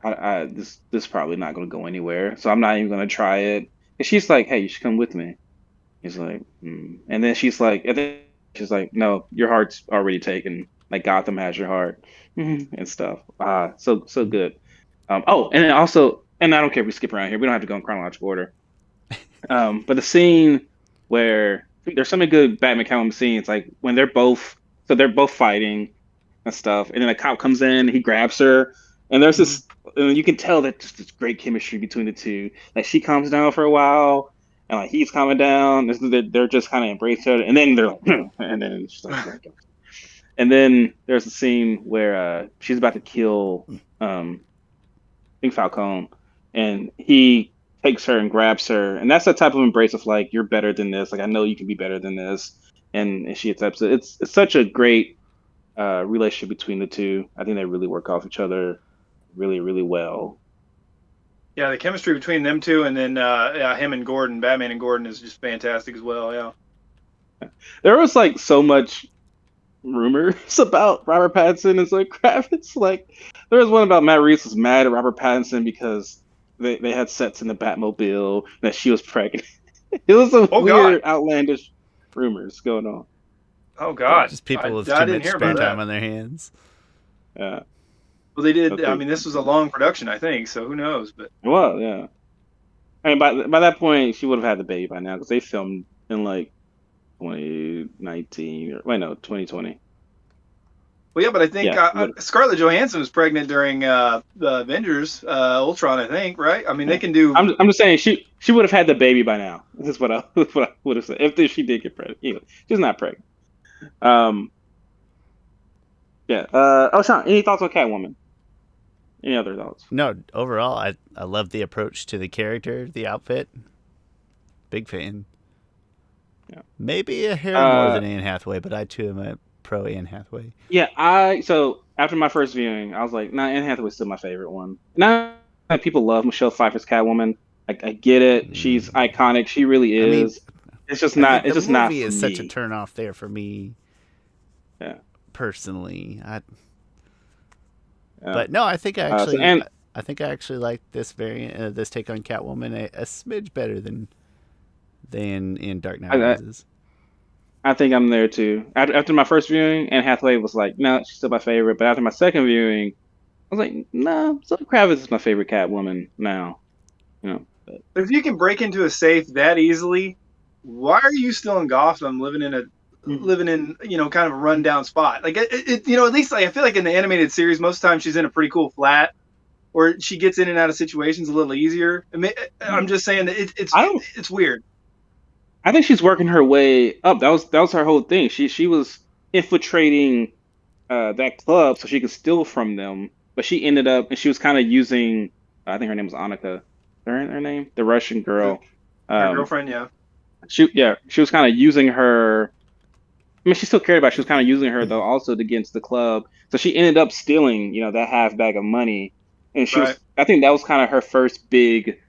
this is probably not going to go anywhere. So I'm not even going to try it. And she's like, hey, you should come with me. He's like, And then she's like, no, your heart's already taken. Like Gotham has your heart and stuff. So good. And then also... And I don't care if we skip around here. We don't have to go in chronological order. But the scene where there's so many good Batman Catwoman scenes, like when they're both fighting and stuff, and then a cop comes in, he grabs her, and there's this, and you can tell that just this great chemistry between the two. Like she calms down for a while, and like he's calming down. They're just kind of embrace each other, and then they're like, and then she's like, and then there's a scene where she's about to kill I think Falcone. And he takes her and grabs her. And that's the type of embrace of like, you're better than this. Like, I know you can be better than this. And she accepts it. It's such a great relationship between the two. I think they really work off each other really, really well. Yeah, the chemistry between them two and then him and Gordon, Batman and Gordon, is just fantastic as well, yeah. There was like so much rumors about Robert Pattinson and Zoe Kravitz. Like there was one about Matt Reeves was mad at Robert Pattinson because they had sex in the Batmobile, that she was pregnant. It was some weird, outlandish rumors going on. Oh God! Just people with I too didn't much hear spare about time that. on their hands. Yeah. Well, they did. Okay. I mean, this was a long production, I think. So who knows? But Well, yeah. I mean, by that point, she would have had the baby by now because they filmed in like 2019 or wait, no, 2020. well, yeah. But I think Yeah. Scarlett Johansson was pregnant during the Avengers Ultron. I think, right? I mean, they can do. I'm just saying she would have had the baby by now. That's what I would have said if she did get pregnant. You know, she's not pregnant. Yeah. Oh, Sean, any thoughts on Catwoman? Any other thoughts? No, overall, I love the approach to the character, the outfit. Big fan. Yeah. Maybe a hair more than Anne Hathaway, but I too am a pro Anne Hathaway. Yeah, so after my first viewing, I was like, nah, Anne Hathaway's still my favorite one. Now that people love Michelle Pfeiffer's Catwoman, I get it. She's iconic. She really is. I mean, it's just not. It's just not. The movie is me. such a turn off there for me. Yeah. Personally, Yeah. But no, I think I actually like this variant, this take on Catwoman a smidge better than in Dark Knight Rises. I think I'm there too. After my first viewing, Anne Hathaway was like, no, she's still my favorite. But after my second viewing, I was like, no, Zoe Kravitz is my favorite Catwoman now. You know. But if you can break into a safe that easily, why are you still in Gotham, living in kind of a rundown spot? Like at least like, I feel like in the animated series, most of the time she's in a pretty cool flat, or she gets in and out of situations a little easier. I mean, I'm just saying that it's weird. I think she's working her way up. That was her whole thing. She was infiltrating that club so she could steal from them, but she ended up and she was kind of using. I think her name was Annika. Her name, the Russian girl. Her girlfriend, yeah. She was kind of using her. I mean, she still cared about it. She was kind of using her though, also to get into the club. So she ended up stealing, that half bag of money, and she was. I think that was kind of her first big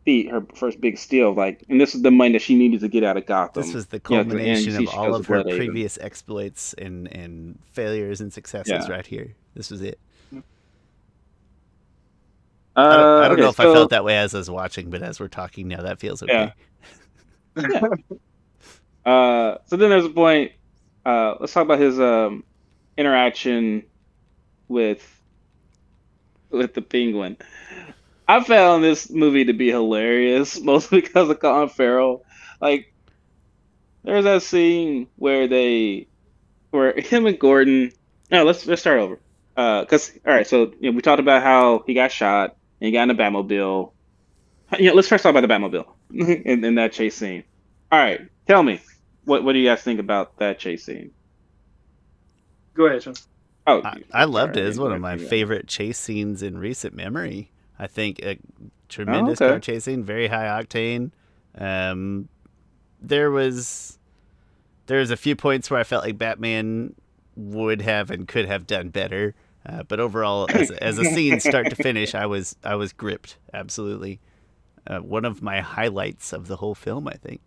feat, her first big steal. Like, and this is the money that she needed to get out of Gotham. This was the culmination of all of her previous exploits and failures and successes right here. This was it. I don't know if I felt that way as I was watching, but as we're talking now, that feels okay. Yeah. So then there's a point. Let's talk about his interaction with the Penguin. I found this movie to be hilarious, mostly because of Colin Farrell. Like, there's that scene where him and Gordon. No, let's start over. All right, so we talked about how he got shot and he got in a Batmobile. Let's first talk about the Batmobile in that chase scene. All right, tell me, what do you guys think about that chase scene? Go ahead, Sean. Oh, I loved it. It's one of my favorite chase scenes in recent memory. I think a tremendous car chase scene, very high octane. There was a few points where I felt like Batman would have and could have done better. But overall, as a scene start to finish, I was gripped. Absolutely, one of my highlights of the whole film, I think.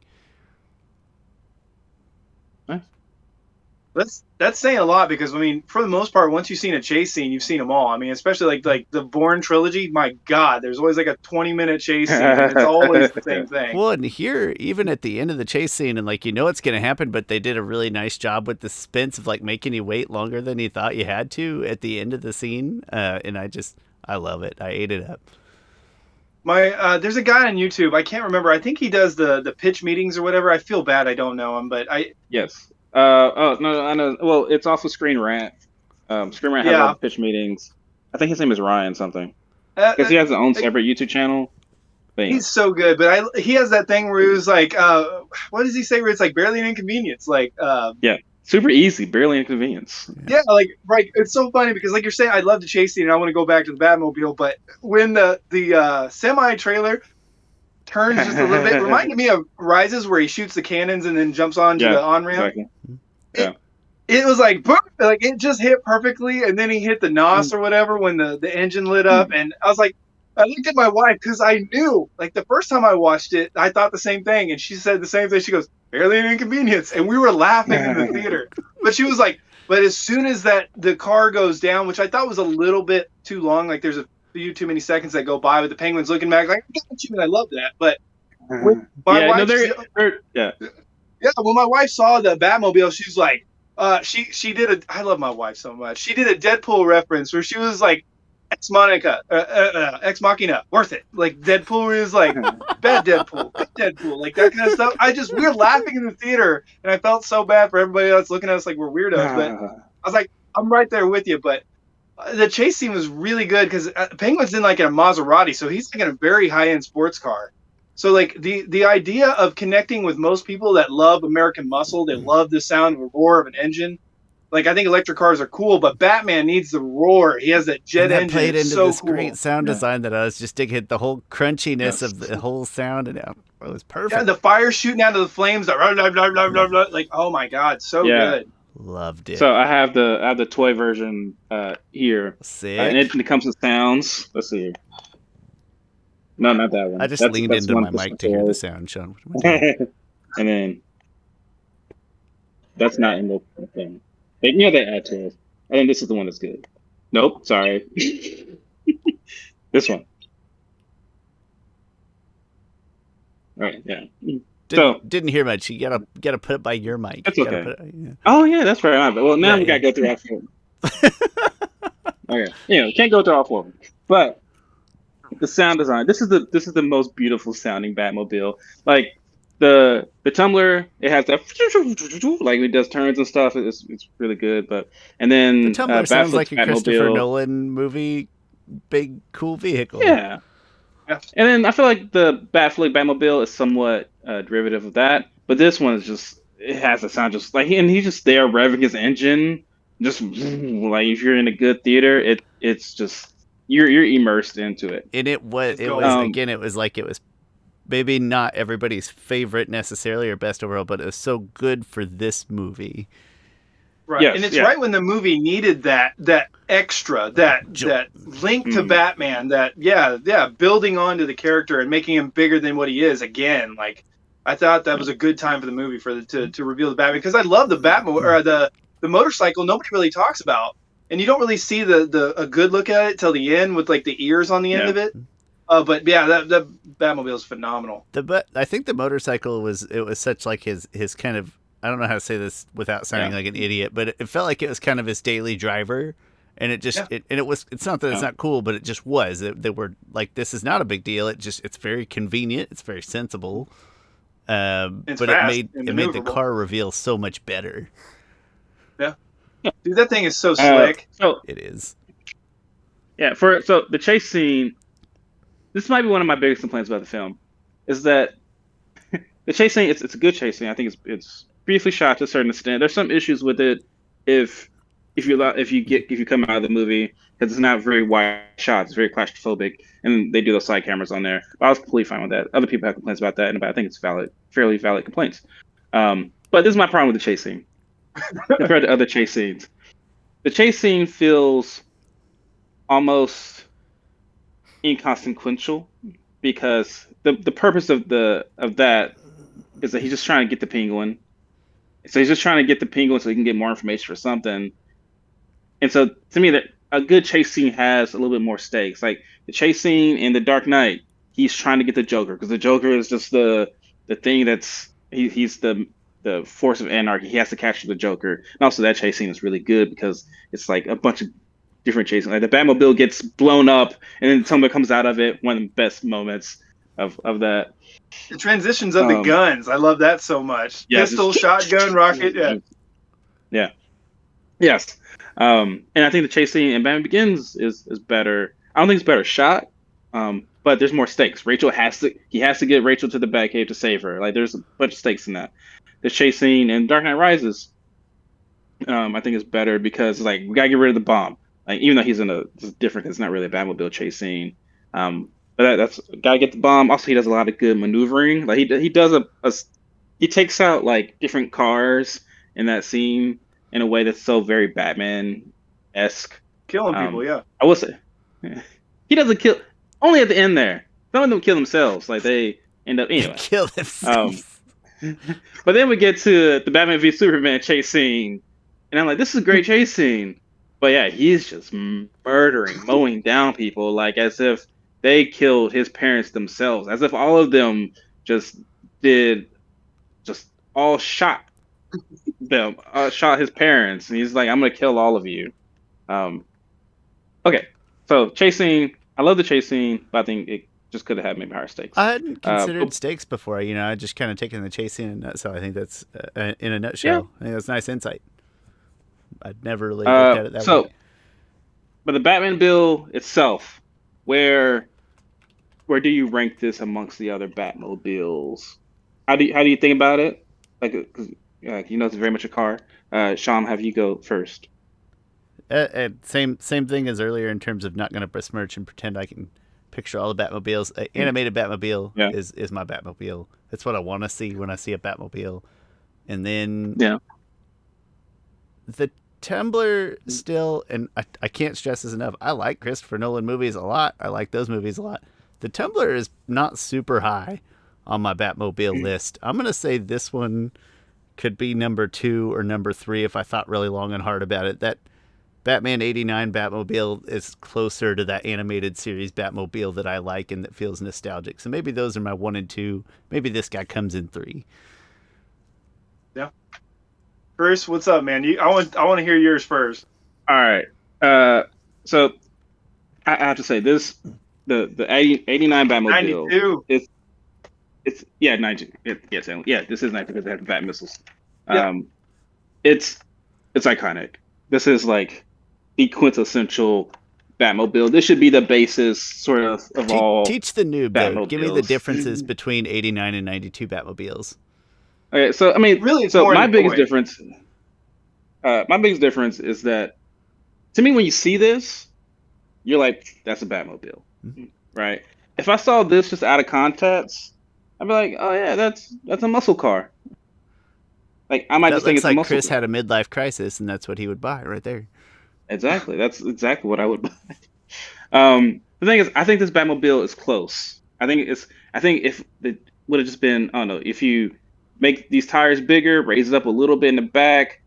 That's saying a lot because I mean, for the most part, once you've seen a chase scene, you've seen them all. I mean, especially like the Bourne trilogy. My God, there's always like a 20-minute chase scene. And it's always the same thing. Well, and here, even at the end of the chase scene, and like it's going to happen, but they did a really nice job with the suspense of like making you wait longer than you thought you had to at the end of the scene. And I love it. I ate it up. There's a guy on YouTube. I can't remember. I think he does the pitch meetings or whatever. I feel bad. I don't know him, but yes. No, I know. Well, it's off of Screen Rant. Screen Rant has all the pitch meetings. I think his name is Ryan something. Because he has his own separate YouTube channel. He's so good, but he has that thing where he was like, what does he say? Where it's like barely an inconvenience, like super easy, barely an inconvenience. Yeah, like right. It's so funny because like you're saying, I love the chase scene, and I want to go back to the Batmobile, but when the semi trailer turns just a little bit, reminded me of Rises, where he shoots the cannons and then jumps onto the on ramp. Exactly. Yeah. It was like boom, like it just hit perfectly, and then he hit the NOS or whatever when the engine lit up, and I was like, I looked at my wife because I knew, like, the first time I watched it, I thought the same thing, and she said the same thing. She goes, "Barely an inconvenience," and we were laughing in the theater. But she was like, "But as soon as the car goes down, which I thought was a little bit too long, like there's a few too many seconds that go by with the penguins looking back, like I got you, and I love that." But when my wife, yeah. when my wife saw the Batmobile, she's like, she did a. I love my wife so much. She did a Deadpool reference where she was like, Ex Machina, worth it. Like Deadpool is like bad Deadpool, good Deadpool, like that kind of stuff. We were laughing in the theater, and I felt so bad for everybody else looking at us like we're weirdos. But I was like, I'm right there with you. But the chase scene was really good because Penguin's in like in a Maserati, so he's like in a very high end sports car. So like the idea of connecting with most people that love American muscle, they love the sound of a roar of an engine. Like I think electric cars are cool, but Batman needs the roar. He has that jet and that engine. played it's into so this cool. great sound design that I was just digging the whole crunchiness of the whole sound, and it was perfect. Yeah, the fire shooting out of the flames, like oh my god, so good. Loved it. So I have the toy version here. Sick. And it comes with sounds. Let's see here. No, not that one. I just leaned into my mic to hear the sound, Sean. And then that's not in the thing. They add to it. I think this is the one that's good. Nope, sorry. This one. All right, yeah. Didn't hear much. You gotta put it by your mic. That's okay. Oh yeah, that's right. Well, now we gotta go through all four. Okay, can't go through all four. But the sound design. This is the most beautiful sounding Batmobile. Like the Tumbler, it has that like it does turns and stuff. It's really good. And then the Tumbler sounds like a Christopher Nolan movie. Big cool vehicle. Yeah. And then I feel like the Batmobile is somewhat derivative of that, but this one is just it has a sound just like he's just there revving his engine, just like if you're in a good theater, it's just you're immersed into it. And it was again, it was maybe not everybody's favorite necessarily or best overall, but it was so good for this movie. Right, yes, and it's right when the movie needed that extra, that link to Batman, building onto the character and making him bigger than what he is again. Like, I thought that was a good time for the movie to reveal the Batman, because I love the Batmobile or the motorcycle. Nobody really talks about, and you don't really see a good look at it till the end with like the ears on the end of it. But yeah, that Batmobile is phenomenal. I think the motorcycle was such like his kind of. I don't know how to say this without sounding like an idiot, but it felt like it was kind of his daily driver, and it just it's not that it's not cool, but it just was. They were like, this is not a big deal. It's very convenient. It's very sensible. But it made the car reveal so much better. Yeah, dude, that thing is so slick. It is. Yeah, so the chase scene. This might be one of my biggest complaints about the film, is that the chase scene. It's a good chase scene. I think it's briefly shot to a certain extent. There's some issues with it if you come out of the movie, because it's not very wide shots. It's very claustrophobic, and they do those side cameras on there. But I was completely fine with that. Other people have complaints about that, and I think it's fairly valid complaints. But this is my problem with the chase scene compared to other chase scenes. The chase scene feels almost inconsequential, because the purpose of that is that he's just trying to get the penguin. So he's just trying to get the penguin so he can get more information or something. And so to me, that a good chase scene has a little bit more stakes. Like the chase scene in The Dark Knight, he's trying to get the Joker, because the Joker is just the thing he's the force of anarchy. He has to capture the Joker. And also that chase scene is really good because it's like a bunch of different chases. Like the Batmobile gets blown up and then someone comes out of it. One of the best moments of that. The transitions of the guns, I love that so much. Yeah, pistol, shotgun, rocket. Yeah. Yes. And I think the chase scene in Batman Begins is better. I don't think it's better shot, but there's more stakes. He has to get Rachel to the Batcave to save her. Like there's a bunch of stakes in that. The chase scene in Dark Knight Rises, I think is better because like we gotta get rid of the bomb. Like even though it's different, it's not really a Batmobile chase scene. But that's gotta get the bomb. Also, he does a lot of good maneuvering. Like he does he takes out like different cars in that scene in a way that's so very Batman-esque. Killing people, yeah. I will say, he doesn't kill. only at the end there. Some of them kill themselves. Like they end up anyway. Kill themselves. But then we get to the Batman v Superman chase scene, and I'm like, this is a great chase scene. But yeah, he's just murdering, mowing down people, like as if they killed his parents themselves, as if all of them just all shot them, shot his parents, and he's like, I'm gonna kill all of you. Okay, so chase scene, I love the chase scene, but I think it just could have had maybe higher stakes. I hadn't considered stakes before. I just kind of taken the chase scene in a nutshell. I think that's in a nutshell. I think that's nice insight. I'd never really looked at it that way. But the Batmobile itself, where do you rank this amongst the other Batmobiles? How do you think about it? Like, cause, it's very much a car. Shawn, have you go first? Same thing as earlier in terms of not going to besmirch and pretend I can picture all the Batmobiles. Animated Batmobile is my Batmobile. That's what I want to see when I see a Batmobile. And then the Tumbler still, and I can't stress this enough, I like Christopher Nolan movies a lot. I like those movies a lot. The Tumbler is not super high on my Batmobile list. I'm going to say this one could be number 2 or number 3 if I thought really long and hard about it. That Batman 89 Batmobile is closer to that animated series Batmobile that I like and that feels nostalgic. So maybe those are my 1 and 2. Maybe this guy comes in 3. Yeah. Chris, what's up, man? I want to hear yours first. All right. So I have to say this: the 89 Batmobile. 92. It's 90. This is 90 because they have the Bat missiles. Yeah. It's iconic. This is like the quintessential Batmobile. This should be the basis, sort of all. Teach the noob, though. Give me the differences between 89 and 92 Batmobiles. Okay, so I mean, really, my biggest difference is that, to me, when you see this, you're like, that's a Batmobile, right? If I saw this just out of context, I'd be like, oh yeah, that's a muscle car. Like I might just think it's a muscle Chris car. had a midlife crisis, and that's what he would buy right there. Exactly, that's exactly what I would buy. The thing is, I think this Batmobile is close. I think if it would have just been, I don't know, if you make these tires bigger, raise it up a little bit in the back,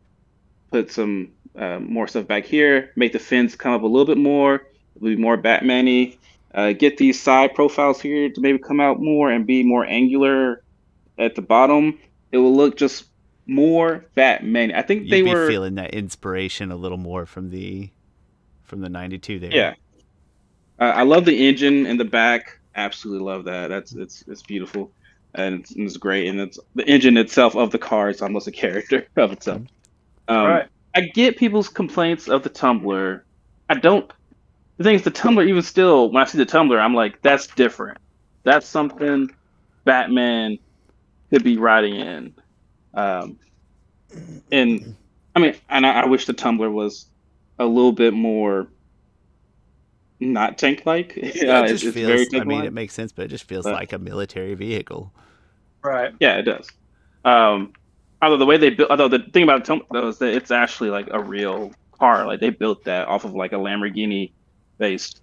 put some more stuff back here, make the fins come up a little bit more, it would be more Batman-y. Get these side profiles here to maybe come out more and be more angular at the bottom. It will look just more Batman. I think You'd be feeling that inspiration a little more from the 92 there. Yeah. I love the engine in the back. Absolutely love that. It's beautiful. And it's great, and it's the engine itself of the car is almost a character of itself. Right. I get people's complaints of the Tumbler. I don't. The thing is, the Tumbler, even still, when I see the Tumbler, I'm like, that's different. That's something Batman could be riding in. And I mean, and I wish the Tumbler was a little bit more not tank-like. It just feels. Very tank-like. I mean, it makes sense, but it just feels like a military vehicle. Right. Yeah, it does. Although the thing about it though is that it's actually like a real car. Like they built that off of like a Lamborghini based.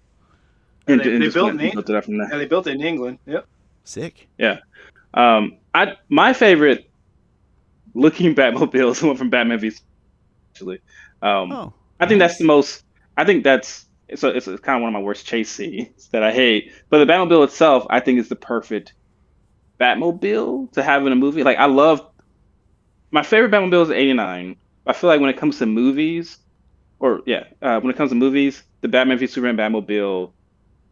And they built it in England. Yep. Sick. Yeah. My favorite looking Batmobile is the one from Batman v. Actually, I think that's the most. I think that's it's kind of one of my worst chase scenes that I hate. But the Batmobile itself, I think, is the perfect Batmobile to have in a movie. Like my favorite Batmobile is 89. I feel like when it comes to movies, the Batman v Superman Batmobile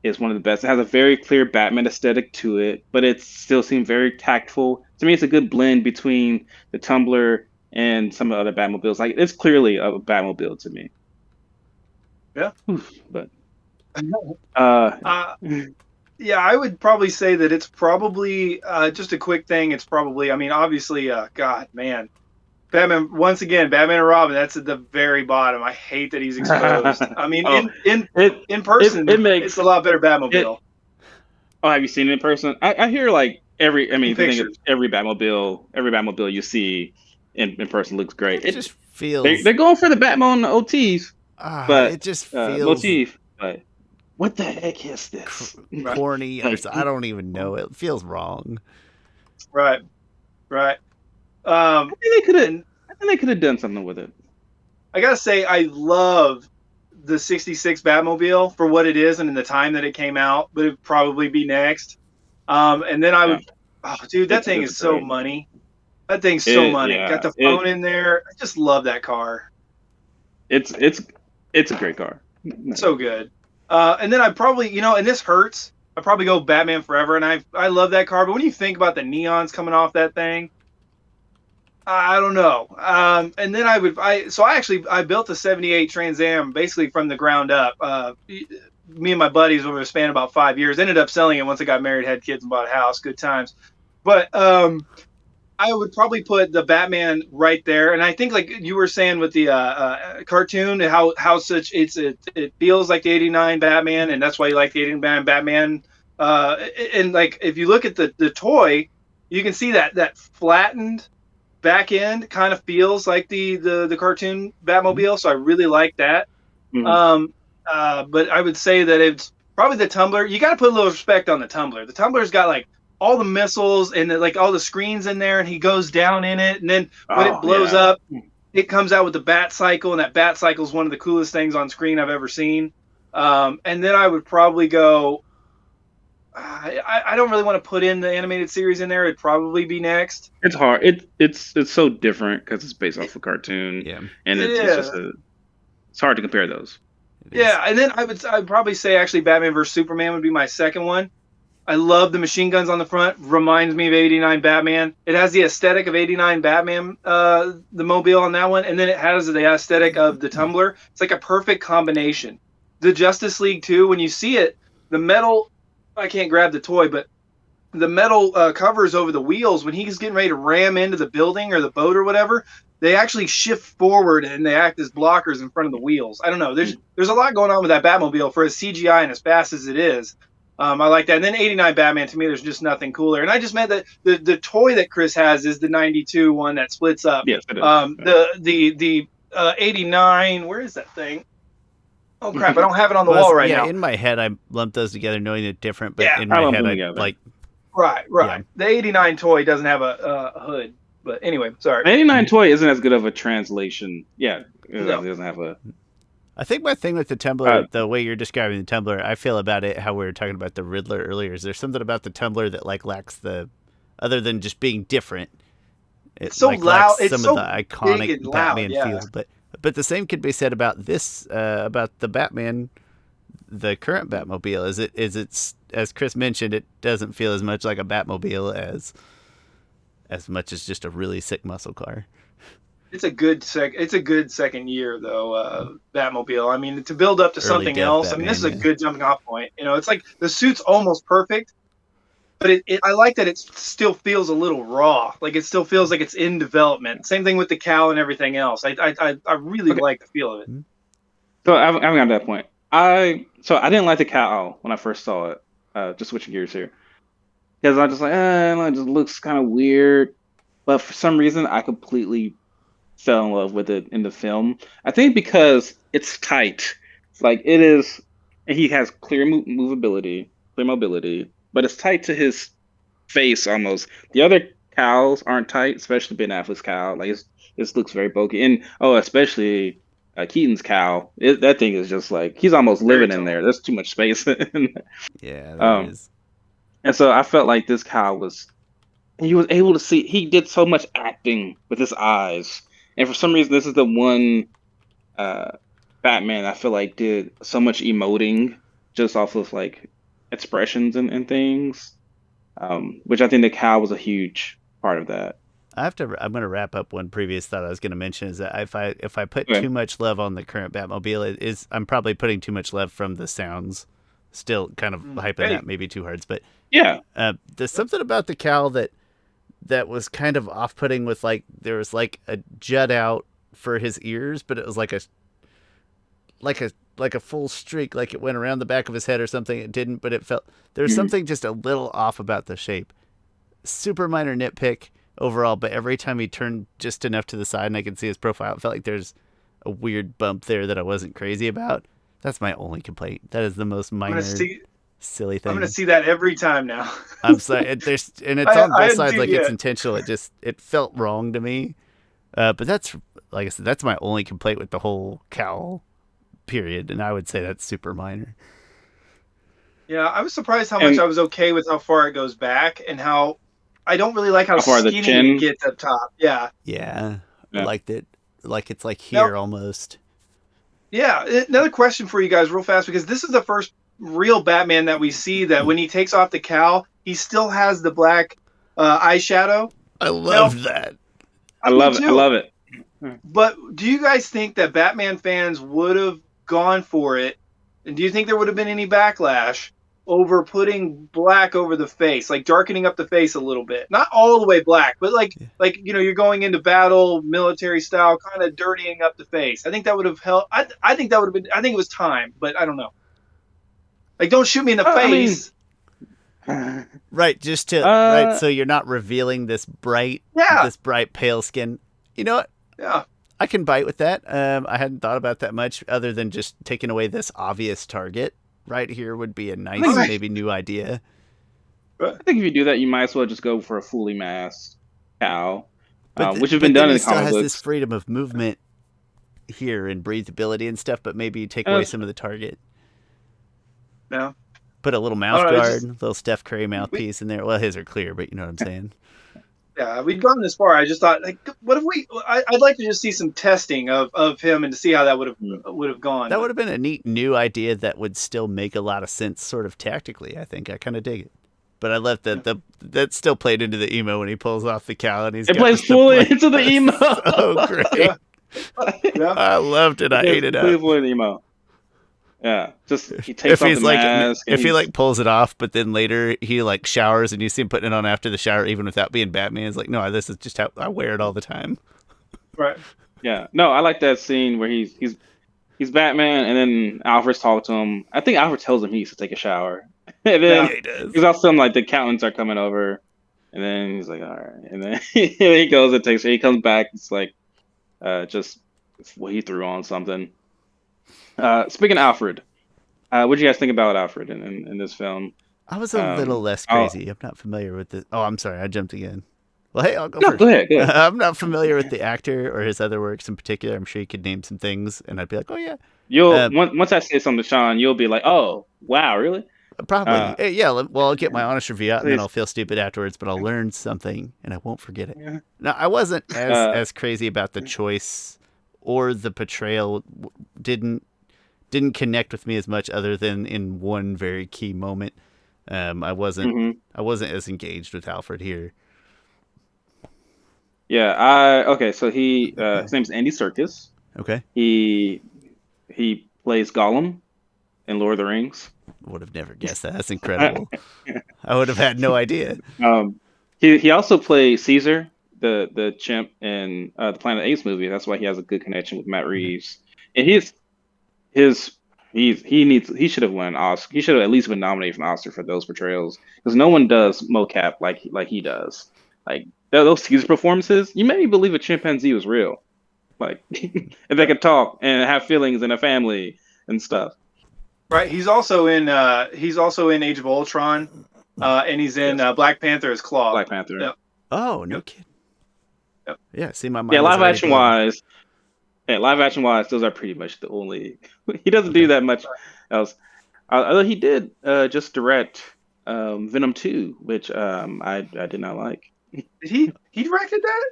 is one of the best. It has a very clear Batman aesthetic to it, but it still seems very tactful. To me, it's a good blend between the Tumbler and some of the other Batmobiles. Like it's clearly a Batmobile to me. Yeah. But yeah, I would probably say that it's probably just a quick thing. It's probably, I mean, obviously, God, man, Batman, once again, Batman and Robin, that's at the very bottom. I hate that he's exposed. I mean, in person, it's a lot better Batmobile. Have you seen it in person? I hear like every Batmobile you see in person looks great. It just feels they're going for the Batmobile and the OTs, but it just feels motif. But what the heck is this? Corny. I don't even know. It feels wrong. Right. I think they could have done something with it. I gotta say, I love the '66 Batmobile for what it is and in the time that it came out, but it'd probably be next. And then I would, dude, that thing is so money. That thing's so money. Got the phone in there. I just love that car. It's a great car. So good. And then I probably, and this hurts. I probably go Batman Forever, and I love that car. But when you think about the neons coming off that thing, I don't know. And then I built a '78 Trans Am basically from the ground up. Me and my buddies over a span of about 5 years ended up selling it once I got married, had kids, and bought a house. Good times. But I would probably put the Batman right there, and I think like you were saying with the cartoon, how it feels like the '89 Batman, and that's why you like the '89 Batman. And like if you look at the toy, you can see that flattened back end kind of feels like the cartoon Batmobile, so I really like that. Mm-hmm. But I would say that it's probably the Tumbler. You got to put a little respect on the Tumbler. The Tumbler's got like all the missiles and like all the screens in there, and he goes down in it, and then when it blows up, it comes out with the Bat Cycle, and that Bat Cycle is one of the coolest things on screen I've ever seen. And then I would probably go. I don't really want to put in the animated series in there. It'd probably be next. It's hard. It's so different because it's based off a cartoon. Yeah, and it's hard to compare those. Yeah, and then I'd probably say actually Batman vs Superman would be my second one. I love the machine guns on the front. Reminds me of '89 Batman. It has the aesthetic of '89 Batman, the mobile on that one, and then it has the aesthetic of the Tumbler. It's like a perfect combination. The Justice League too. When you see it, the metal. I can't grab the toy, but the metal covers over the wheels when he's getting ready to ram into the building or the boat or whatever. They actually shift forward and they act as blockers in front of the wheels. I don't know. There's a lot going on with that Batmobile for as CGI and as fast as it is. I like that. And then '89 Batman, to me, there's just nothing cooler. And I just meant that the toy that Chris has is the '92 one that splits up. Yes, it is. The '89, where is that thing? Oh crap! I don't have it on the wall right now. In my head, I lumped those together, knowing it different. But in I my head, I like. Right. Yeah. The '89 toy doesn't have a hood, but anyway, sorry. The '89 toy isn't as good of a translation. Yeah, it doesn't have a. I think my thing with the Tumbler, the way you're describing the Tumbler, I feel about it how we were talking about the Riddler earlier. Is there something about the Tumbler that like lacks other than just being different? It's so loud. It's some so of the iconic Batman feel, but the same could be said about this, about the Batman, the current Batmobile. Is it as Chris mentioned, it doesn't feel as much like a Batmobile as much as just a really sick muscle car. It's a good second year though, Batmobile. I mean, to build up to something else. Batman, this is a good jumping off point. It's like the suit's almost perfect, but I like that it still feels a little raw. Like it still feels like it's in development. Same thing with the cowl and everything else. I really like the feel of it. So I haven't got to that point. I didn't like the cowl when I first saw it. Just switching gears here, because I was just like, it just looks kind of weird. But for some reason, I completely fell in love with it in the film. I think because it's tight. It's like it is, and he has clear mobility, but it's tight to his face almost. The other cowls aren't tight, especially Ben Affleck's cowl. Like it looks very bulky, and especially Keaton's cowl. That thing is just like he's almost living in there. There's too much space. Yeah, there is. And so I felt like this cowl was. He was able to see. He did so much acting with his eyes, and for some reason, this is the one Batman I feel like did so much emoting just off of like expressions and things, which I think the cowl was a huge part of that. I'm going to wrap up one previous thought I was going to mention is that if I put too much love on the current Batmobile, I'm probably putting too much love from the sounds. Still kind of hyping that maybe too hard, but yeah, there's something about the cowl that was kind of off-putting with like there was like a jut out for his ears, but it was like a full streak, like it went around the back of his head or something. It didn't, but it felt there's something just a little off about the shape. Super minor nitpick overall, but every time he turned just enough to the side and I could see his profile, it felt like there's a weird bump there that I wasn't crazy about. That's my only complaint. That is the most minor, silly thing. I'm gonna see that every time now. I'm sorry. It's on both sides. Like it's intentional. It felt wrong to me. But that's, like I said, that's my only complaint with the whole cowl period, and I would say that's super minor. Yeah, I was surprised how much I was okay with how far it goes back, and how I don't really like how skinny it gets up top. Yeah. Yeah. I liked it. Like it's like here almost. Yeah. Another question for you guys real fast, because this is the first real Batman that we see that when he takes off the cowl, he still has the black eyeshadow. I love that. I love it. But do you guys think that Batman fans would have gone for it? And do you think there would have been any backlash over putting black over the face, like darkening up the face a little bit? Not all the way black, but like you're going into battle, military style, kind of dirtying up the face. I think that would have helped. I think that would have been. I think it was time, but I don't know. Like, don't shoot me in the face. Right, just to right, so you're not revealing this bright pale skin. You know what? Yeah. I can bite with that. I hadn't thought about that much, other than just taking away this obvious target. Right here would be a nice, maybe new idea. I think if you do that, you might as well just go for a fully masked cowl, which has been done in the comic books. Still has this freedom of movement here and breathability and stuff, but maybe you take away some of the target. Yeah. Put a little mouth guard, little Steph Curry mouthpiece in there. Well, his are clear, but you know what I'm saying. Yeah, we'd gone this far. I just thought, like, what if I'd like to just see some testing of him and to see how that would have gone. That would have been a neat new idea that would still make a lot of sense, sort of tactically. I think I kind of dig it. But I left that still played into the emo when he pulls off the cowl and it plays fully into the emo. So great. Yeah. I loved it. I ate it up. Fully the emo. Yeah, just he takes off the mask. If he pulls it off, but then later he showers and you see him putting it on after the shower, even without being Batman. It's like, no, this is just how I wear it all the time. Right. Yeah. No, I like that scene where he's Batman, and then Alfred's talking to him. I think Alfred tells him he needs to take a shower, and then he does. He's also like the accountants are coming over, and then he's like, all right, and then he goes and takes. He comes back. It's like, just what he threw on something. Speaking of Alfred, what did you guys think about Alfred in this film? I was a little less crazy. I'm not familiar with the. Oh, I'm sorry, I jumped again. Well, hey, I'll go first. Go ahead. I'm not familiar with the actor or his other works in particular. I'm sure you could name some things, and I'd be like, oh yeah. Once I say something to Sean, you'll be like, oh wow, really? Probably. Yeah. Well, I'll get my honest review out, and then I'll feel stupid afterwards, but I'll learn something, and I won't forget it. Yeah. Now, I wasn't as crazy about the choice or the portrayal. Didn't connect with me as much, other than in one very key moment. I wasn't as engaged with Alfred here. Yeah, okay. So his name's Andy Serkis. Okay. He plays Gollum in Lord of the Rings. Would have never guessed that. That's incredible. I would have had no idea. He also played Caesar, the chimp in the Planet of the Apes movie. That's why he has a good connection with Matt Reeves. And he should have won an Oscar. He should have at least been nominated for an Oscar for those portrayals, because no one does mocap like he does. Like those Caesar performances, you made me believe a chimpanzee was real. Like if they could talk and have feelings and a family and stuff. Right. He's also in Age of Ultron, and he's in Black Panther as Claw. Black Panther. Yep. Oh, no kidding. Yep. Yeah. See, my mind. Yeah, live action wise, those are pretty much the only. He doesn't do that much else. Although he did just direct Venom 2, which I did not like. Did he directed that?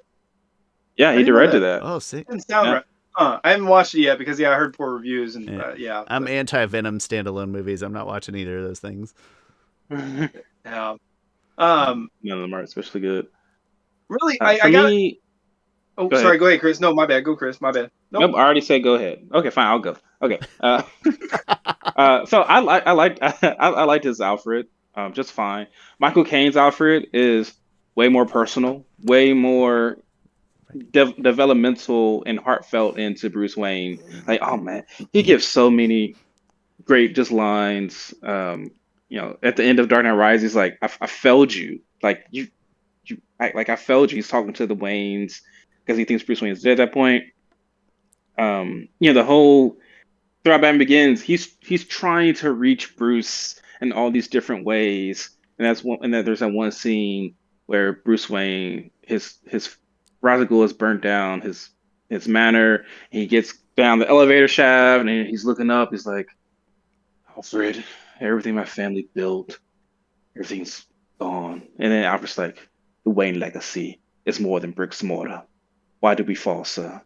Yeah, he directed that. Oh, sick. Didn't sound right. I haven't watched it yet because I heard poor reviews and yeah. I'm anti-Venom standalone movies. I'm not watching either of those things. Yeah. None of them are especially good. Really, I got. Oh, go sorry. ahead. Go ahead, Chris. No, my bad. Go, Chris. My bad. Nope, I already said go ahead. Okay, fine. I'll go. Okay. So I liked his Alfred just fine. Michael Caine's Alfred is way more personal, way more developmental and heartfelt into Bruce Wayne. Like, oh man, he gives so many great just lines. At the end of Dark Knight Rises, he's like, I failed you. Like I failed you. He's talking to the Waynes because he thinks Bruce Wayne is dead at that point. The whole throughout Batman Begins, he's trying to reach Bruce in all these different ways, and then there's that one scene where Bruce Wayne, his Ra's al Ghul has burnt down his manor, and he gets down the elevator shaft, and he's looking up. He's like, Alfred, everything my family built, everything's gone. And then Alfred's like, the Wayne legacy is more than bricks and mortar. Why did we fall, sir?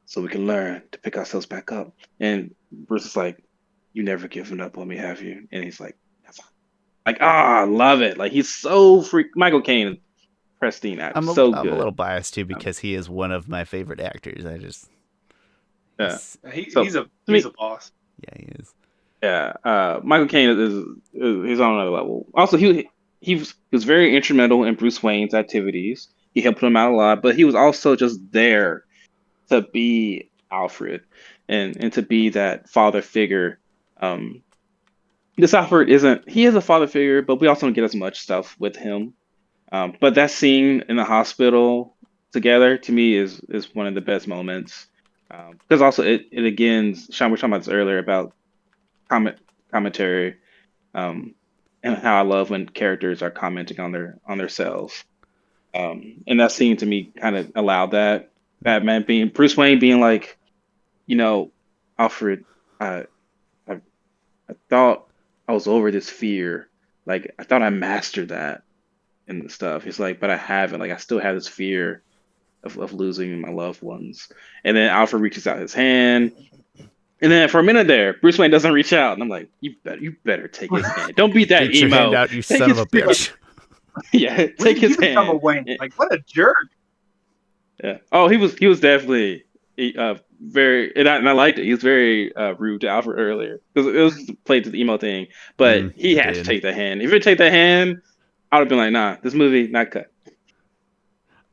So we can learn to pick ourselves back up. And Bruce is like, you never given up on me, have you? And he's like, never. Like, I love it. Like, he's so Michael Caine, pristine actor, so good. I'm a little biased too because he is one of my favorite actors. He's a boss. Yeah, he is. Yeah, Michael Caine is he's on another level. Also, he was very instrumental in Bruce Wayne's activities. He helped him out a lot, but he was also just there to be Alfred and to be that father figure. This Alfred he is a father figure, but we also don't get as much stuff with him. But that scene in the hospital together to me is one of the best moments. Because also it again, Sean, we were talking about this earlier about commentary, and how I love when characters are commenting on their selves. And that scene to me kind of allowed that. Batman being Bruce Wayne being like, Alfred, I thought I was over this fear. Like I thought I mastered that and stuff. He's like, but I haven't. Like I still have this fear of losing my loved ones. And then Alfred reaches out his hand. And then for a minute there, Bruce Wayne doesn't reach out, and I'm like, "You better take his hand. Don't be that Reach emo. your hand out, you son of a bitch." Yeah, take his hand. A Wayne? Like what a jerk. Yeah. Oh, he was definitely very, and I liked it. He was very rude to Alfred earlier because it was played to the emo thing, but he had to take the hand. If he didn't take the hand, I would have been like, "Nah, this movie not cut."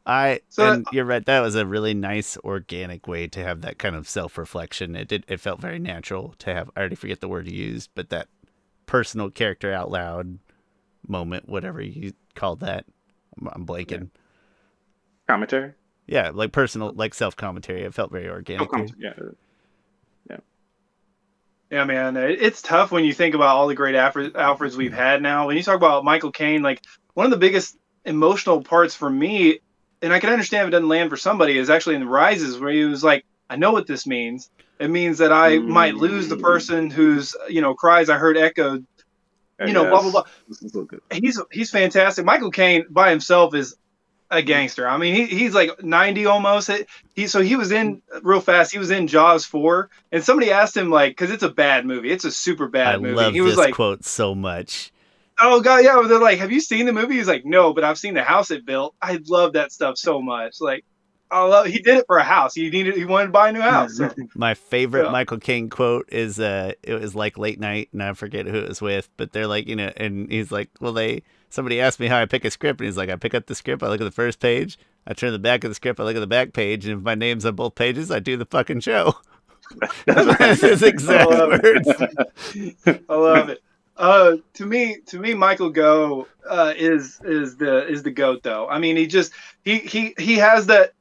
And you're right. That was a really nice, organic way to have that kind of self-reflection. It felt very natural to have. I already forget the word you used, but that personal character out loud moment, whatever you called that, I'm blanking. Yeah. Commentary. Yeah, like personal, like self-commentary. It felt very organic. Yeah, man. It's tough when you think about all the great Alfreds we've had now. When you talk about Michael Caine, like one of the biggest emotional parts for me. And I can understand if it doesn't land for somebody, is actually in the Rises, where he was like, I know what this means. It means that I might lose the person whose, cries I heard echoed, blah, blah, blah. He's fantastic. Michael Caine by himself is a gangster. I mean, he's like 90 almost. He was in real fast. He was in Jaws 4. And somebody asked him, like, because it's a bad movie. It's a super bad movie. I love he was this like, quote so much. Oh god, yeah. They're like, "Have you seen the movie?" He's like, "No, but I've seen the house it built. I love that stuff so much." Like, he did it for a house. He wanted to buy a new house. So. My favorite Michael Caine quote is, it was like late night, and I forget who it was with, but they're like, and he's like, somebody asked me how I pick a script, and he's like, I pick up the script, I look at the first page, I turn the back of the script, I look at the back page, and if my name's on both pages, I do the fucking show. That's his exact words. I love it. To me, Michael Gough is the GOAT though. I mean, he has the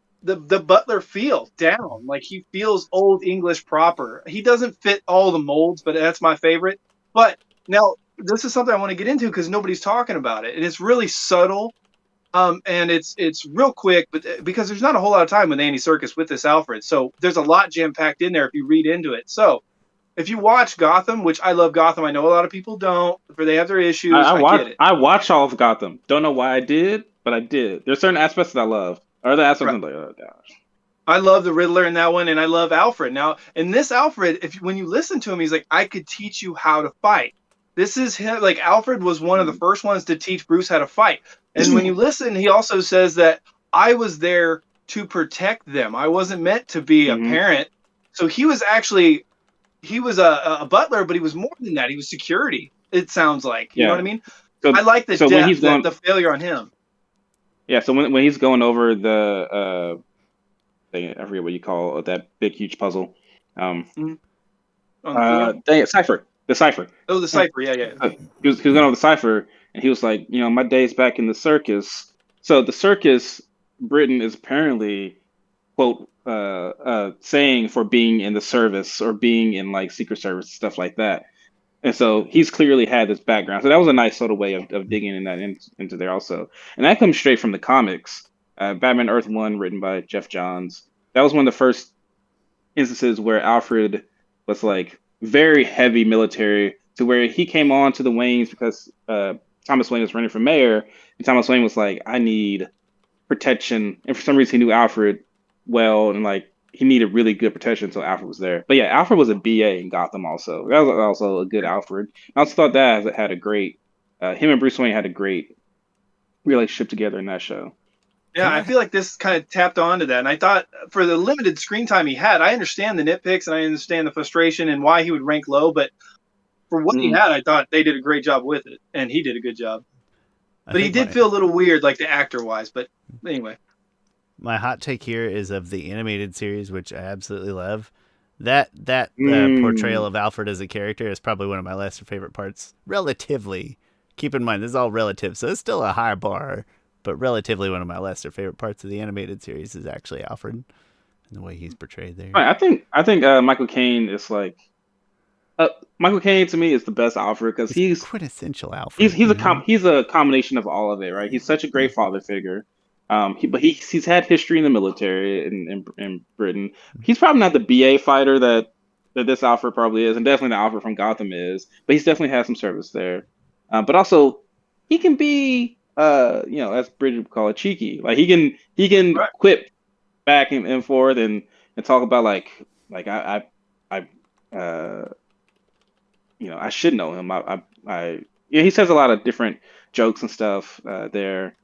butler feel down. Like he feels old English proper. He doesn't fit all the molds, but that's my favorite. But now this is something I want to get into because nobody's talking about it, and it's really subtle. And it's real quick, but because there's not a whole lot of time with Andy Serkis with this Alfred, so there's a lot jam packed in there if you read into it. So. If you watch Gotham, which I love Gotham, I know a lot of people don't, for they have their issues. I get it. I watch all of Gotham. Don't know why I did, but I did. There's certain aspects that I love. Other aspects I'm like, oh gosh. I love the Riddler in that one, and I love Alfred. Now, in this Alfred, when you listen to him, he's like, I could teach you how to fight. This is him. Like Alfred was one of the first ones to teach Bruce how to fight. And when you listen, he also says that I was there to protect them. I wasn't meant to be a parent. So he was actually. He was a butler, but he was more than that. He was security. It sounds like, you know what I mean. So, I like the depth, the failure on him. Yeah. So when he's going over the thing, I forget what you call that big huge puzzle. Cipher. The cipher. Oh, the cipher. Yeah. He was going over the cipher, and he was like, my days back in the circus. So the circus, Britain is apparently, quote, saying for being in the service or being in like Secret Service stuff like that. And so he's clearly had this background. So that was a nice sort of way of digging into there also. And that comes straight from the comics. Batman Earth One, written by Jeff Johns. That was one of the first instances where Alfred was like very heavy military, to where he came on to the Waynes because Thomas Wayne was running for mayor, and Thomas Wayne was like, I need protection. And for some reason, he knew Alfred well, and like he needed really good protection, so Alfred was there. But yeah, Alfred was a BA in Gotham also. That was also a good Alfred. I also thought that had a great, him and Bruce Wayne had a great relationship together in that show. Yeah, I feel like this kind of tapped onto that. And I thought for the limited screen time he had, I understand the nitpicks and I understand the frustration and why he would rank low. But for what he had, I thought they did a great job with it. And he did a good job. But he did feel a little weird, like the actor-wise. But anyway. My hot take here is of the animated series, which I absolutely love. That portrayal of Alfred as a character is probably one of my lesser favorite parts. Relatively. Keep in mind, this is all relative, so it's still a high bar. But relatively, one of my lesser favorite parts of the animated series is actually Alfred and the way he's portrayed there. I think Michael Caine is like Michael Caine to me is the best Alfred because he's quintessential Alfred. He's a combination of all of it, right? He's such a great father figure. He's had history in the military in Britain. He's probably not the BA fighter that this Alfred probably is, and definitely the Alfred from Gotham is. But he's definitely had some service there. But also, he can be. As Bridget would call it, cheeky. Like he can quip back and forth and talk about like I should know him. He says a lot of different jokes and stuff there.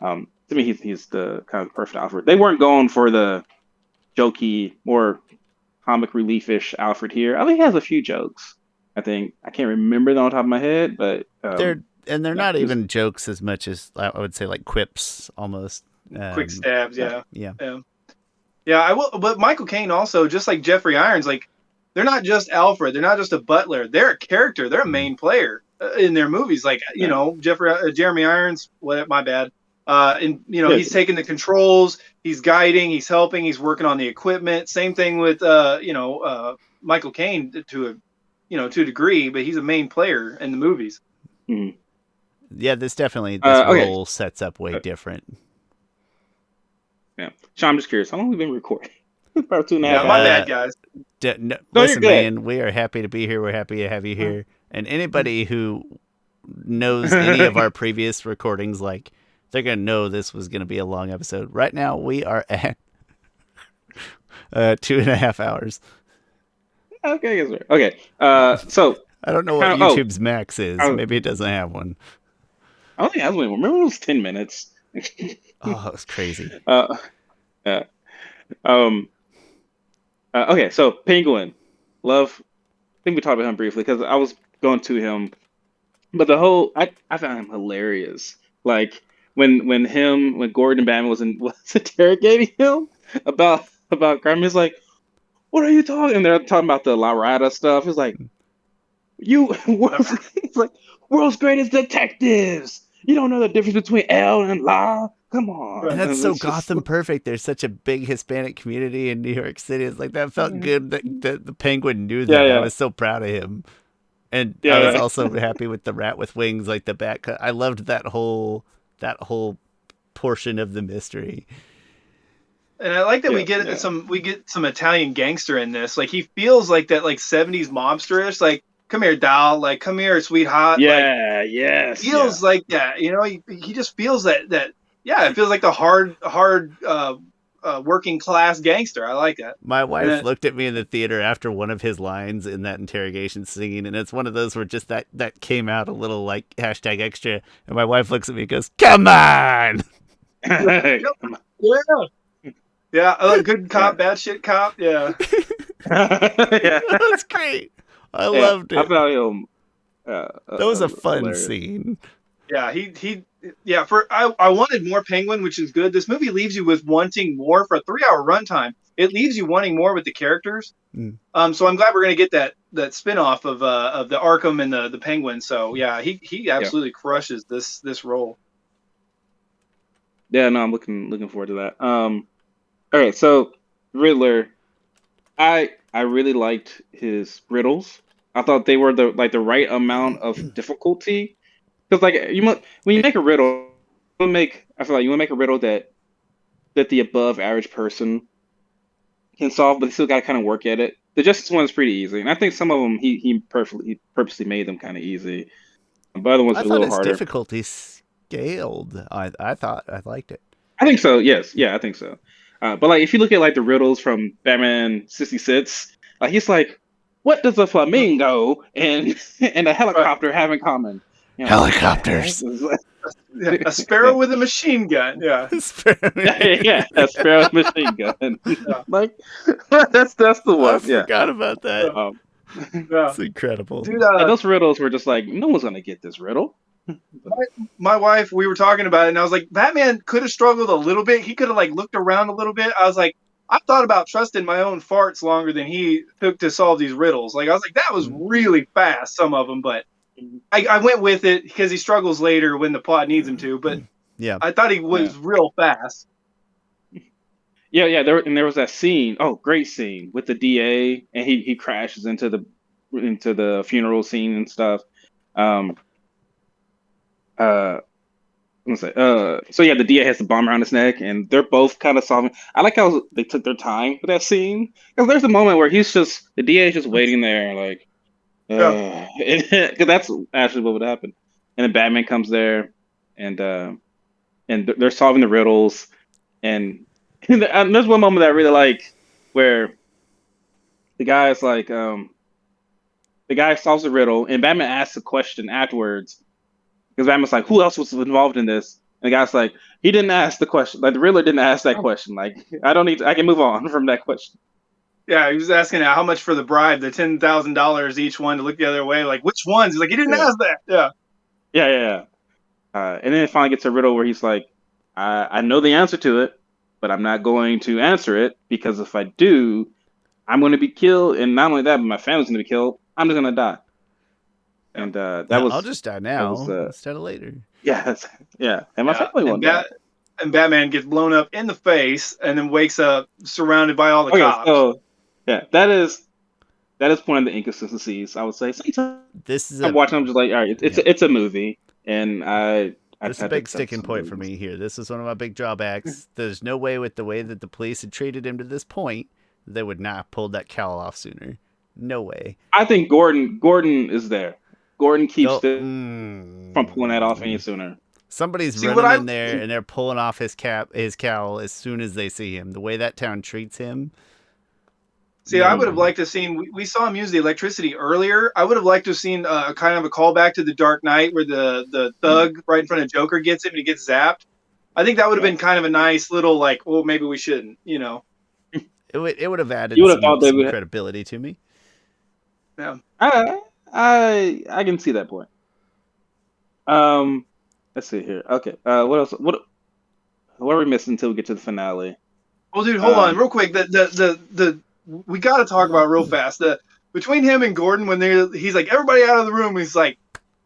To me, he's the kind of perfect Alfred. They weren't going for the jokey, more comic relief-ish Alfred here. I think he has a few jokes. I think I can't remember them on top of my head, but they're not even jokes as much as I would say like quips almost. Quick stabs, yeah. Yeah, I will. But Michael Caine also, just like Jeffrey Irons, like they're not just Alfred. They're not just a butler. They're a character. They're a main player in their movies. Like Jeremy Irons. My bad. He's taking the controls. He's guiding. He's helping. He's working on the equipment. Same thing with Michael Caine to a degree, but he's a main player in the movies. Mm-hmm. Yeah, this role sets up way different. Yeah, Sean, I'm just curious. How long have we been recording? About 2.5 hours. My bad, guys. Listen, man, we are happy to be here. We're happy to have you here. And anybody who knows any of our previous recordings, like they're gonna know this was gonna be a long episode. Right now, we are at 2.5 hours. Okay. So I don't know what YouTube's max is. Maybe it doesn't have one. I don't think it has one. Remember it was 10 minutes. Oh, it was crazy. Okay, so Penguin. I think we talked about him briefly because I was going to him. But I found him hilarious. Like when Gordon and Batman was interrogating him about crime, he's like, what are you talking? And they're talking about the La Rada stuff. It's like, it's like world's greatest detectives. You don't know the difference between L and La. Come on. And that's so Gotham perfect. There's such a big Hispanic community in New York City. It's like that felt good that the Penguin knew that. I was so proud of him. And I was also happy with the rat with wings, like the bat cut. I loved that whole portion of the mystery. And I like that we get some Italian gangster in this. Like he feels like that, like 70s mobster-ish. Like, come here, doll. Like, come here, sweetheart. Yeah, yes. Feels like that. He just feels that. Yeah, it feels like the hard working class gangster. I like that. My wife looked at me in the theater after one of his lines in that interrogation scene, and it's one of those where just that came out a little like #extra, and my wife looks at me and goes, "Come on!" Yeah, good cop, bad shit cop. Yeah, that's great. I loved it. I found him. That was a fun hilarious scene. Yeah, I wanted more Penguin, which is good. This movie leaves you with wanting more for a 3-hour runtime. It leaves you wanting more with the characters. So I'm glad we're gonna get that spinoff of the Arkham and the Penguin. So yeah, he absolutely crushes this role. Yeah, no, I'm looking forward to that. All right, so Riddler, I really liked his riddles. I thought they were the right amount of difficulty. Because when you make a riddle, I feel like you want to make a riddle that the above average person can solve, but they still got to kind of work at it. The Justice one is pretty easy, and I think some of them he purposely made them kind of easy. But other ones I are a thought little its harder. difficulty scaled. I thought I liked it. I think so. Yes, yeah, I think so. But like, if you look at like the riddles from Batman '66, like he's like, "What does a flamingo and and a Right. helicopter have in common?" You know, Helicopters. Yeah, a sparrow with a machine gun. Yeah. yeah, a sparrow machine gun. Yeah. Like that's the I one. Yeah. forgot about that. Um, Yeah. It's incredible. Dude, and those riddles were just like, no one's gonna get this riddle. my wife, we were talking about it, and I was like, Batman could have struggled a little bit. He could have like looked around a little bit. I was like, I thought about trusting my own farts longer than he took to solve these riddles. Like I was like, that was really fast, some of them, but I went with it because he struggles later when the plot needs him to. But Yeah. I thought he was real fast. Yeah. There was that scene. Oh, great scene with the DA, and he crashes into the funeral scene and stuff. I'm gonna say, so yeah, the DA has the bomb around his neck, and they're both kind of solving. I like how they took their time with that scene because there's a moment where the DA is just waiting there, like, because that's actually what would happen. And then Batman comes there, and they're solving the riddles, and, and there's one moment that I really like where the guy's like, the guy solves the riddle, and Batman asks a question afterwards. Because Batman's like, who else was involved in this? And the guy's like, he didn't ask the question. Like, the Riddler didn't ask that question. Like, I can move on from that question. Yeah, he was asking how much for the bribe, the $10,000 each one to look the other way. Like, which ones? He's like, he didn't ask that. Yeah. Yeah. And then it finally gets a riddle where he's like, I know the answer to it, but I'm not going to answer it because if I do, I'm going to be killed. And not only that, but my family's going to be killed. I'm just going to die. And I'll just die now instead of later. Yeah. And my family won't die. And Batman gets blown up in the face and then wakes up surrounded by all the cops. So yeah, that is one of the inconsistencies, I would say. Sometimes I'm watching, I'm just like, all right, it's a movie, and This is a big sticking point for me here. This is one of my big drawbacks. There's no way with the way that the police had treated him to this point, they would not have pulled that cowl off sooner. No way. I think Gordon is there. Gordon keeps from pulling that off any sooner. Somebody's running in there and they're pulling off his cowl as soon as they see him. The way that town treats him. See, I would have liked to have seen. We saw him use the electricity earlier. I would have liked to have seen a kind of a callback to the Dark Knight, where the thug right in front of Joker gets him and he gets zapped. I think that would have been kind of a nice little like, well, maybe we shouldn't, you know. It would have added some credibility to me. Yeah, I can see that point. Let's see here. Okay. What else? What are we missing until we get to the finale? Well, dude, hold on, real quick. We got to talk about real fast. Between him and Gordon, when he's like, everybody out of the room. He's like,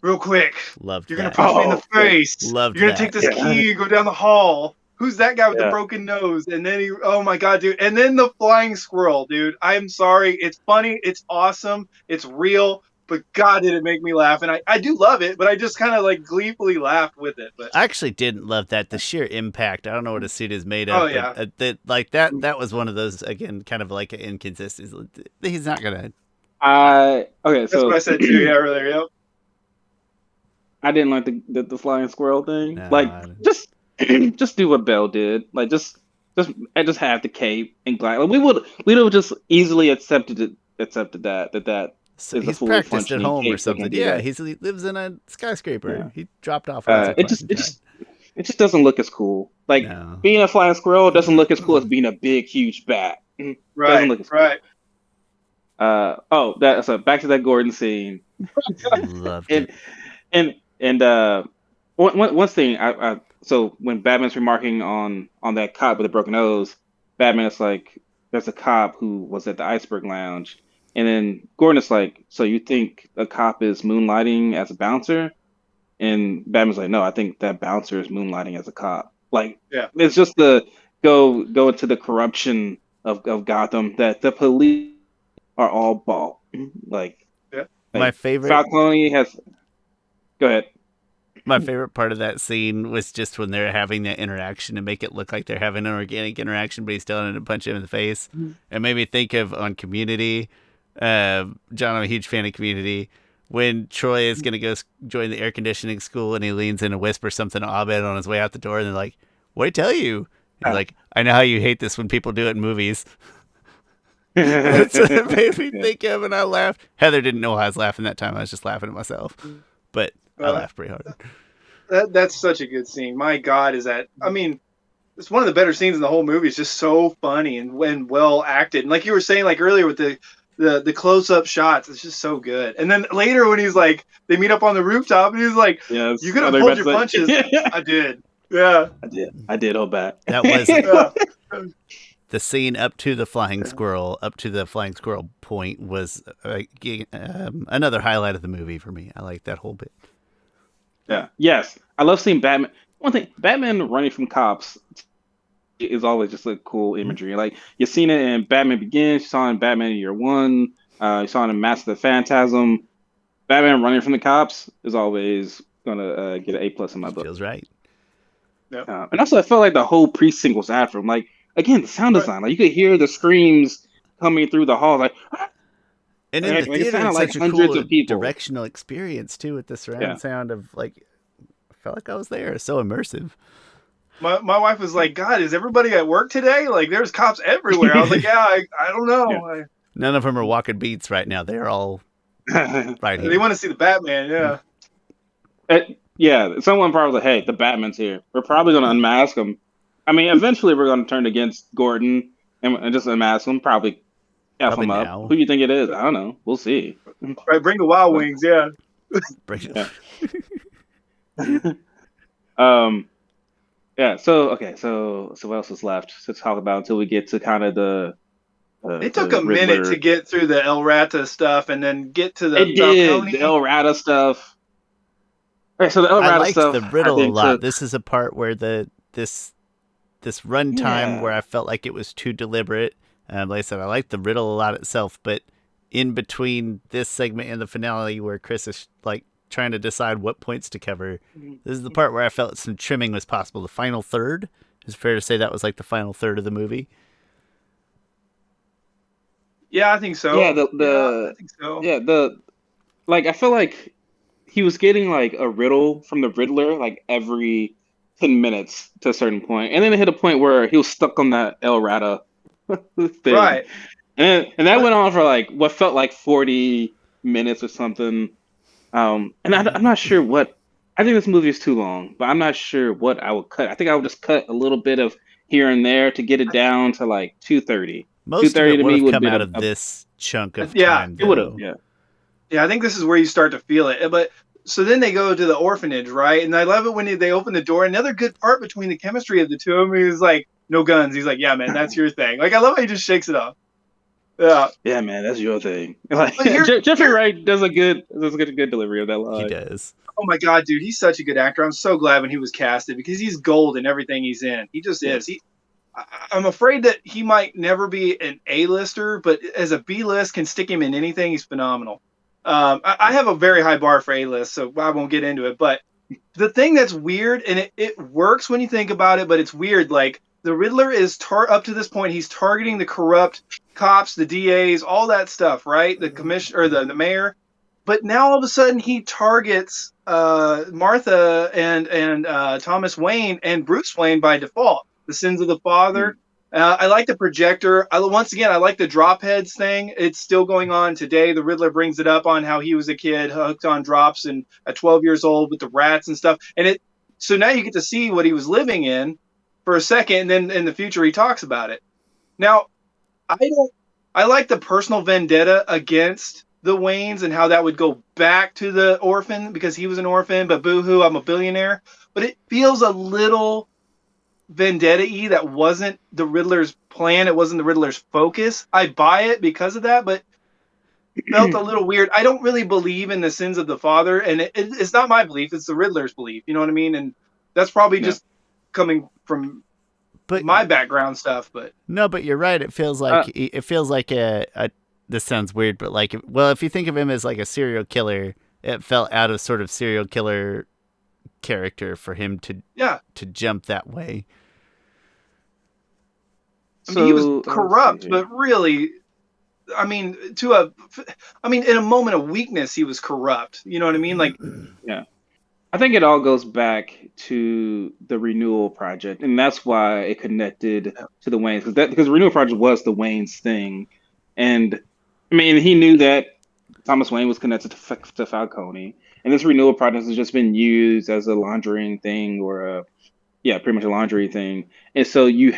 real quick. You're gonna punch me in the face. You're gonna take this key and go down the hall. Who's that guy with the broken nose? And then oh my god, dude. And then the flying squirrel, dude. I'm sorry. It's funny. It's awesome. It's real. But God, did it make me laugh. And I do love it, but I just kind of like gleefully laughed with it. But I actually didn't love that. The sheer impact. I don't know what a suit is made of. Oh, yeah. But, that was one of those, again, kind of like an inconsistency. He's not going to. Okay, that's what I said too. Yeah, earlier. Yep. I didn't like the flying squirrel thing. No, like, just do what Belle did. Like, just have the cape and glide. Like, we'd have just easily accepted that. So he's practiced at home or something. Yeah, he lives in a skyscraper. Yeah. He dropped off. It just doesn't look as cool. Like being a flying squirrel doesn't look as cool as being a big, huge bat. Right. Doesn't look as cool. Right. So back to that Gordon scene. Loved it. And one thing so when Batman's remarking on that cop with a broken nose, Batman's like, there's a cop who was at the Iceberg Lounge. And then Gordon is like, so you think a cop is moonlighting as a bouncer? And Batman's like, no, I think that bouncer is moonlighting as a cop. Like, it's just the go into the corruption of Gotham that the police are all bald. Like my favorite Falcone has. Go ahead. My favorite part of that scene was just when they're having that interaction to make it look like they're having an organic interaction, but he's telling him to punch him in the face. It made me think of on Community. John, I'm a huge fan of Community. When Troy is going to go join the air conditioning school and he leans in and whispers something to Abed on his way out the door, and they're like, "What'd he tell you?" He's like, "I know how you hate this when people do it in movies." That's what it made me think of, and I laughed. Heather didn't know I was laughing that time. I was just laughing at myself. But I laughed pretty hard. That's such a good scene. My God, is that? I mean, it's one of the better scenes in the whole movie. It's just so funny and well acted. And like you were saying, like earlier with the close up shots, it's just so good. And then later when he's like, they meet up on the rooftop, and he's like, yes, "You could have pulled your punches." I did. Yeah, I did. Oh, bad. That was the scene up to the flying squirrel point was another highlight of the movie for me. I like that whole bit. Yeah. Yes. I love seeing Batman. One thing, Batman running from cops is always just a cool imagery. Like, you've seen it in Batman Begins, you saw it in Batman Year One, you saw it in Mask of the Phantasm. Batman running from the cops is always gonna get an A+ in my book. Feels right. Yep. And also, I felt like the whole precinct was after him. Like, again, the sound design. Like, you could hear the screams coming through the hall. Like, and in the theater, it's such a cool directional experience too, with the surround sound of like. I felt like I was there. It's so immersive. My wife was like, "God, is everybody at work today? Like, there's cops everywhere." I was like, "Yeah, I don't know." Yeah. None of them are walking beats right now. They're all right here. They want to see the Batman. Yeah. Someone probably was like, "Hey, the Batman's here. We're probably going to unmask him." I mean, eventually we're going to turn against Gordon and just unmask him. Probably F him up. Now. Who do you think it is? I don't know. We'll see. Right, bring the Wild Wings. Yeah. Yeah. So what else is left to talk about until we get to kind of the? It took a minute to get through the El Rata stuff and then get to the. It did the El Rata stuff. All right, so the El Rata stuff. I liked the riddle a lot. This is a part where this runtime where I felt like it was too deliberate. Like I said, I liked the riddle a lot itself, but in between this segment and the finale, where Chris is like trying to decide what points to cover, this is the part where I felt some trimming was possible. The final third, is it fair to say that was like the final third of the movie? Yeah, I think so. Yeah, I think so. Yeah, I feel like he was getting like a riddle from the Riddler like every 10 minutes to a certain point, and then it hit a point where he was stuck on that El Rata thing. Right. And that went on for like what felt like 40 minutes or something. And I'm not sure what. I think this movie is too long, but I'm not sure what I would cut. I think I would just cut a little bit of here and there to get it down to like 2:30. Most of it would have come out of this chunk of time. It would have. Yeah, I think this is where you start to feel it. But so then they go to the orphanage, right? And I love it when they open the door. Another good part between the chemistry of the two of them is like, no guns. He's like, "Yeah, man, that's your thing." Like, I love how he just shakes it off. Yeah, man, that's your thing. Like, Jeffrey Wright does a good delivery of that line. He does. Oh my God, dude, he's such a good actor. I'm so glad when he was casted because he's gold in everything he's in. He just is. I'm afraid that he might never be an A-lister, but as a B-list, can stick him in anything. He's phenomenal. I have a very high bar for A-list, so I won't get into it. But the thing that's weird, and it works when you think about it, but it's weird. Like, the Riddler is up to this point, he's targeting the corrupt cops, the DAs, all that stuff, right? The commissioner or the mayor. But now all of a sudden he targets Martha and Thomas Wayne and Bruce Wayne by default. The sins of the father. I like the projector. I like the drop heads thing. It's still going on today. The Riddler brings it up on how he was a kid hooked on drops and at 12 years old with the rats and stuff. And so now you get to see what he was living in for a second, and then in the future he talks about it. Now, I like the personal vendetta against the Waynes and how that would go back to the orphan because he was an orphan, but boo-hoo, I'm a billionaire. But it feels a little vendetta-y. That wasn't the Riddler's plan. It wasn't the Riddler's focus. I buy it because of that, but it felt a little weird. I don't really believe in the sins of the father, and it's not my belief. It's the Riddler's belief. You know what I mean? And that's probably just coming from but my background stuff. But no, but you're right. It feels like a. This sounds weird, but like, well, if you think of him as like a serial killer, it felt out of sort of serial killer character for him to jump that way. I mean, he was corrupt, but really, I mean, in a moment of weakness, he was corrupt. You know what I mean? Like, yeah. I think it all goes back to the Renewal Project, and that's why it connected to the Waynes, because the Renewal Project was the Waynes thing, and I mean, he knew that Thomas Wayne was connected to Falcone, and this Renewal Project has just been used as a laundering thing, or pretty much a laundry thing, and so you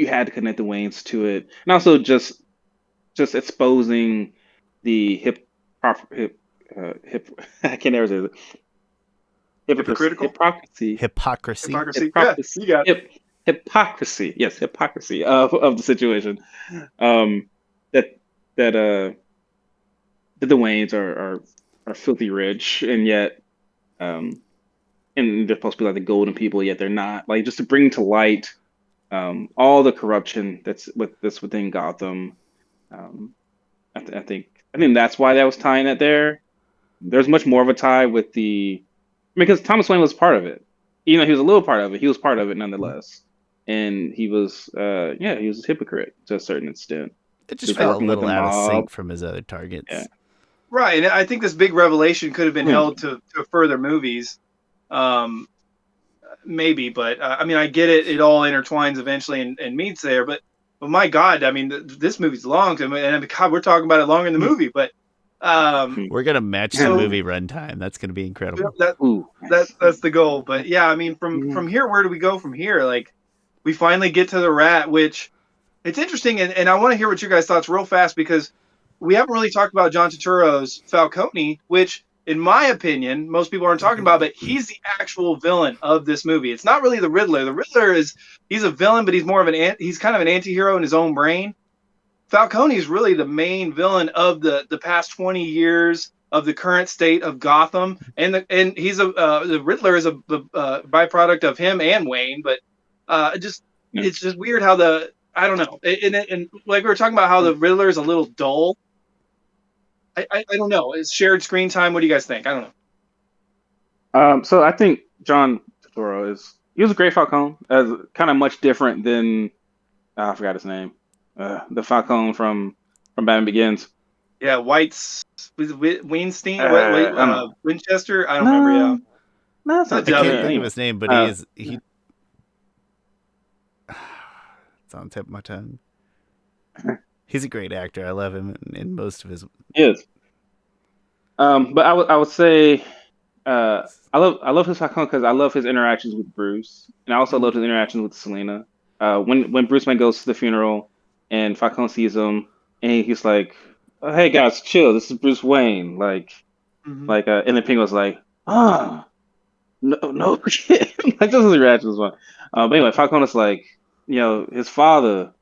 had to connect the Waynes to it, and also just exposing the I can't ever say it. Hypocrisy. Yeah, you got it. Hypocrisy. Yes, hypocrisy of the situation. That the Waynes are filthy rich, and yet, and they're supposed to be like the golden people, yet they're not. Like, just to bring to light all the corruption that's within Gotham. I think that's why that was tying it there. There's much more of a tie with because Thomas Wayne was part of it. He was a little part of it. He was part of it nonetheless, and he was he was a hypocrite to a certain extent. It just felt a little out of sync from his other targets. Yeah. Right, and I think this big revelation could have been held to further movies, maybe. But I mean, I get it; it all intertwines eventually and meets there. But my God, I mean, this movie's long, and God, we're talking about it longer in the movie. But we're gonna match the movie runtime. That's gonna be incredible. That's the goal. But yeah, I mean, from here, where do we go from here? Like, we finally get to the rat, which it's interesting, and I want to hear what your guys' thoughts real fast, because we haven't really talked about John Turturro's Falcone, which, in my opinion, most people aren't talking about, but he's the actual villain of this movie. It's not really the Riddler. The Riddler he's a villain, but he's more of he's kind of an anti-hero in his own brain. Falcone is really the main villain of the past 20 years of the current state of Gotham, and he's the Riddler is a byproduct of him and Wayne, but it's just weird how I don't know, and like we were talking about how the Riddler is a little dull. I don't know. It's shared screen time. What do you guys think? I don't know. So I think John Turturro he was a great Falcone, as kind of much different than I forgot his name. The Falcone from Batman Begins. Yeah, Weinstein, Winchester. I don't remember. Yeah, I can't think of his name, but he. It's on the tip of my tongue. He's a great actor. I love him in most of his. He is. But I would say, I love his Falcone because I love his interactions with Bruce, and I also love his interactions with Selina. When Bruce Wayne goes to the funeral, and Falcone sees him, and he's like, oh, "Hey guys, chill. This is Bruce Wayne." Like, and then Penguin's like, "Ah, no, like just his reaction was fun. But anyway, Falcone is like, his father,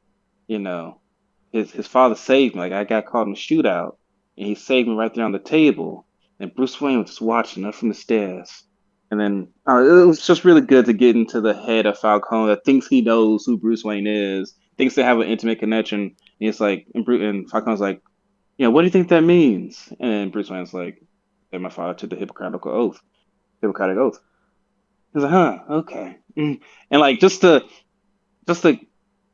his father saved me. Like, I got caught in a shootout, and he saved me right there on the table. And Bruce Wayne was just watching up from the stairs. And then it was just really good to get into the head of Falcone that thinks he knows who Bruce Wayne is, thinks they have an intimate connection. And it's like, and Falcone's like, what do you think that means? And Bruce Wayne's like, that my father took the Hippocratic oath. He's like, huh, okay. And like, just to,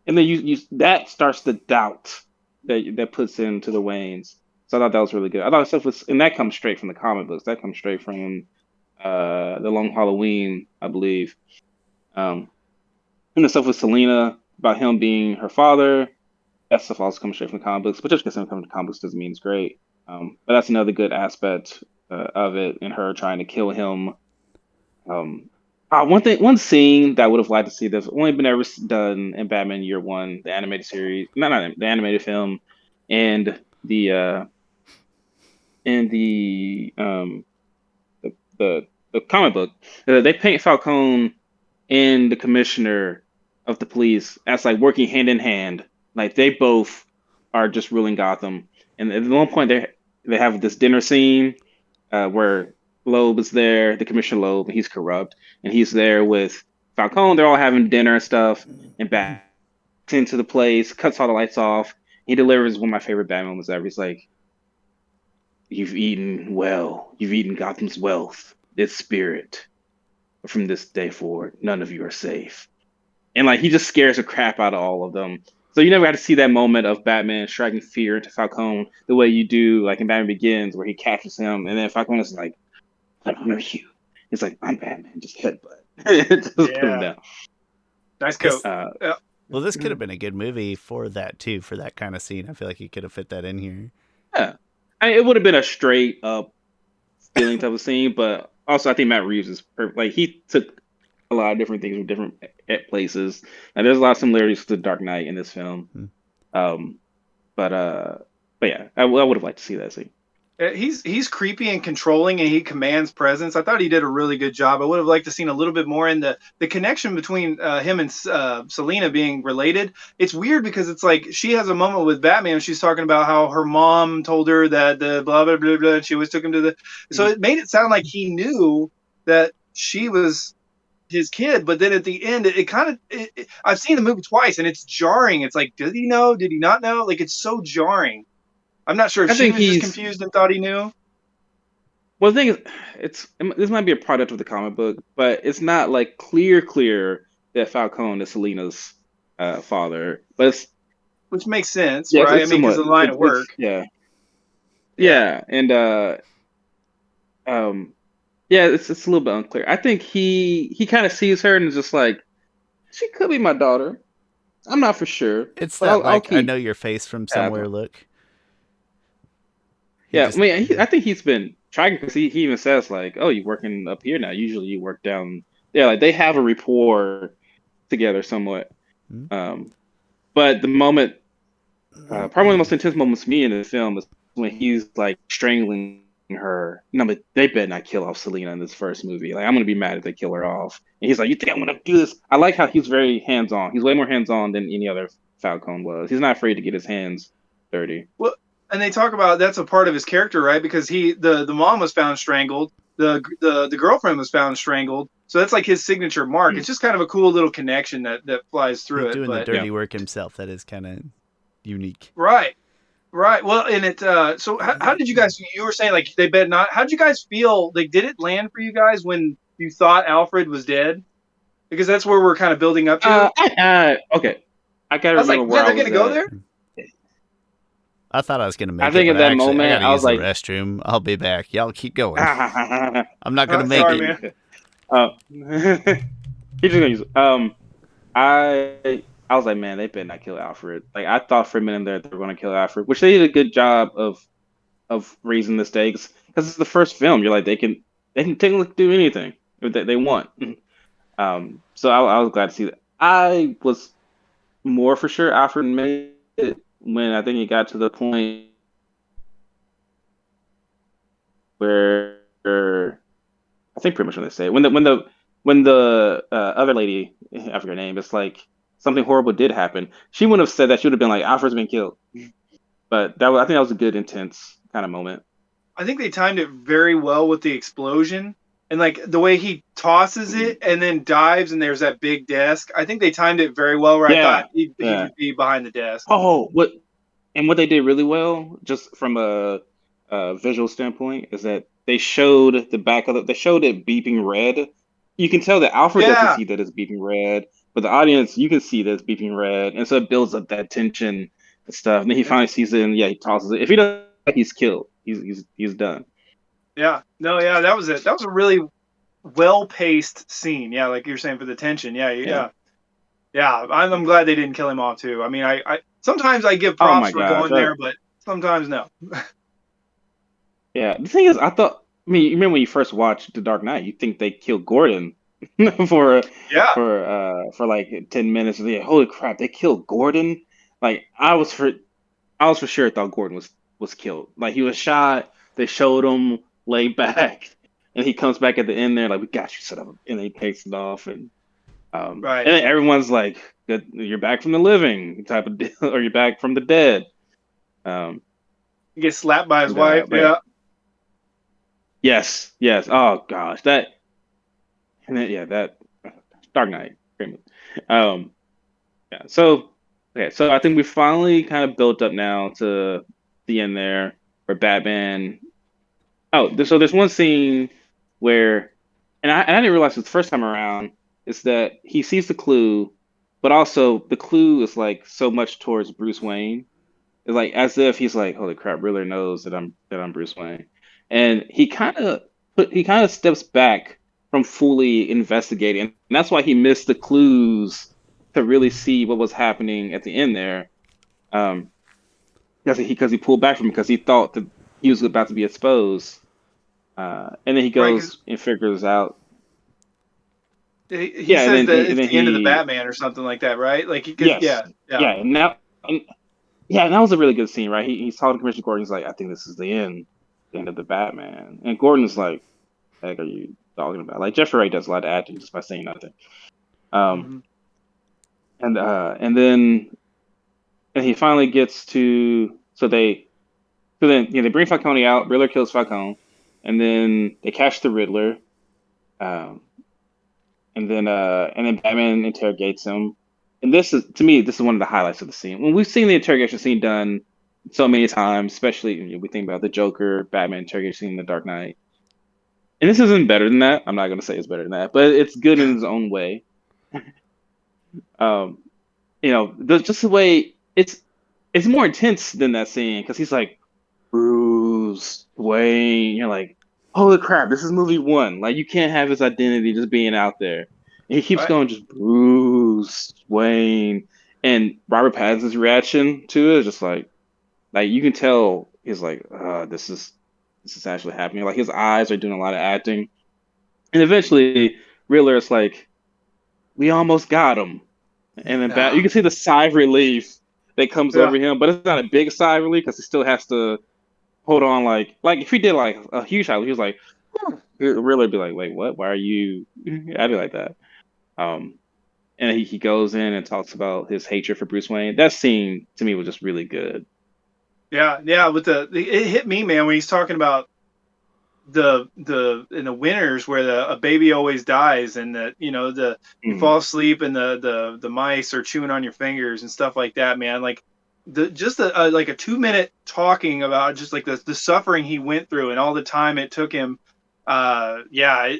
and then you that starts the doubt that puts into the Waynes. So I thought that was really good. I thought stuff was, and that comes straight from the comic books. That comes straight from the Long Halloween, I believe. And the stuff with Selina about him being her father, that stuff also comes straight from the comic books. But just because it comes from the comic books doesn't mean it's great. But that's another good aspect of it, and her trying to kill him. One scene that I would have liked to see that's only been ever done in Batman Year One, the animated series, not the animated film, and the comic book. They paint Falcone and the commissioner of the police as like working hand in hand, like they both are just ruling Gotham. And at one point, they have this dinner scene where Loeb is there, the Commissioner Loeb, and he's corrupt, and he's there with Falcone. They're all having dinner and stuff, and back into the place, cuts all the lights off. He delivers one of my favorite Batman moments ever. He's like, "You've eaten well. You've eaten Gotham's wealth, its spirit. But from this day forward, none of you are safe." And like he just scares the crap out of all of them. So you never got to see that moment of Batman striking fear into Falcone the way you do like in Batman Begins, where he captures him, and then Falcone is like, "I honor you." It's like, "I'm Batman, just headbutt." Just put him down. Nice coat. Well, this could have been a good movie for that too, for that kind of scene. I feel like you could have fit that in here. Yeah, I mean, it would have been a straight up feeling type of scene, but also I think Matt Reeves is perfect. Like he took a lot of different things from different places, and there's a lot of similarities to Dark Knight in this film. But yeah, I would have liked to see that scene. He's creepy and controlling, and he commands presence. I thought he did a really good job. I would have liked to seen a little bit more in the connection between him and Selina being related. It's weird because it's like she has a moment with Batman. She's talking about how her mom told her that the blah blah blah blah. And she always took him to the. So it made it sound like he knew that she was his kid, but then at the end, it kind of. I've seen the movie twice, and it's jarring. It's like, did he know? Did he not know? Like it's so jarring. I'm not sure if she was just confused and thought he knew. Well, the thing is, this might be a product of the comic book, but it's not like clear that Falcone is Selina's father. But which makes sense, right? I mean, because of the line of work. Yeah, and it's a little bit unclear. I think he kind of sees her and is just like, she could be my daughter. I'm not for sure. It's that like I know your face from somewhere. Look. I mean, I think he's been trying because he even says like, "Oh, you're working up here now. Usually you work down." Yeah, like they have a rapport together somewhat. But the moment, probably one of the most intense moments for me in the film is when he's like strangling her. No, but they better not kill off Selina in this first movie. Like I'm gonna be mad if they kill her off. And he's like, "You think I'm gonna do this?" I like how he's very hands on. He's way more hands on than any other Falcone was. He's not afraid to get his hands dirty. Well, and they talk about that's a part of his character, right? Because the mom was found strangled, the girlfriend was found strangled, so that's like his signature mark. It's just kind of a cool little connection that flies through He's doing the dirty work himself. That is kind of unique, right? Well, and it. So how did you guys? You were saying like they bet not. How did you guys feel? Like, did it land for you guys when you thought Alfred was dead? Because that's where we're kind of building up to. Okay, I gotta remember where they're gonna go there. I thought I was going to make it. I think at that moment, I was like, the restroom. I'll be back. Y'all keep going. I'm not going to make it. He's just going to use it. I was like, man, they better not kill Alfred. Like, I thought for a minute there they were going to kill Alfred, which they did a good job of raising the stakes. Because it's the first film. You're like, they can technically do anything that they want. So I was glad to see that. I was more for sure Alfred made it when I think it got to the point where I think pretty much when they say it, when the other lady, I forget her name, it's like something horrible did happen. She wouldn't have said that. She would have been like, Alfred's been killed. But I think that was a good, intense kind of moment. I think they timed it very well with the explosion and like the way he tosses it and then dives and there's that big desk. I think they timed it very well. Where I thought he would be behind the desk. Oh, what they did really well, just from a visual standpoint, is that they showed the back of they showed it beeping red. You can tell that Alfred doesn't see that it's beeping red, but the audience, you can see that it's beeping red, and so it builds up that tension and stuff. And then he finally sees it, and he tosses it. If he doesn't, he's killed. He's done. Yeah, no, yeah, that was it. That was a really well-paced scene. Yeah, like you're saying for the tension. Yeah. I'm glad they didn't kill him off too. I mean, I sometimes I give props for going there, but sometimes no. Yeah, the thing is, you remember when you first watched The Dark Knight, you think they killed Gordon for like 10 minutes. Like, holy crap, they killed Gordon! Like I was for sure thought Gordon was killed. Like he was shot. They showed him laid back, and he comes back at the end there like, we got you set up, and he takes it off, and right. And everyone's like, you're back from the living type of deal, or you're back from the dead. He gets slapped by his wife. Yeah. Yes. Oh gosh, that Dark Knight. Yeah. So okay. So I think we finally kind of built up now to the end there, where Batman. Oh, so there's one scene where, and I didn't realize this the first time around, is that he sees the clue, but also the clue is like so much towards Bruce Wayne. It's like as if he's like, holy crap, Riddler knows that I'm Bruce Wayne, and he kind of steps back from fully investigating, and that's why he missed the clues to really see what was happening at the end there. Um, because he pulled back from it because he thought that he was about to be exposed, and then he Right? 'Cause goes and figures out, he yeah, and says then that and it's then the end of the he, Batman or something like that, right? Like, because yes, yeah, yeah. yeah, and yeah, and that was a really good scene, right? He's talking to Commissioner Gordon. He's like, I think this is the end of the Batman. And Gordon's like, heck are you talking about? Like Jeffrey Wright does a lot of acting just by saying nothing. Um, Hmm. and he finally gets to they bring Falcone out. Riddler kills Falcone, and then they catch the Riddler. Um, and then Batman interrogates him. And this is to me, this is one of the highlights of the scene. When we've seen the interrogation scene done so many times, especially we think about the Joker, Batman interrogation scene in The Dark Knight. And this isn't better than that. I'm not going to say it's better than that, but it's good in its own way. Um, just the way it's more intense than that scene because he's like Bruce Wayne. You're like, holy crap, this is movie one. Like you can't have his identity just being out there. And he keeps Right. going just Bruce Wayne, and Robert Pattinson's reaction to it is just like you can tell he's like, this is actually happening. Like his eyes are doing a lot of acting, and eventually Riddler is like, we almost got him. And then Yeah. you can see the sigh of relief that comes Yeah. over him, but it's not a big sigh of relief because he still has to hold on. Like if he did like a huge sigh, he was like, he'd really be like, wait, what? Why are you? I'd be like that. Um, and he goes in and talks about his hatred for Bruce Wayne. That scene to me was just really good. Yeah. Yeah. With it hit me, man, when he's talking about the in the winters where a baby always dies, and that you Mm. fall asleep and the mice are chewing on your fingers and stuff like that, man. Like like a 2 minute talking about just like the suffering he went through and all the time it took him. Yeah.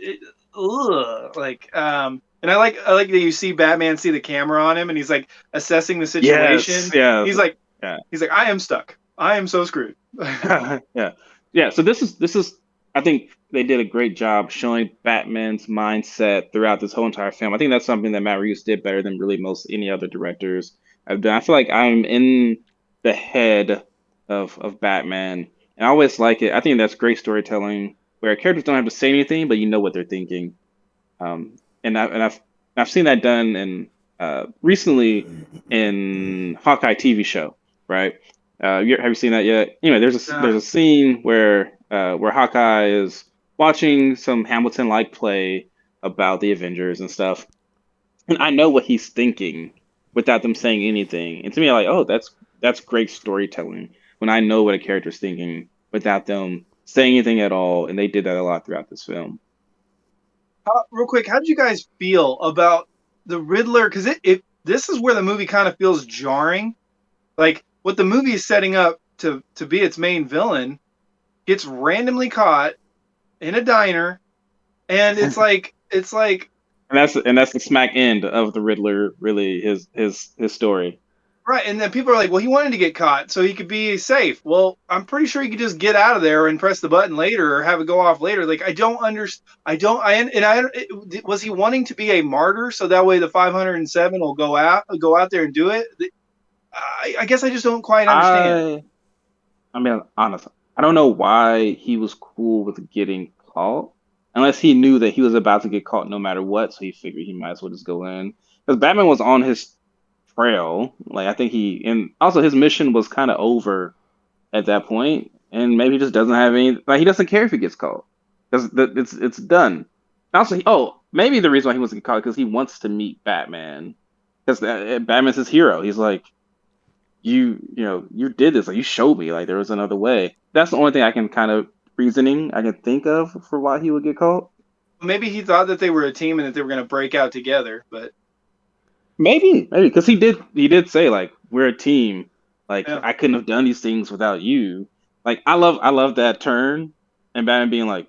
Ugh, like and I like that you see Batman see the camera on him and he's like assessing the Yes, situation. yeah, He's like yeah. I am stuck. I am so screwed. Yeah, yeah. So this is I think they did a great job showing Batman's mindset throughout this whole entire film. I think that's something that Matt Reeves did better than really most any other directors have done. I feel like I'm in the head of Batman, and I always like it. I think that's great storytelling where characters don't have to say anything, but you know what they're thinking. And I've seen that done in recently in Hawkeye TV show, right? Have you seen that yet? Anyway, there's Yeah. a scene where Hawkeye is watching some Hamilton like play about the Avengers and stuff, and I know what he's thinking without them saying anything. And to me, I'm like, oh, that's great storytelling when I know what a character's thinking without them saying anything at all, and they did that a lot throughout this film. Real quick, how did you guys feel about the Riddler? Because it this is where the movie kind of feels jarring. Like what the movie is setting up to be its main villain gets randomly caught in a diner, and it's like And that's the smack end of the Riddler, really his story. right. And then people are like, well, he wanted to get caught so he could be safe. Well, I'm pretty sure he could just get out of there and press the button later or have it go off later. Like I don't understand. I don't. Was he wanting to be a martyr so that way the 507 will go out there and do it? I guess I just don't quite understand. I I mean, honestly, I don't know why he was cool with getting caught, unless he knew that he was about to get caught no matter what, so he figured he might as well just go in. Because Batman was on his trail, like I think and also his mission was kind of over at that point, and maybe he just doesn't have any, like he doesn't care if he gets caught because it's done. Also, maybe the reason why he wants to get caught because he wants to meet Batman because Batman's his hero. He's like, you did this, like you showed me like there was another way. That's the only thing I can kind of reasoning I can think of for why he would get caught. Maybe he thought that they were a team and that they were going to break out together, but Maybe because he did say like we're a team. Like Yeah. I couldn't have done these things without you. Like I love that turn and Batman being like,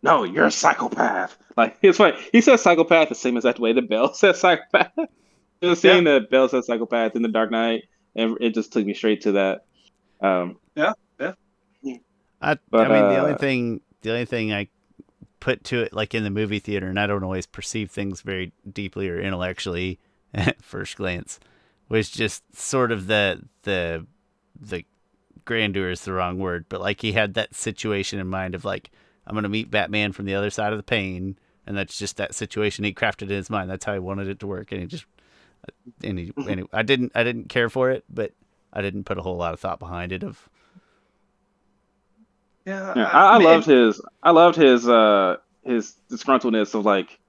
no, you're a psychopath. Like it's funny. He says psychopath the same exact way that Bell says psychopath. Just Yeah. seeing that Bell says psychopath in the Dark Knight, and it just took me straight to that. Yeah. Yeah. I But mean, the only thing I put to it, like in the movie theater, and I don't always perceive things very deeply or intellectually at first glance, was just sort of the grandeur is the wrong word, but like he had that situation in mind of like, I'm gonna meet Batman from the other side of the pain, and that's just that situation he crafted in his mind. That's how he wanted it to work, and he just and I didn't care for it, but I didn't put a whole lot of thought behind it. Of Yeah. yeah, I loved his disgruntledness of like,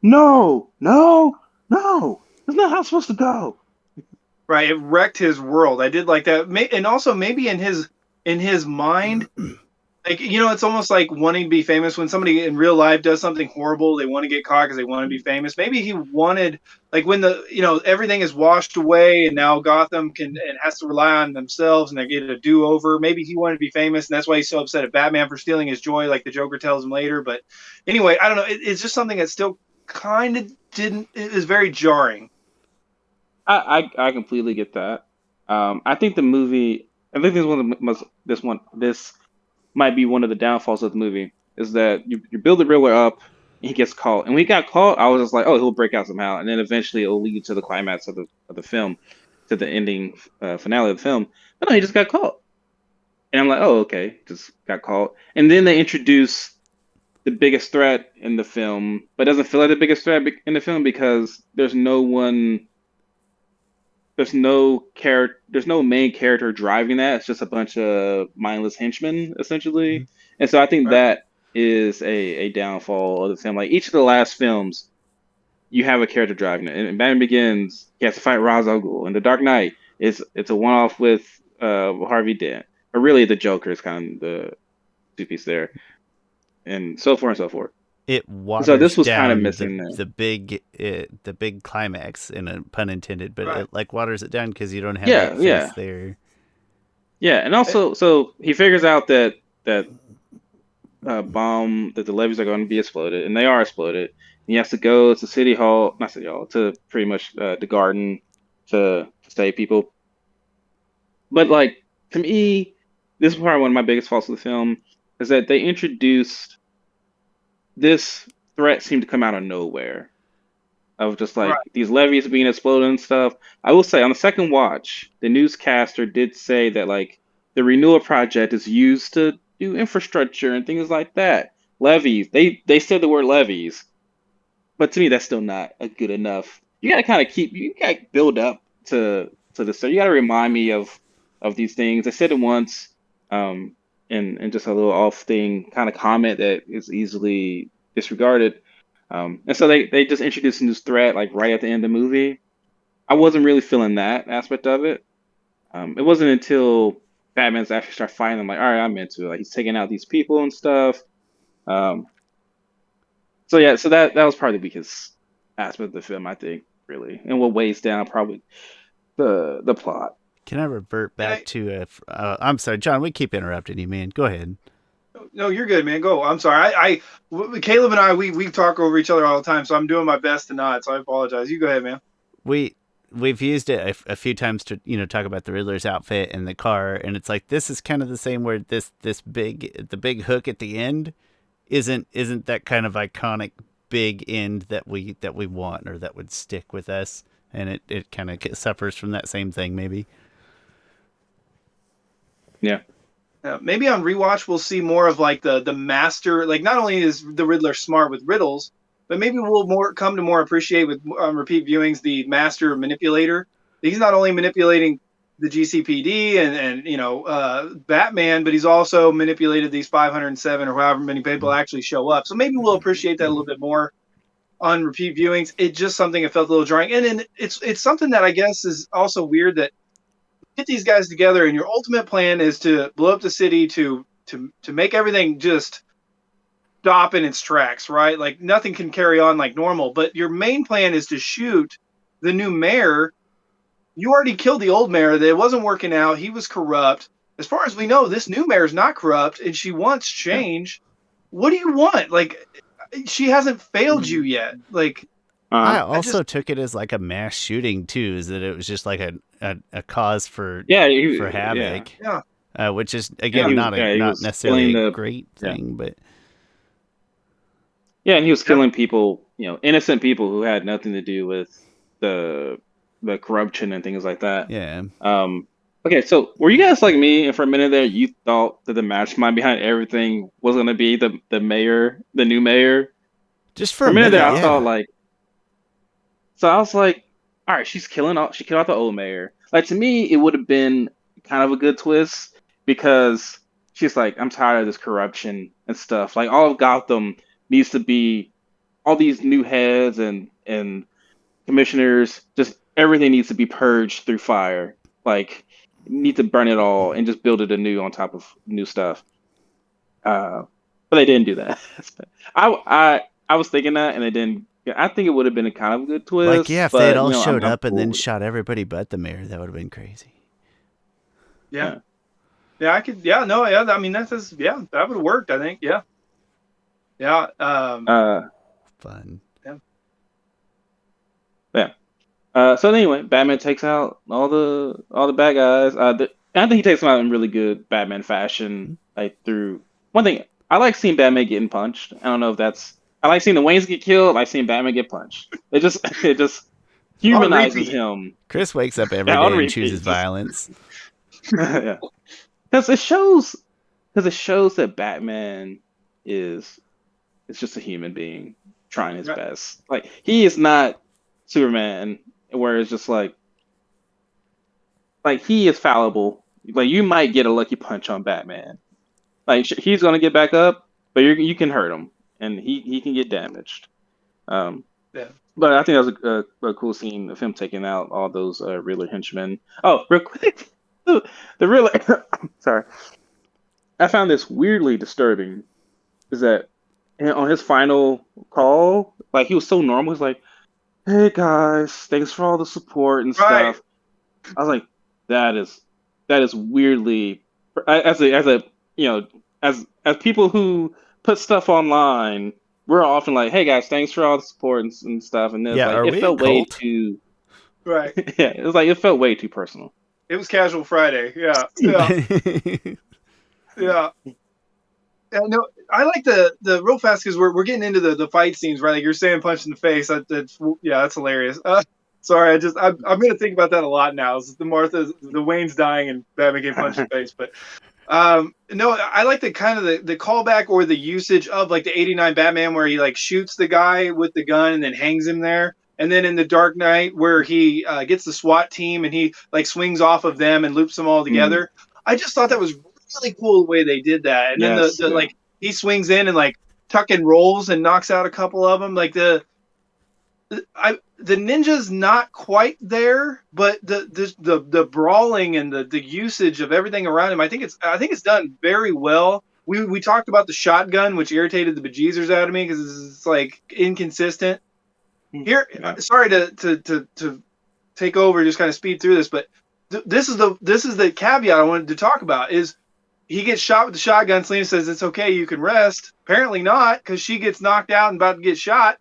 no, no, no, that's not how it's supposed to go. Right. It wrecked his world. I did like that. And also maybe in his mind, like, it's almost like wanting to be famous when somebody in real life does something horrible. They want to get caught because they want to be famous. Maybe he wanted, like, when everything is washed away and now Gotham and has to rely on themselves and they get a do over. Maybe he wanted to be famous and that's why he's so upset at Batman for stealing his joy, like the Joker tells him later. But anyway, I don't know. It's just something that still kind of didn't. It is very jarring. I completely get that. I think the movie. I think this might be one of the downfalls of the movie is that you build it real well up, and he gets caught. And when he got caught, I was just like, oh, he'll break out somehow, and then eventually it'll lead to the climax of the film, to the ending finale of the film. But no, he just got caught, and I'm like, oh, okay, just got caught. And then they introduce the biggest threat in the film, but it doesn't feel like the biggest threat in the film because there's no main character driving that. It's just a bunch of mindless henchmen essentially. And so I think Right. that is a downfall of the film. Like each of the last films, you have a character driving it. And Batman Begins, he has to fight Ra's al Ghul. And The Dark Knight, it's a one off with Harvey Dent. But really the Joker is kind of the two piece there. And so forth and so forth. it So this waters was kind of down missing there. the big climax, in a pun intended, but Right. it like waters it down because you don't have Yeah, that yeah. face there. Yeah, and Eh, also, so he figures out that bomb that the levees are going to be exploded, and they are exploded. He has to go to City Hall, not City Hall, to pretty much the garden to save people. But like to me, this is probably one of my biggest faults of the film is that they introduced this threat seemed to come out of nowhere of just Right. like these levees being exploded and stuff. I will say on the second watch, the newscaster did say that like the renewal project is used to do infrastructure and things like that. Levees. They said the word levees, but to me that's still not a good enough. You gotta build up to this. So you gotta remind me of these things. I said it once, and just a little off thing kind of comment that is easily disregarded. And so they just introduced a new threat like right at the end of the movie. I wasn't really feeling that aspect of it. It wasn't until Batman's actually start fighting. I'm like, all right, I'm into it. Like he's taking out these people and stuff. Um, so yeah, so that was probably the weakest aspect of the film, I think, really, and what weighs down probably the plot. Can I revert And back to I'm sorry, John. We keep interrupting you, man. Go ahead. no, you're good, man. Go. I'm sorry. Caleb and I, we talk over each other all the time, so I'm doing my best to not. So I apologize. You go ahead, man. we we've used it a few times to talk about the Riddler's outfit and the car, and it's like this is kind of the same where the big hook at the end isn't that kind of iconic big end that we want or that would stick with us, and it kind of suffers from that same thing maybe. Yeah, Maybe on rewatch we'll see more of like the master. Like not only is the Riddler smart with riddles, but maybe we'll more come to more appreciate with repeat viewings the master manipulator. He's not only manipulating the GCPD and Batman, but he's also manipulated these 507 or however many people actually show up. So maybe we'll appreciate that a little bit more on repeat viewings. It's just something that felt a little jarring, and then it's something that I guess is also weird that get these guys together and your ultimate plan is to blow up the city to make everything just stop in its tracks, right? Like nothing can carry on like normal, but your main plan is to shoot the new mayor, you already killed the old mayor. That it wasn't working out. He was corrupt. As far as we know, this new mayor is not corrupt, and she wants change. What do you want? Like, she hasn't failed you yet. Like, I also took it as like a mass shooting too. Is that it was just like a cause for havoc. Yeah. Which is again not necessarily a great thing, but and he was killing people, innocent people who had nothing to do with the corruption and things like that. Yeah. Okay, so were you guys like me? And for a minute there, you thought that the mastermind behind everything was going to be the mayor, the new mayor? Just for a minute there, I thought like. So I was like, all right, she killed out the old mayor. Like, to me, it would have been kind of a good twist because she's like, I'm tired of this corruption and stuff. Like, all of Gotham needs to be all these new heads and commissioners. Just everything needs to be purged through fire. Like, you need to burn it all and just build it anew on top of new stuff. But they didn't do that. I was thinking that, and they didn't. I think it would have been a kind of good twist. Like, if they'd all showed up and then shot everybody but the mayor, that would have been crazy. Yeah. Yeah, I could. Yeah, no, yeah. I mean, that would have worked. I think. Yeah. Yeah. Fun. Yeah. So anyway, Batman takes out all the bad guys. I think he takes them out in really good Batman fashion. Like, through one thing, I like seeing Batman getting punched. I don't know if that's. I like seeing the Waynes get killed. I like seeing Batman get punched. It just humanizes him. Chris wakes up every day and chooses violence. Yeah, because it shows that Batman is just a human being trying his best. Like, he is not Superman, where it's just like he is fallible. Like, you might get a lucky punch on Batman. Like, he's gonna get back up, but you can hurt him. And he can get damaged. But I think that was a cool scene of him taking out all those Riddler henchmen. Oh, real quick. The Riddler... Sorry. I found this weirdly disturbing. Is that on his final call, like, he was so normal. He's like, hey, guys, thanks for all the support and stuff. I was like, that is weirdly... As people who put stuff online, we're often like, hey guys, thanks for all the support and stuff, and then it felt way too it was like, it felt way too personal. It was casual Friday. Yeah. No, I like the real fast, because we're getting into the fight scenes, right? Like you're saying, punch in the face. That's hilarious. Sorry, I'm gonna think about that a lot now. It's the Wayne's dying and Batman getting punched in the face, but. No, I like the kind of the callback or the usage of like the 89 Batman, where he like shoots the guy with the gun and then hangs him there. And then in the Dark Knight, where he gets the SWAT team and he like swings off of them and loops them all together. I just thought that was really cool the way they did that. And then like he swings in and like tuck and rolls and knocks out a couple of them. Like the ninja's not quite there, but the brawling and the usage of everything around him, I think it's done very well. We talked about the shotgun, which irritated the bejesus out of me because it's like inconsistent. Here, sorry to take over, just kind of speed through this, but this is the caveat I wanted to talk about. Is he gets shot with the shotgun? Selena says it's okay, you can rest. Apparently not, because she gets knocked out and about to get shot.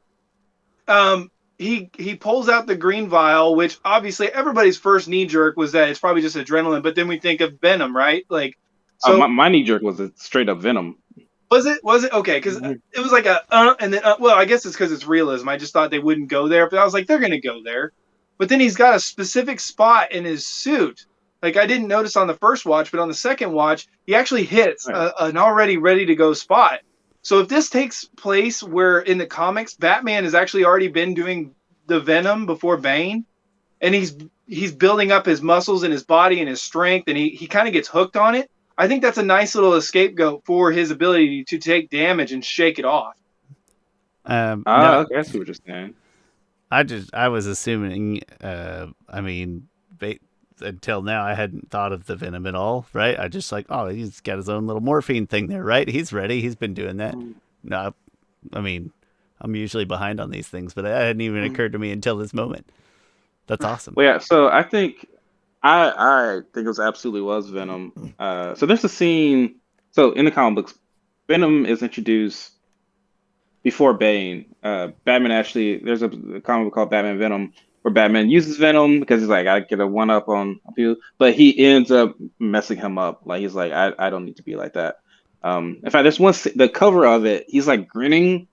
He pulls out the green vial, which obviously everybody's first knee jerk was that it's probably just adrenaline, but then we think of Venom, right? Like, so my knee jerk was a straight up Venom. Was it okay? Because it was like and then well, I guess it's because it's realism. I just thought they wouldn't go there, but I was like, they're gonna go there. But then he's got a specific spot in his suit. Like, I didn't notice on the first watch, but on the second watch, he actually hits an already ready to go spot. So if this takes place where in the comics, Batman has actually already been doing the Venom before Bane, and he's building up his muscles and his body and his strength, and he kind of gets hooked on it. I think that's a nice little scapegoat for his ability to take damage and shake it off. No, I guess what you're saying. I was assuming, until now I hadn't thought of the Venom at all, right? I just like, oh, he's got his own little morphine thing there, right? He's ready. He's been doing that. No, I mean, I'm usually behind on these things, but that hadn't even occurred to me until this moment. That's awesome. Well, yeah. So I think it was Venom. So there's a scene. So in the comic books, Venom is introduced before Bane. Batman actually, there's a comic book called Batman Venom where Batman uses Venom because he's like, I get a one up on you, but he ends up messing him up. Like he's like, I don't need to be like that. In fact, there's the cover of it. He's like grinning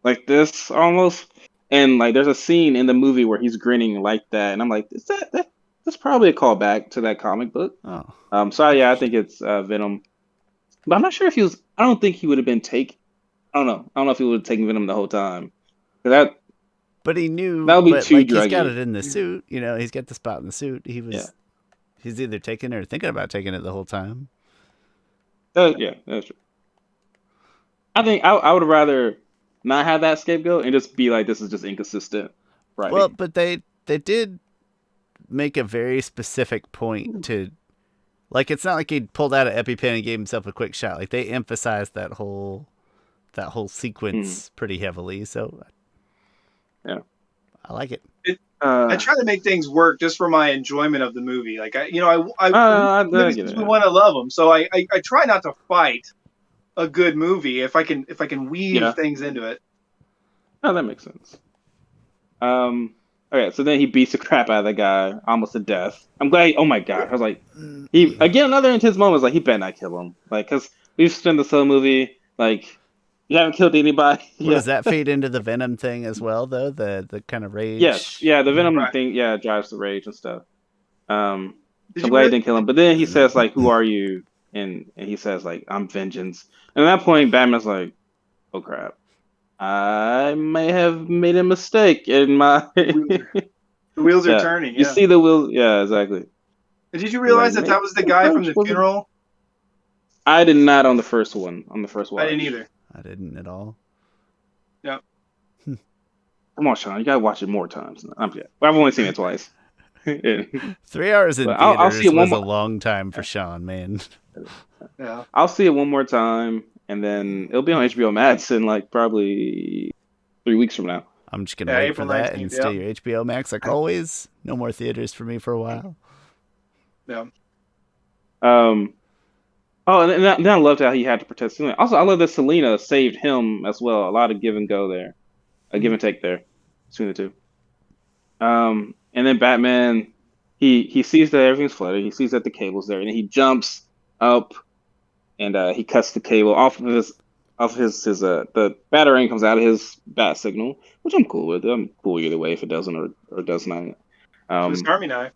like this almost, and like there's a scene in the movie where he's grinning like that, and I'm like, is that's probably a callback to that comic book. Oh. So yeah, I think it's Venom, but I'm not sure if he was. I don't think he would have been I don't know. I don't know if he would have taken Venom the whole time. But he knew. That would be but too like druggy. he's got it in the suit. You know, he's got the spot in the suit. He's either taking it or thinking about taking it the whole time. Yeah, that's true. I think I would rather not have that scapegoat and just be like, this is just inconsistent. Right. Well, but they did make a very specific point to, like, it's not like he pulled out an EpiPen and gave himself a quick shot. Like they emphasized that whole sequence pretty heavily. So yeah, I like it. I try to make things work just for my enjoyment of the movie. Like we want to love them, so I try not to fight a good movie if I can weave things into it. Oh, that makes sense. Okay, so then he beats the crap out of the guy almost to death. I'm glad. Oh my god, I was like, another intense moment was like he better not kill him, like because we've spent this whole movie like. You haven't killed anybody. Well, does that feed into the Venom thing as well, though? The kind of rage? Yes. Yeah, the Venom thing, drives the rage and stuff. I'm glad he didn't kill him. But then he says, like, who are you? And he says, like, I'm vengeance. And at that point, Batman's like, oh, crap. I may have made a mistake in my... The wheels are turning, You see the wheels... Yeah, exactly. Did you realize that was the guy from the funeral? I did not on the first one. On the first one. I didn't either. I didn't at all. Yeah. Come on, Sean. You gotta watch it more times. I've only seen it twice. 3 hours in theaters I'll see it was a long time for Sean, man. Yeah. I'll see it one more time, and then it'll be on HBO Max in like probably 3 weeks from now. I'm just gonna wait for that and steal your HBO Max like always. No more theaters for me for a while. Yeah. Oh, and then I loved how he had to protect Selena. Also, I love that Selena saved him as well. A lot of give and go there, a give and take there between the two. And then Batman, he sees that everything's flooded. He sees that the cable's there, and he jumps up and he cuts the cable off of his the batarang comes out of his bat signal, which I'm cool with. I'm cool either way if it doesn't or does not. His army knife.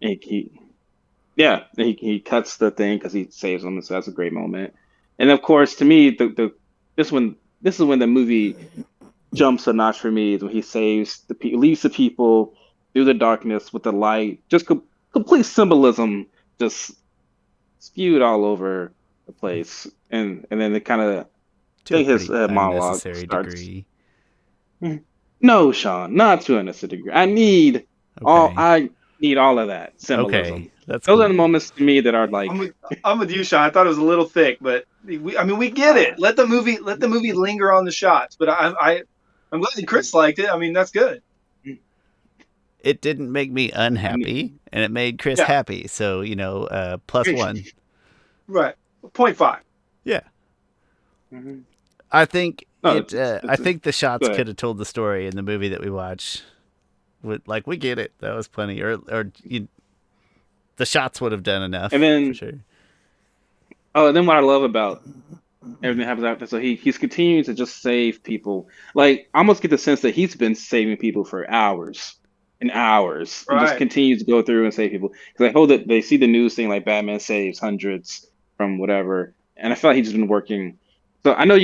He cuts the thing because he saves them, so that's a great moment. And of course, to me, this is when the movie jumps a notch for me. Is when he saves leads the people through the darkness with the light. Just complete symbolism, just spewed all over the place. And then it kind of his monologue starts. Degree. No, Sean, not to a necessary degree. I need all of that symbolism. Okay. Those are the moments to me that are like. I'm with you, Sean. I thought it was a little thick, but we get it. Let the movie linger on the shots. But I'm glad that Chris liked it. I mean, that's good. It didn't make me unhappy, and it made Chris happy. So +1. Right, 0.5. Yeah. Mm-hmm. I think I think the shots could have told the story in the movie that we watched. We get it. That was plenty. The shots would have done enough. And then, for sure. Oh, and then what I love about everything that happens after, so he's continuing to just save people. Like, I almost get the sense that he's been saving people for hours and hours. Right. And just continues to go through and save people. Because I hope that they see the news thing like Batman saves hundreds from whatever. And I feel like he's just been working. So I know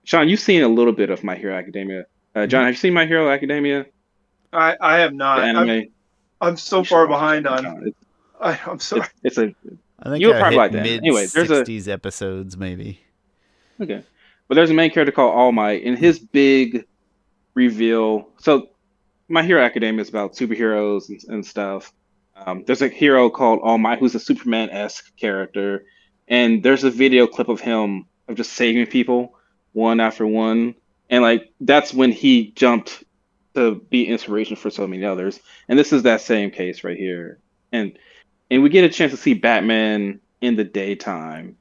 Sean, you've seen a little bit of My Hero Academia. John, have you seen My Hero Academia? I have not. I'm so far behind on. I'm sorry. I think you'll probably like that. Anyway, there's 60s episodes maybe. Okay, but there's a main character called All Might, and his big reveal. So, My Hero Academia is about superheroes and stuff. There's a hero called All Might who's a Superman-esque character, and there's a video clip of him just saving people one after one, and like that's when he jumped to be inspiration for so many others. And this is that same case right here. And we get a chance to see Batman in the daytime,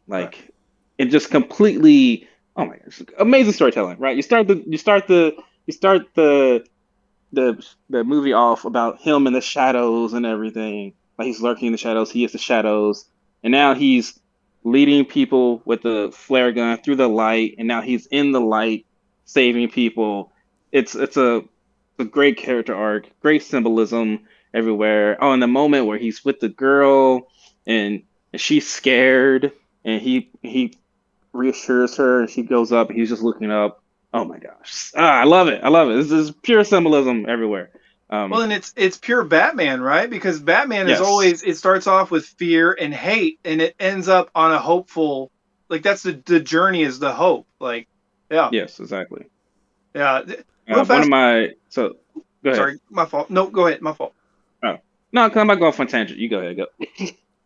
Right. like it just completely. Oh my gosh, amazing storytelling, right? You start the movie off about him in the shadows and everything. Like he's lurking in the shadows. He is the shadows, and now he's leading people with the flare gun through the light, and now he's in the light saving people. It's a great character arc, great symbolism everywhere. Oh, and the moment where he's with the girl and she's scared, and he reassures her, and she goes up, and he's just looking up. Oh my gosh. I love it. I love it. This is pure symbolism everywhere. Well, and it's pure Batman, right? Because Batman is Yes. always, it starts off with fear and hate, and it ends up on a hopeful, like that's the journey is the hope. Like, yeah, Yes, exactly. yeah. Real One of fast. my so go ahead. Sorry, my fault. No, go ahead. My fault. Oh. No, come back off on tangent. You go ahead, go.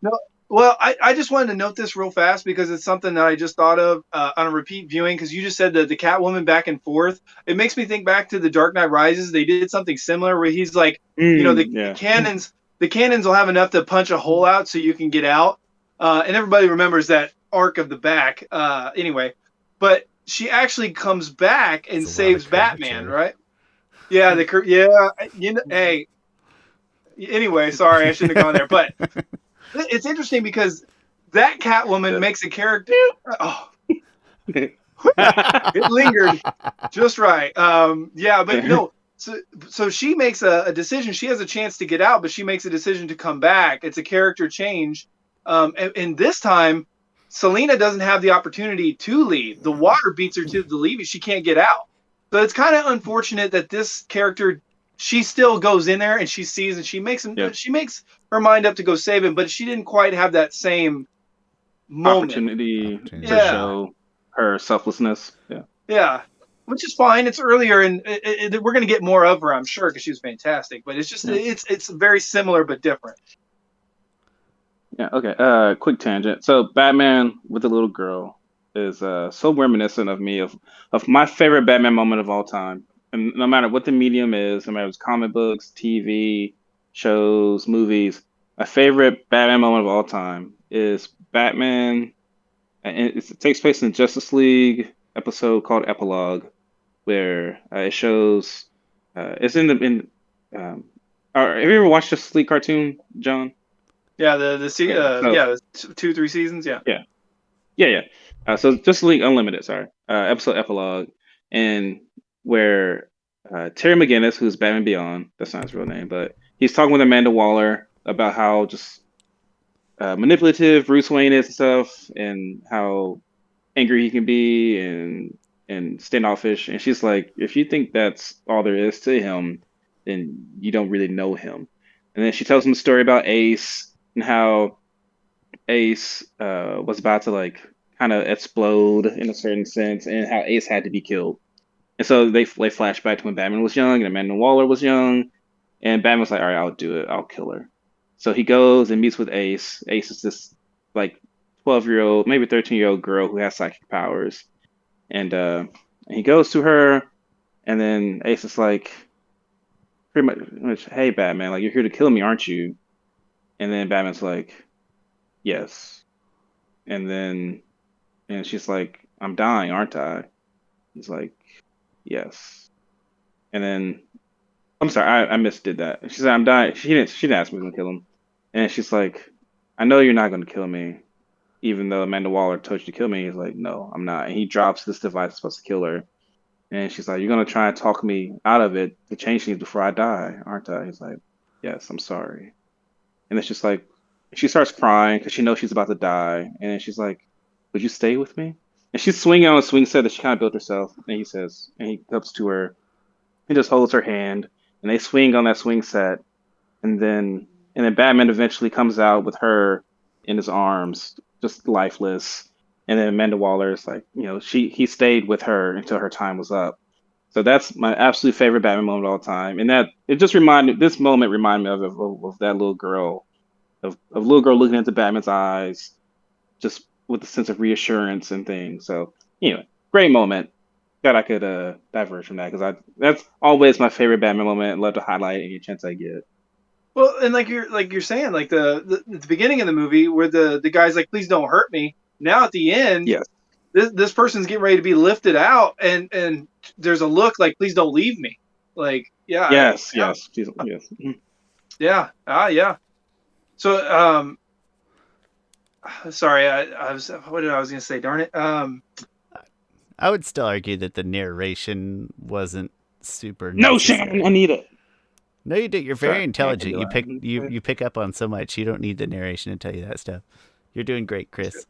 No, well, I just wanted to note this real fast because it's something that I just thought of on a repeat viewing. Because you just said the Catwoman back and forth. It makes me think back to the Dark Knight Rises. They did something similar where he's like, the Yeah. cannons will have enough to punch a hole out so you can get out. And everybody remembers that arc of the back. Anyway, but she actually comes back and It's a lot of saves Batman, curvature. right? Yeah, yeah. Hey. Anyway, sorry, I shouldn't have gone there, but it's interesting because that Catwoman makes a character. Oh, it lingered just right. Yeah, but no. So she makes a decision. She has a chance to get out, but she makes a decision to come back. It's a character change. And this time, Selina doesn't have the opportunity to leave. The water beats her to the leave. She can't get out. So it's kind of unfortunate that this character, she still goes in there and she sees and she makes her mind up to go save him, but she didn't quite have that same moment. Opportunity to Yeah, show her selflessness. Yeah. yeah, which is fine. It's earlier, and we're gonna get more of her, I'm sure, because she was fantastic. But it's just Yeah. it's very similar but different. Yeah. Okay. Quick tangent. So Batman with the little girl is so reminiscent of me of my favorite Batman moment of all time. And no matter what the medium is, no matter if it's comic books, TV, shows, movies, my favorite Batman moment of all time is Batman. And it takes place in Justice League episode called Epilogue, where it shows it's in um, have you ever watched Justice League cartoon, John? Yeah, Okay, so yeah, 2 3 seasons. Yeah, yeah, yeah, yeah. So Justice League Unlimited, sorry, episode Epilogue, and where Terry McGinnis, who's Batman Beyond, that's not his real name, but he's talking with Amanda Waller about how just manipulative Bruce Wayne is and stuff, and how angry he can be and standoffish. And she's like, if you think that's all there is to him, then you don't really know him. And then she tells him a story about Ace and how Ace was about to like kind of explode in a certain sense, and how Ace had to be killed. And so they flash back to when Batman was young and Amanda Waller was young, and Batman was like, "All right, I'll do it. I'll kill her." So he goes and meets with Ace. Ace is this like 12-year-old, maybe 13-year-old girl who has psychic powers, and he goes to her, and then Ace is like, pretty much, "Hey, Batman, like you're here to kill me, aren't you?" And then Batman's like, "Yes." And then and she's like, "I'm dying, aren't I?" He's like, "Yes." And then I'm sorry, I misdid that. She said, "I'm dying." She didn't ask me to kill him, and she's like, "I know you're not going to kill me, even though Amanda Waller told you to kill me." He's like, "No, I'm not." And he drops this device that's supposed to kill her, and she's like, "You're going to try and talk me out of it to change things before I die, aren't I?" He's like, "Yes, I'm sorry." And it's just like she starts crying because she knows she's about to die, and then she's like, "Would you stay with me?" And she's swinging on a swing set that she kind of built herself. And he says, and he comes to her, he just holds her hand, and they swing on that swing set, and then Batman eventually comes out with her in his arms, just lifeless. And then Amanda Waller is like, he stayed with her until her time was up. So that's my absolute favorite Batman moment of all time. And that it just reminded this moment reminded me of that little girl, of little girl looking into Batman's eyes, just with a sense of reassurance and things. So anyway, great moment. Glad I could diverge from that because that's always my favorite Batman moment. Love to highlight any chance I get. Well, and like you're saying, like the beginning of the movie where the guy's like, "Please don't hurt me." Now at the end, Yes, this person's getting ready to be lifted out, and there's a look like, "Please don't leave me." Like, yeah, yes, yeah, yes, yes. yeah, yeah. So, sorry, I was what did I was gonna say? Darn it. I would still argue that the narration wasn't super No, Shawn, I necessary. need it. No, you do. You're Sorry, very I can intelligent. do You pick up on so much. You don't need the narration to tell you that stuff. You're doing great, Chris.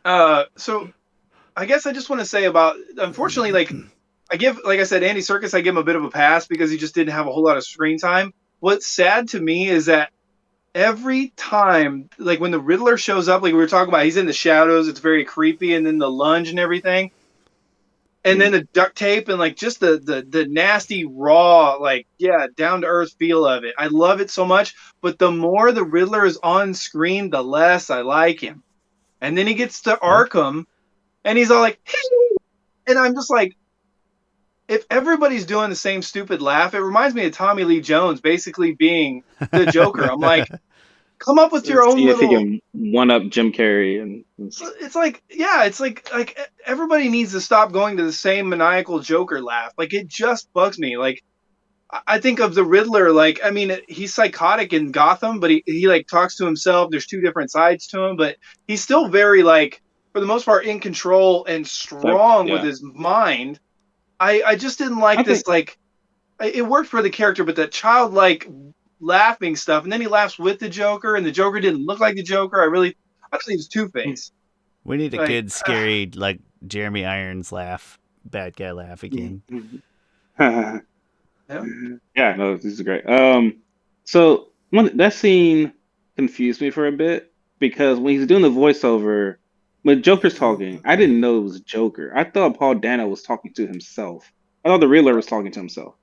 So I guess I just want to say about, unfortunately, like like I said, Andy Serkis, I give him a bit of a pass because he just didn't have a whole lot of screen time. What's sad to me is that every time, like when the Riddler shows up, like we were talking about, he's in the shadows, it's very creepy, and then the lunge and everything, and then the duct tape and like just the nasty raw, like, yeah, down to earth feel of it. I love it so much, but the more the Riddler is on screen, the less I like him. And then he gets to Arkham, and he's all like, and I'm just like, if everybody's doing the same stupid laugh, it reminds me of Tommy Lee Jones basically being the Joker. I'm like, come up with your Let's own see if he little. can one up Jim Carrey and It's like, yeah, it's like everybody needs to stop going to the same maniacal Joker laugh. Like, it just bugs me. Like, I think of the Riddler. Like, I mean, he's psychotic in Gotham, but he like talks to himself. There's two different sides to him, but he's still very, like, for the most part, in control and strong with yeah. his mind. I just didn't like I this. think Like, it worked for the character, but that childlike laughing stuff, and then he laughs with the Joker, and the Joker didn't look like the Joker. I just think it's Two Face. We need a Like, good, scary, like Jeremy Irons laugh, bad guy laugh again. yeah, yeah. no, this is great. So that scene confused me for a bit because when he's doing the voiceover, when Joker's talking, I didn't know it was Joker. I thought Paul Dano was talking to himself. I thought the Riddler was talking to himself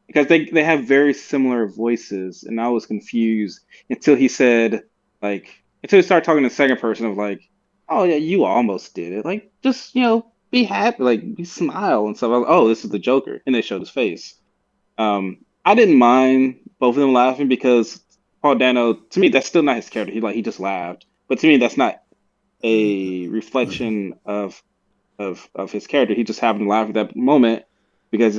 because they have very similar voices, and I was confused until he said like until he started talking in second person of like, oh yeah, you almost did it. Like just be happy, like be smile and stuff. I was like, oh, this is the Joker, and they showed his face. I didn't mind both of them laughing because Paul Dano, to me, that's still not his character. He just laughed, but to me, that's not a reflection of his character. He just happened to laugh at that moment because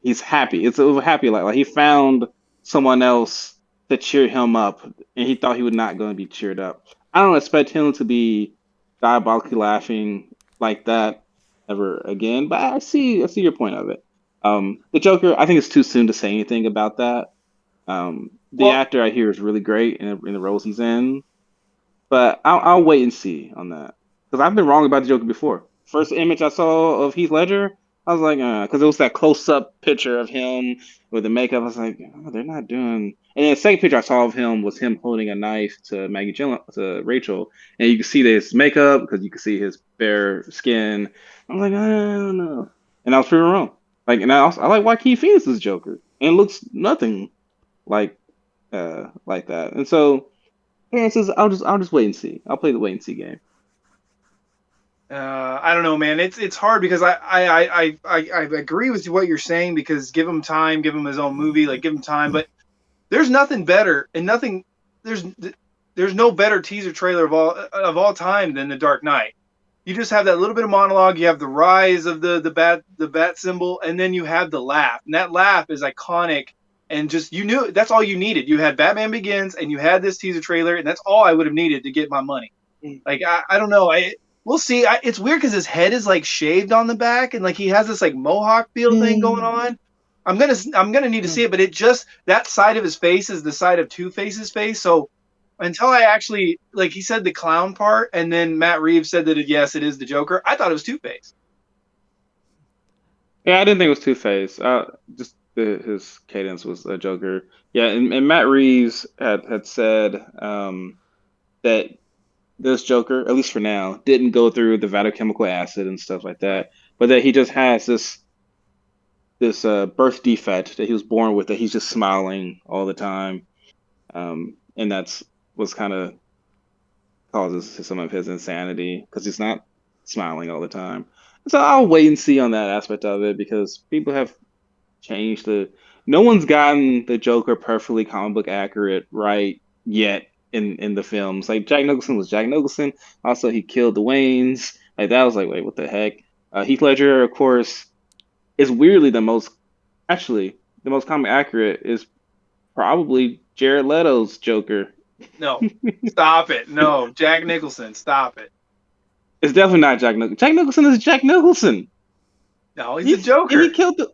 he's happy. It was a happy laugh. Like he found someone else to cheer him up, and he thought he was not going to be cheered up. I don't expect him to be diabolically laughing like that ever again, but I see your point of it. The Joker, I think it's too soon to say anything about that. The Well, actor I hear is really great in the roles he's in, but I'll wait and see on that because I've been wrong about the Joker before. First image I saw of Heath Ledger, I was like, because it was that close up picture of him with the makeup. I was like, oh, they're not doing. And then the second picture I saw of him was him holding a knife to to Rachel, and you can see his makeup because you can see his bare skin. I was like, I don't know, and I was proven wrong. Like, and I like Joaquin Phoenix's Joker, and it looks nothing like like that. And so. Appearances, I'll just wait and see. I'll play the wait and see game. I don't know, man. It's hard because I agree with what you're saying, because give him time, give him his own movie, like, give him time. But there's nothing better, and nothing there's there's no better teaser trailer of all time than The Dark Knight. You just have that little bit of monologue. You have the rise of the bat symbol, and then you have the laugh, and that laugh is iconic. And just, you knew that's all you needed. You had Batman Begins, and you had this teaser trailer, and that's all I would have needed to get my money. Like, I don't know. We'll see. It's weird because his head is like shaved on the back, and like he has this like mohawk feel thing going Mm. on. I'm gonna need to see it, but it just, that side of his face is the side of Two Face's face. So until I actually, like, he said the clown part, and then Matt Reeves said that yes, it is the Joker. I thought it was Two Face. Yeah, I didn't think it was Two Face. Just his cadence was a Joker. Yeah, and Matt Reeves had said that this Joker, at least for now, didn't go through the chemical acid and stuff like Right. that, but that he just has this birth defect that he was born with, that he's just smiling all the time, and that's what's kind of causes some of his insanity because he's not smiling all the time. So I'll wait and see on that aspect of it because people have changed the. No one's gotten the Joker perfectly comic book accurate right yet in the films. Like Jack Nicholson was Jack Nicholson. Also, he killed the Waynes. Like that was like, wait, what the heck? Heath Ledger, of course, is weirdly the most comic accurate is probably Jared Leto's Joker. No, stop it. No, Jack Nicholson, stop it. It's definitely not Jack Nicholson. Jack Nicholson is Jack Nicholson. No, he's a Joker. He killed the.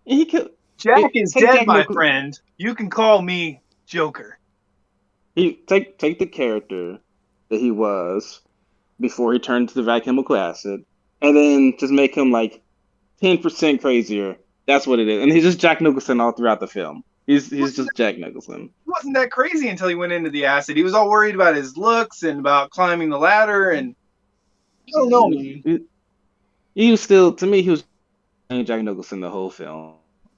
He killed. Jack is Take dead, Jack my Nicholson. friend. You can call me Joker. He take the character that he was before he turned to the biochemical acid, and then just make him like 10% crazier. That's what it is, and he's just Jack Nicholson all throughout the film. He's just Jack Nicholson. He wasn't that crazy until he went into the acid. He was all worried about his looks and about climbing the ladder, and I don't know, man. He was still, to me, he was Jack Nicholson the whole film.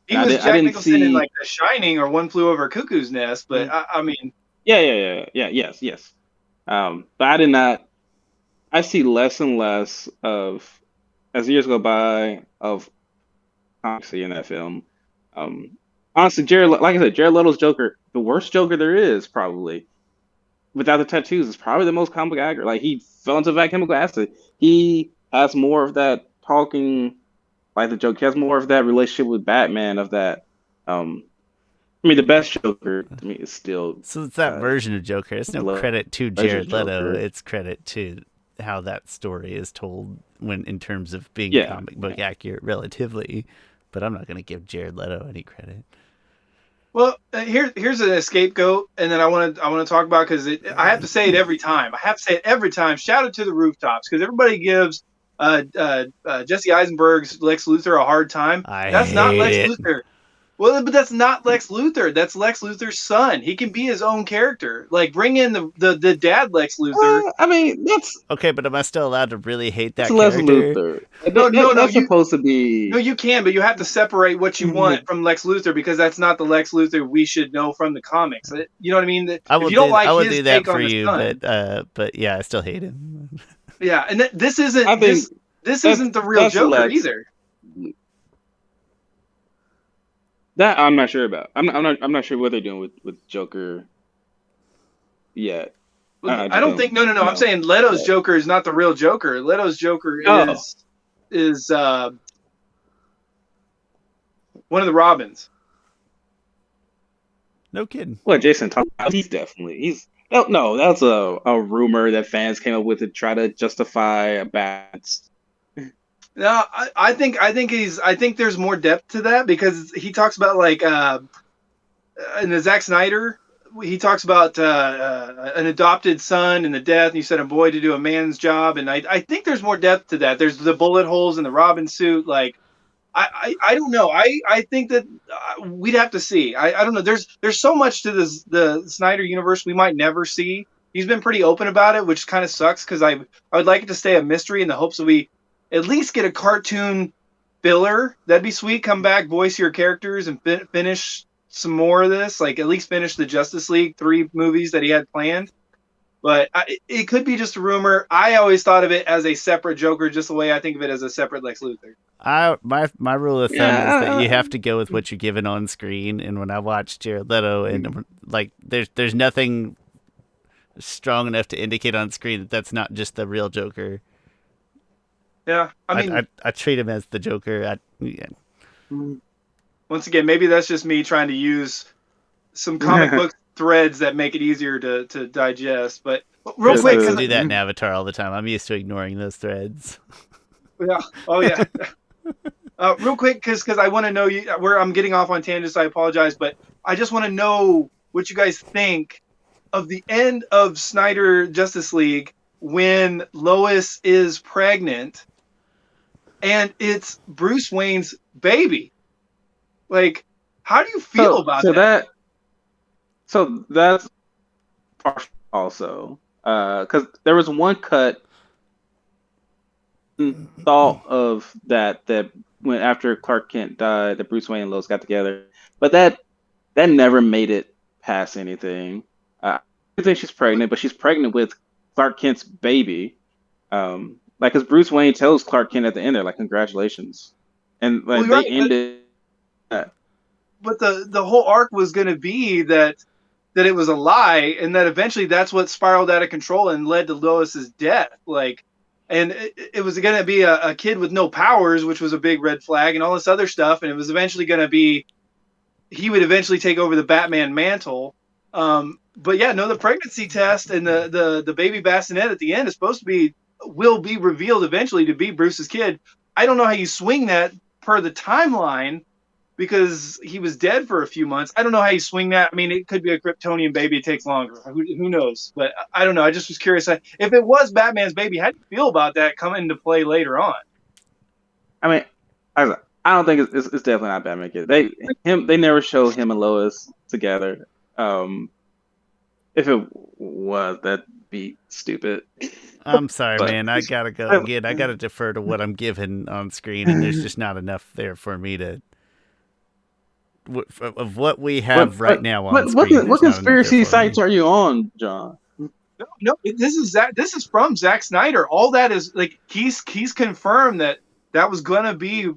He was Jack Nicholson in like The Shining or One Flew Over Cuckoo's Nest, but I mean, yes. But I did not. I see less and less of, as years go by, of controversy in that film. Honestly, like I said, Jared Leto's Joker, the worst Joker there is, probably. Without the tattoos, is probably the most comic accurate. Like, he fell into biochemical acid. He has more of that talking, like the Joker. He has more of that relationship with Batman, of that. I mean, the best Joker to me is still. So it's that version of Joker. It's no credit to Jared Leto. It's credit to how that story is told when in terms of being comic book accurate, relatively. But I'm not going to give Jared Leto any credit. Well, here's an scapegoat, and then I want to talk about, because I have to say it every time. Shout it to the rooftops, because everybody gives Jesse Eisenberg's Lex Luthor a hard time. That's not Lex Luthor. Well, but that's not Lex Luthor. That's Lex Luthor's son. He can be his own character. Like, bring in the dad Lex Luthor. I mean, that's okay, but am I still allowed to really hate that Lex character? Luthor. No, that's supposed to be. No, you can, but you have to separate what you want from Lex Luthor, because that's not the Lex Luthor we should know from the comics. You know what I mean? I will do that for you, but yeah, I still hate him. Yeah, and this isn't this isn't the real Joker either. That I'm not sure about. I'm not sure what they're doing with Joker yet. I don't think. No. I'm saying Leto's Joker is not the real Joker. Leto's Joker is one of the Robins. No kidding. What Jason? He's no. That's a rumor that fans came up with to try to justify a bad. No, I think there's more depth to that, because he talks about, like, in the Zack Snyder, he talks about an adopted son and the death, and you sent a boy to do a man's job, and I think there's more depth to that. There's the bullet holes in the Robin suit. Like, I don't know. I think that we'd have to see. I don't know. There's so much to the Snyder universe we might never see. He's been pretty open about it, which kind of sucks, because I would like it to stay a mystery in the hopes that we at least get a cartoon filler. That'd be sweet. Come back, voice your characters, and finish some more of this. Like, at least finish the Justice League 3 movies that he had planned. But it could be just a rumor. I always thought of it as a separate Joker, just the way I think of it as a separate Lex Luthor. My rule of thumb is that you have to go with what you're given on screen. And when I watch Jared Leto, and like there's nothing strong enough to indicate on screen that that's not just the real Joker. Yeah, I mean, I treat him as the Joker. Once again, maybe that's just me trying to use some comic book threads that make it easier to digest. But real quick, I do that in Avatar all the time. I'm used to ignoring those threads. Yeah. Oh yeah. Real quick, because I want to know where I'm getting off on tangents. I apologize, but I just want to know what you guys think of the end of Snyder Justice League when Lois is pregnant and it's Bruce Wayne's baby. Like, how do you feel about that? So that's partial also, because there was one cut thought of that when after Clark Kent died, that Bruce Wayne and Lois got together, but that never made it past anything. I think she's pregnant, but she's pregnant with Clark Kent's baby. like, because Bruce Wayne tells Clark Kent at the end, they're like, "Congratulations," and like they ended. But the whole arc was going to be that it was a lie, and that eventually that's what spiraled out of control and led to Lois's death. Like, and it was going to be a kid with no powers, which was a big red flag, and all this other stuff. And it was eventually going to be he would eventually take over the Batman mantle. But yeah, no, the pregnancy test and the baby bassinet at the end is supposed to will be revealed eventually to be Bruce's kid. I don't know how you swing that per the timeline, because he was dead for a few months. I don't know how you swing that. I mean, it could be a Kryptonian baby. It takes longer. Who knows? But I don't know. I just was curious. If it was Batman's baby, how do you feel about that coming into play later on? I mean, I don't think it's definitely not Batman kid. They never show him and Lois together. If it was, that'd be stupid. I'm sorry, man. I gotta go again. I gotta defer to what I'm given on screen, and there's just not enough there for me to. Of what we have right now on screen. What conspiracy sites are you on, John? No, this is from Zack Snyder. All that is like he's confirmed that was gonna be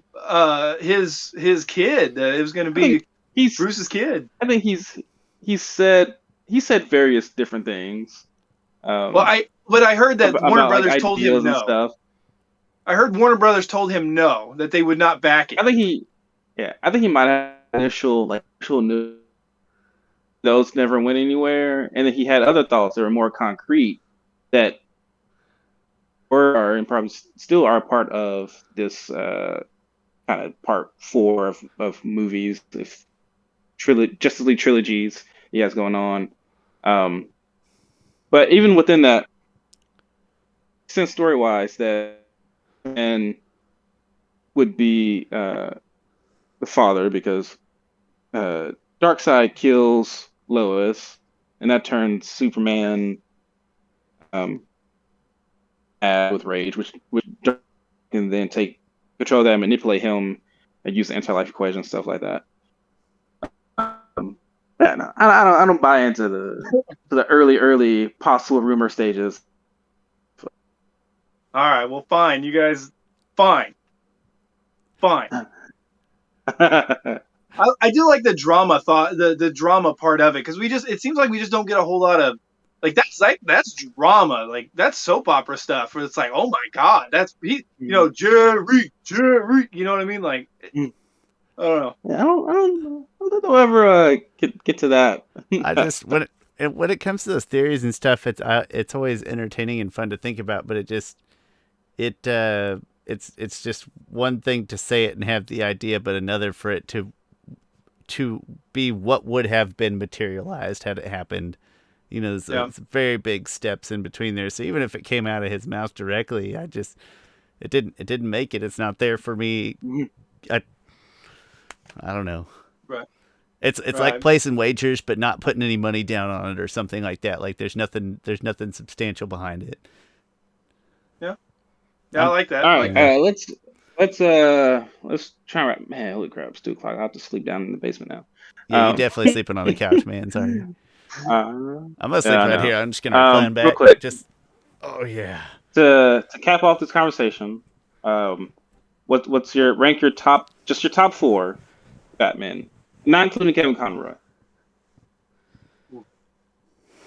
his kid. It was gonna be Bruce's kid. I think he said various different things. I heard that Warner Brothers told him no. Stuff. I heard Warner Brothers told him no, that they would not back it. I think he might have initial news. Those never went anywhere, and then he had other thoughts that were more concrete that were and probably still are part of this kind of part 4 of movies, if Justice League trilogies he has going on. But even within that, since story-wise, that and would be the father, because Darkseid kills Lois, and that turns Superman with rage, which can then take control of that, manipulate him, and use the anti-life equation and stuff like that. Yeah, no, I don't buy into the early possible rumor stages. All right, well, fine, you guys, fine. I do like the drama the drama part of it, because it seems like we just don't get a whole lot of that's drama, like that's soap opera stuff where it's like, oh my god, that's Jerry, you know what I mean? Like, I don't know. Yeah, I don't know ever get to that. I just when it comes to those theories and stuff, it's always entertaining and fun to think about, but it's just one thing to say it and have the idea, but another for it to be what would have been materialized had it happened. You know, there's very big steps in between there. So even if it came out of his mouth directly, it didn't make it. It's not there for me. I don't know. Right. It's like placing wagers, but not putting any money down on it or something like that. Like there's nothing substantial behind it. Yeah. Yeah, I like that. All right, let's try and wrap. Man, holy crap, it's 2:00. I have to sleep down in the basement now. Yeah, you're definitely sleeping on the couch, man. Sorry. I'm gonna sleep right here. I'm just gonna plan back. Real quick. Oh yeah. To cap off this conversation, what's your top 4 Batman, not including Kevin Conroy?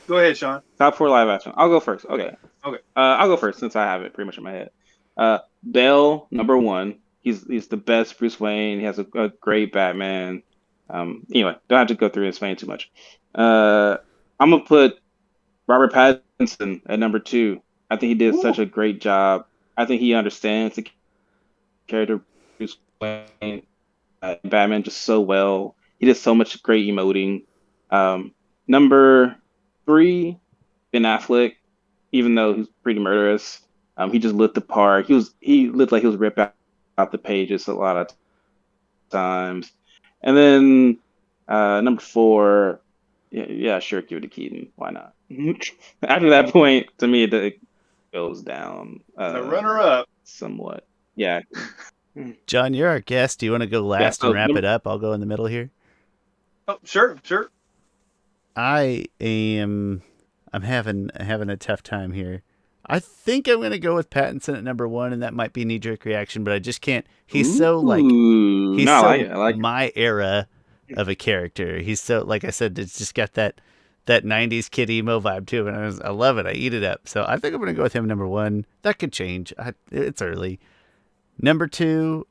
Go ahead, Sean. Top 4 live action. I'll go first. Okay. Okay. I'll go first since I have it pretty much in my head. Bale, number 1. He's the best Bruce Wayne. He has a great Batman. Anyway, don't have to go through and explain too much. I'm gonna put Robert Pattinson at number 2. I think he did such a great job. I think he understands the character Bruce Wayne, Batman just so well. He did so much great emoting. Number 3, Ben Affleck. Even though he's pretty murderous, he just lit the part. He looked like he was ripped out the pages a lot of times. And then number 4, yeah, sure, give it to Keaton. Why not? After that point, to me, it goes down. The runner-up. Somewhat. Yeah. John, you're our guest. Do you want to go last and wrap it up? I'll go in the middle here. Oh, sure. I'm having a tough time here. I think I'm going to go with Pattinson at number 1, and that might be knee-jerk reaction, but I just can't. He's so my era of a character. He's so, like I said, it's just got that 90s kid emo vibe too, and I love it. I eat it up. So I think I'm going to go with him number 1. That could change. It's early. Number 2,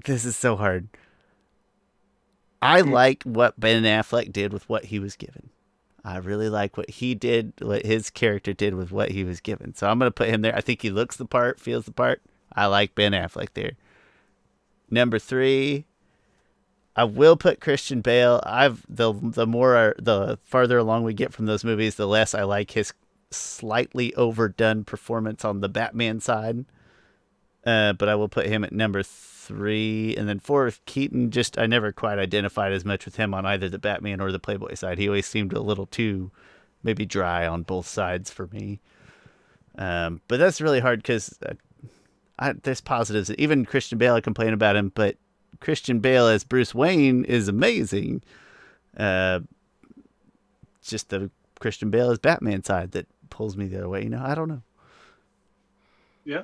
this is so hard. I like what Ben Affleck did with what he was given. I really like what he did, what his character did with what he was given. So I'm going to put him there. I think he looks the part, feels the part. I like Ben Affleck there. Number 3, I will put Christian Bale. The farther along we get from those movies, the less I like his slightly overdone performance on the Batman side. But I will put him at number 3. And then 4, Keaton. Just, I never quite identified as much with him on either the Batman or the Playboy side. He always seemed a little too maybe dry on both sides for me. But that's really hard because there's positives. Even Christian Bale, I complain about him, but Christian Bale as Bruce Wayne is amazing. Just the Christian Bale as Batman side that pulls me the other way. I don't know. Yeah.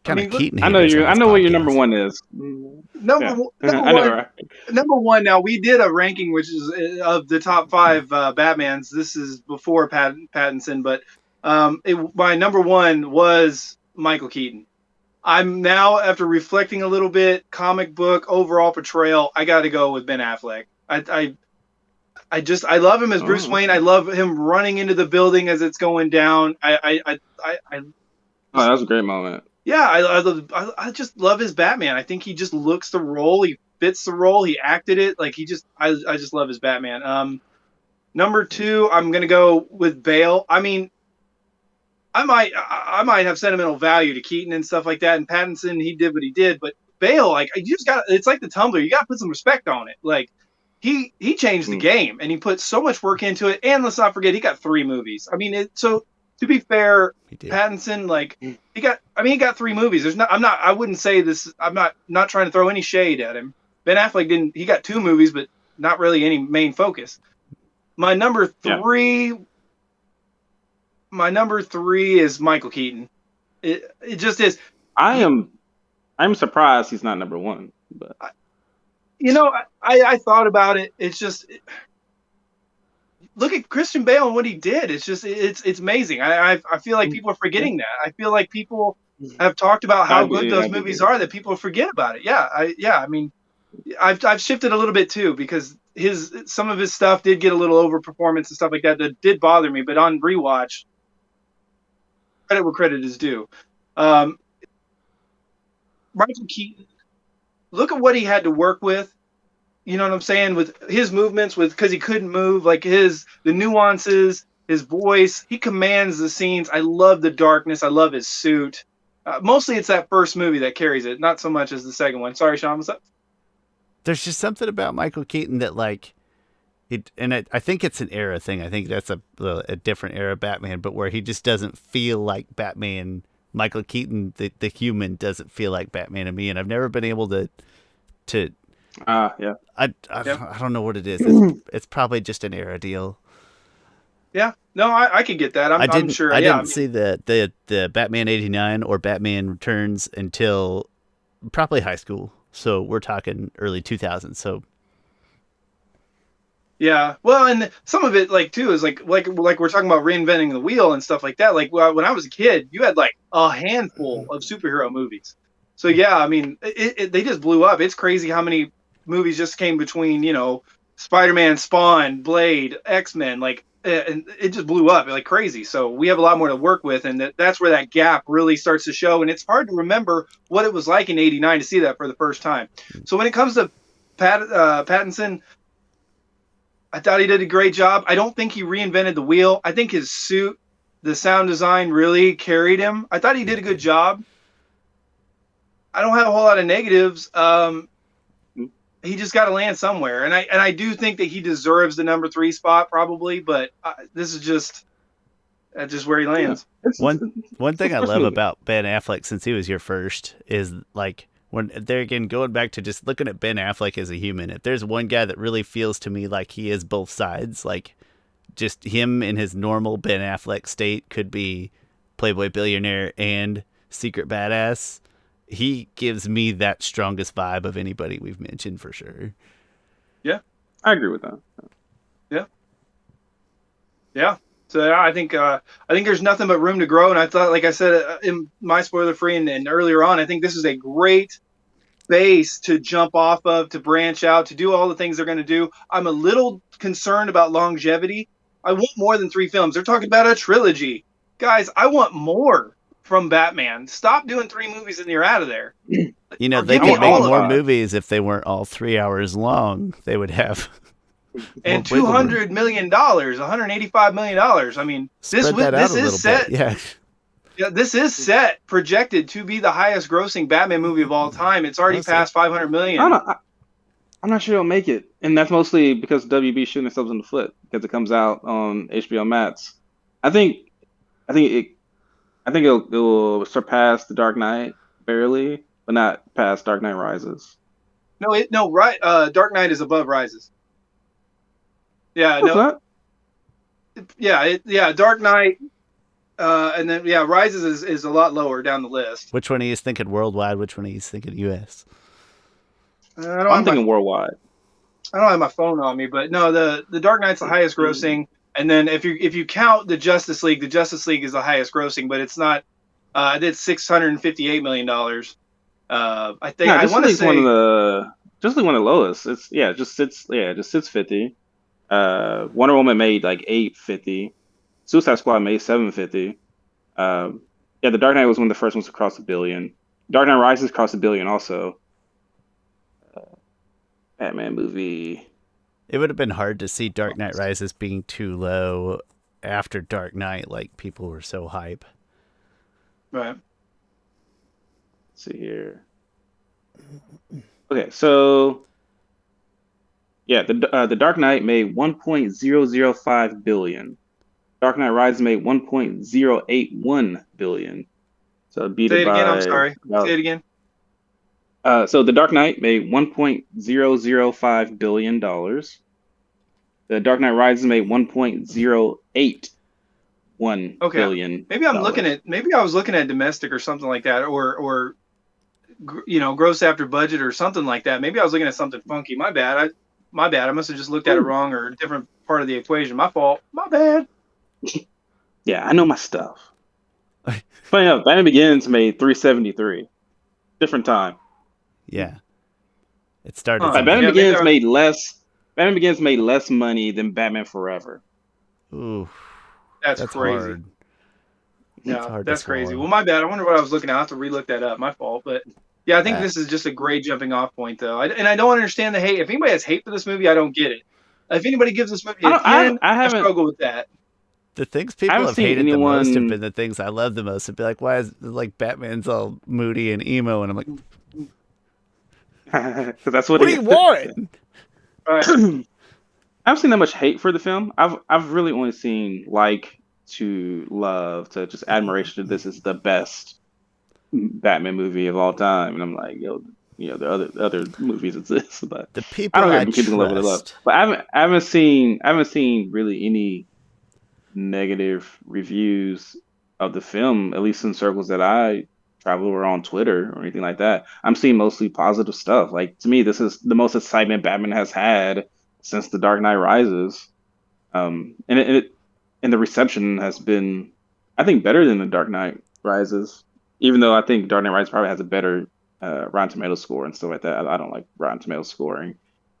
Keaton. I know what your number 1 is. Number one. Now we did a ranking, which is of the top 5 Batmans. This is before Pattinson, but my number 1 was Michael Keaton. I'm now, after reflecting a little bit, comic book overall portrayal, I got to go with Ben Affleck. I love him as Bruce Wayne. I love him running into the building as it's going down. That was a great moment. Yeah, I just love his Batman. I think he just looks the role. He fits the role. He acted it. Like I just love his Batman. Number 2, I'm gonna go with Bale. I mean, I might have sentimental value to Keaton and stuff like that. And Pattinson, he did what he did, but Bale, like, you just got. It's like the tumbler. You got to put some respect on it. Like, he changed the game, and he put so much work into it. And let's not forget, he got 3 movies. I mean, so to be fair, Pattinson, like, he got 3 movies. I wouldn't say this. I'm not trying to throw any shade at him. Ben Affleck didn't. He got 2 movies, but not really any main focus. My number 3. Yeah. My number 3 is Michael Keaton. It just is. I'm surprised he's not number 1. But I thought about it. It's just look at Christian Bale and what he did. It's just it's amazing. I feel like people are forgetting that. I feel like people have talked about how good those movies are that people forget about it. I mean, I've shifted a little bit too because some of his stuff did get a little overperformance and stuff like that did bother me. But on rewatch, credit where credit is due. Michael Keaton, look at what he had to work with. You know what I'm saying? With his movements, because he couldn't move, like the nuances, his voice, he commands the scenes. I love the darkness. I love his suit. Mostly it's that first movie that carries it, not so much as the second one. Sorry, Shawn, what's up? There's just something about Michael Keaton that, like, I think it's an era thing. I think that's a different era Batman, but where he just doesn't feel like Batman. Michael Keaton, the human, doesn't feel like Batman to me, and I've never been able to. Yeah. I don't know what it is. It's probably just an era deal. Yeah. No, I can get that. I'm sure. I didn't see the Batman 89 or Batman Returns until probably high school. So we're talking early 2000s. So. Yeah, well, and some of it, like, too, is like we're talking about reinventing the wheel and stuff like that. Like, when I was a kid, you had like a handful of superhero movies. So yeah, I mean, they just blew up. It's crazy how many movies just came between, Spider-Man, Spawn, Blade, X-Men, like, and it just blew up like crazy. So we have a lot more to work with, and that's where that gap really starts to show. And it's hard to remember what it was like in '89 to see that for the first time. So when it comes to Pattinson, I thought he did a great job. I don't think he reinvented the wheel. I think his suit, the sound design really carried him. I thought he did a good job. I don't have a whole lot of negatives. He just got to land somewhere. And I do think that he deserves the number 3 spot probably, but this is just where he lands. One thing I love about Ben Affleck since he was here first is, like, when there again, going back to just looking at Ben Affleck as a human, if there's one guy that really feels to me like he is both sides, like just him in his normal Ben Affleck state could be Playboy billionaire and secret badass. He gives me that strongest vibe of anybody we've mentioned for sure. Yeah, I agree with that. Yeah. So I think there's nothing but room to grow. And I thought, like I said in my spoiler free and earlier on, I think this is a great base to jump off of, to branch out, to do all the things they're going to do. I'm a little concerned about longevity. I want more than 3 films. They're talking about a trilogy. Guys, I want more from Batman. Stop doing 3 movies and you're out of there. You know, Or they give me could make all of more it. movies if they weren't all 3 hours long. They would have. And more wiggle room. $200 million, $185 million. I mean, Spread that out this a little is set. bit. Yeah. Yeah, this is set projected to be the highest grossing Batman movie of all time. It's already Awesome. passed 500 million. I'm not sure it'll make it, and that's mostly because WB shooting themselves in the foot because it comes out on HBO Max. I think it'll surpass The Dark Knight barely, but not past Dark Knight Rises. Right. Dark Knight is above Rises. Yeah, What's no, that? yeah, Dark Knight, and then Rises is a lot lower down the list. Which one are you thinking worldwide? Which one are you thinking US? I'm thinking worldwide. I don't have my phone on me, but no, the Dark Knight's the highest grossing, and then if you count the Justice League is the highest grossing, but it's not. It's $658 million. I think I want to say Just like one of the lowest. It just sits 50. Wonder Woman made like 850. Suicide Squad made 750. The Dark Knight was one of the first ones to cross $1 billion. Dark Knight Rises crossed $1 billion also. Batman movie. It would have been hard to see Dark Knight Rises being too low after Dark Knight, like people were so hype. right. Let's see here. Okay, so the Dark Knight made 1.005 billion. Dark Knight Rises made 1.081 billion. So beat Say it it again. by I'm sorry. Say it again. So the Dark Knight made $1.005 billion. The Dark Knight Rises made $1.081 billion. Maybe I was looking at domestic or something like that, or gross after budget or something like that. Maybe I was looking at something funky. My bad. I must have just looked at it wrong or a different part of the equation. My fault. My bad. Yeah, I know my stuff. Funny enough, Batman Begins made 373. Different time. Yeah. It started. Batman Begins made less. Batman Begins made less money than Batman Forever. Ooh, that's crazy. Hard. Yeah, that's crazy. Well, my bad. I wonder what I was looking at. I have to relook that up. My fault. But yeah, I think this is just a great jumping off point, though. And I don't understand the hate. If anybody has hate for this movie, I don't get it. If anybody gives this movie a 10, I struggle with that. The things people have hated the most have been the things I love the most. It'd be like, why is like Batman's all moody and emo? And I'm like, because that's what do you want? Right. I haven't seen that much hate for the film. I've really only seen like to love to just admiration. This is the best Batman movie of all time, and I'm like, the other movies exist, but the people I don't have people love what they love. But I haven't seen really any negative reviews of the film, at least in circles that I travel or on Twitter or anything like that. I'm seeing mostly positive stuff. Like, to me, this is the most excitement Batman has had since The Dark Knight Rises. And the reception has been, I think, better than The Dark Knight Rises, even though I think Dark Knight Rises probably has a better Rotten Tomatoes score and stuff like that. I don't like Rotten Tomatoes scoring.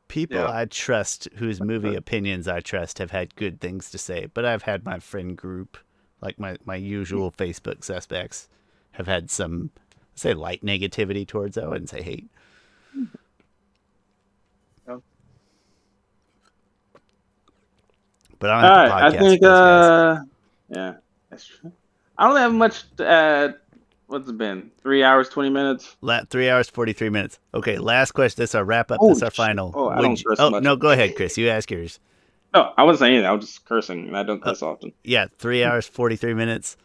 People I trust, whose movie opinions I trust, have had good things to say. But I've had my friend group, like my usual Facebook suspects, have had some, say, light negativity towards it. I wouldn't say hate. But I don't have the podcast. I think, yeah, that's true. I don't have much to add. What's it been? 3 hours, 20 minutes? 3 hours, 43 minutes. Okay, last question. This is our wrap up. This is our final. No, go ahead, Chris. You ask yours. No, I wasn't saying anything. I was just cursing, and I don't curse often. Yeah, 3 hours, 43 minutes.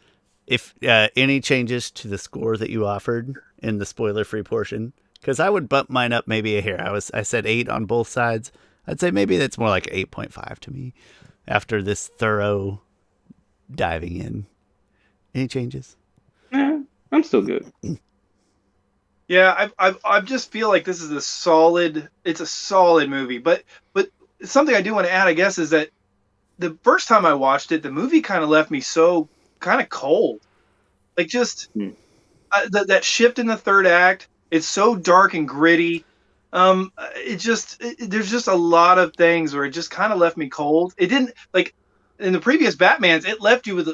If any changes to the score that you offered in the spoiler-free portion, Because I would bump mine up maybe a hair. I said 8 on both sides. I'd say maybe that's more like 8.5 to me after this thorough diving in. Any changes? Yeah, I'm still good. Yeah, I just feel like this is a solid movie. But something I do want to add, I guess, is that the first time I watched it, the movie kind of left me so kind of cold. Like just that shift in the third act, it's so dark and gritty. There's just a lot of things where it just kind of left me cold. It didn't, like in the previous Batmans, it left you with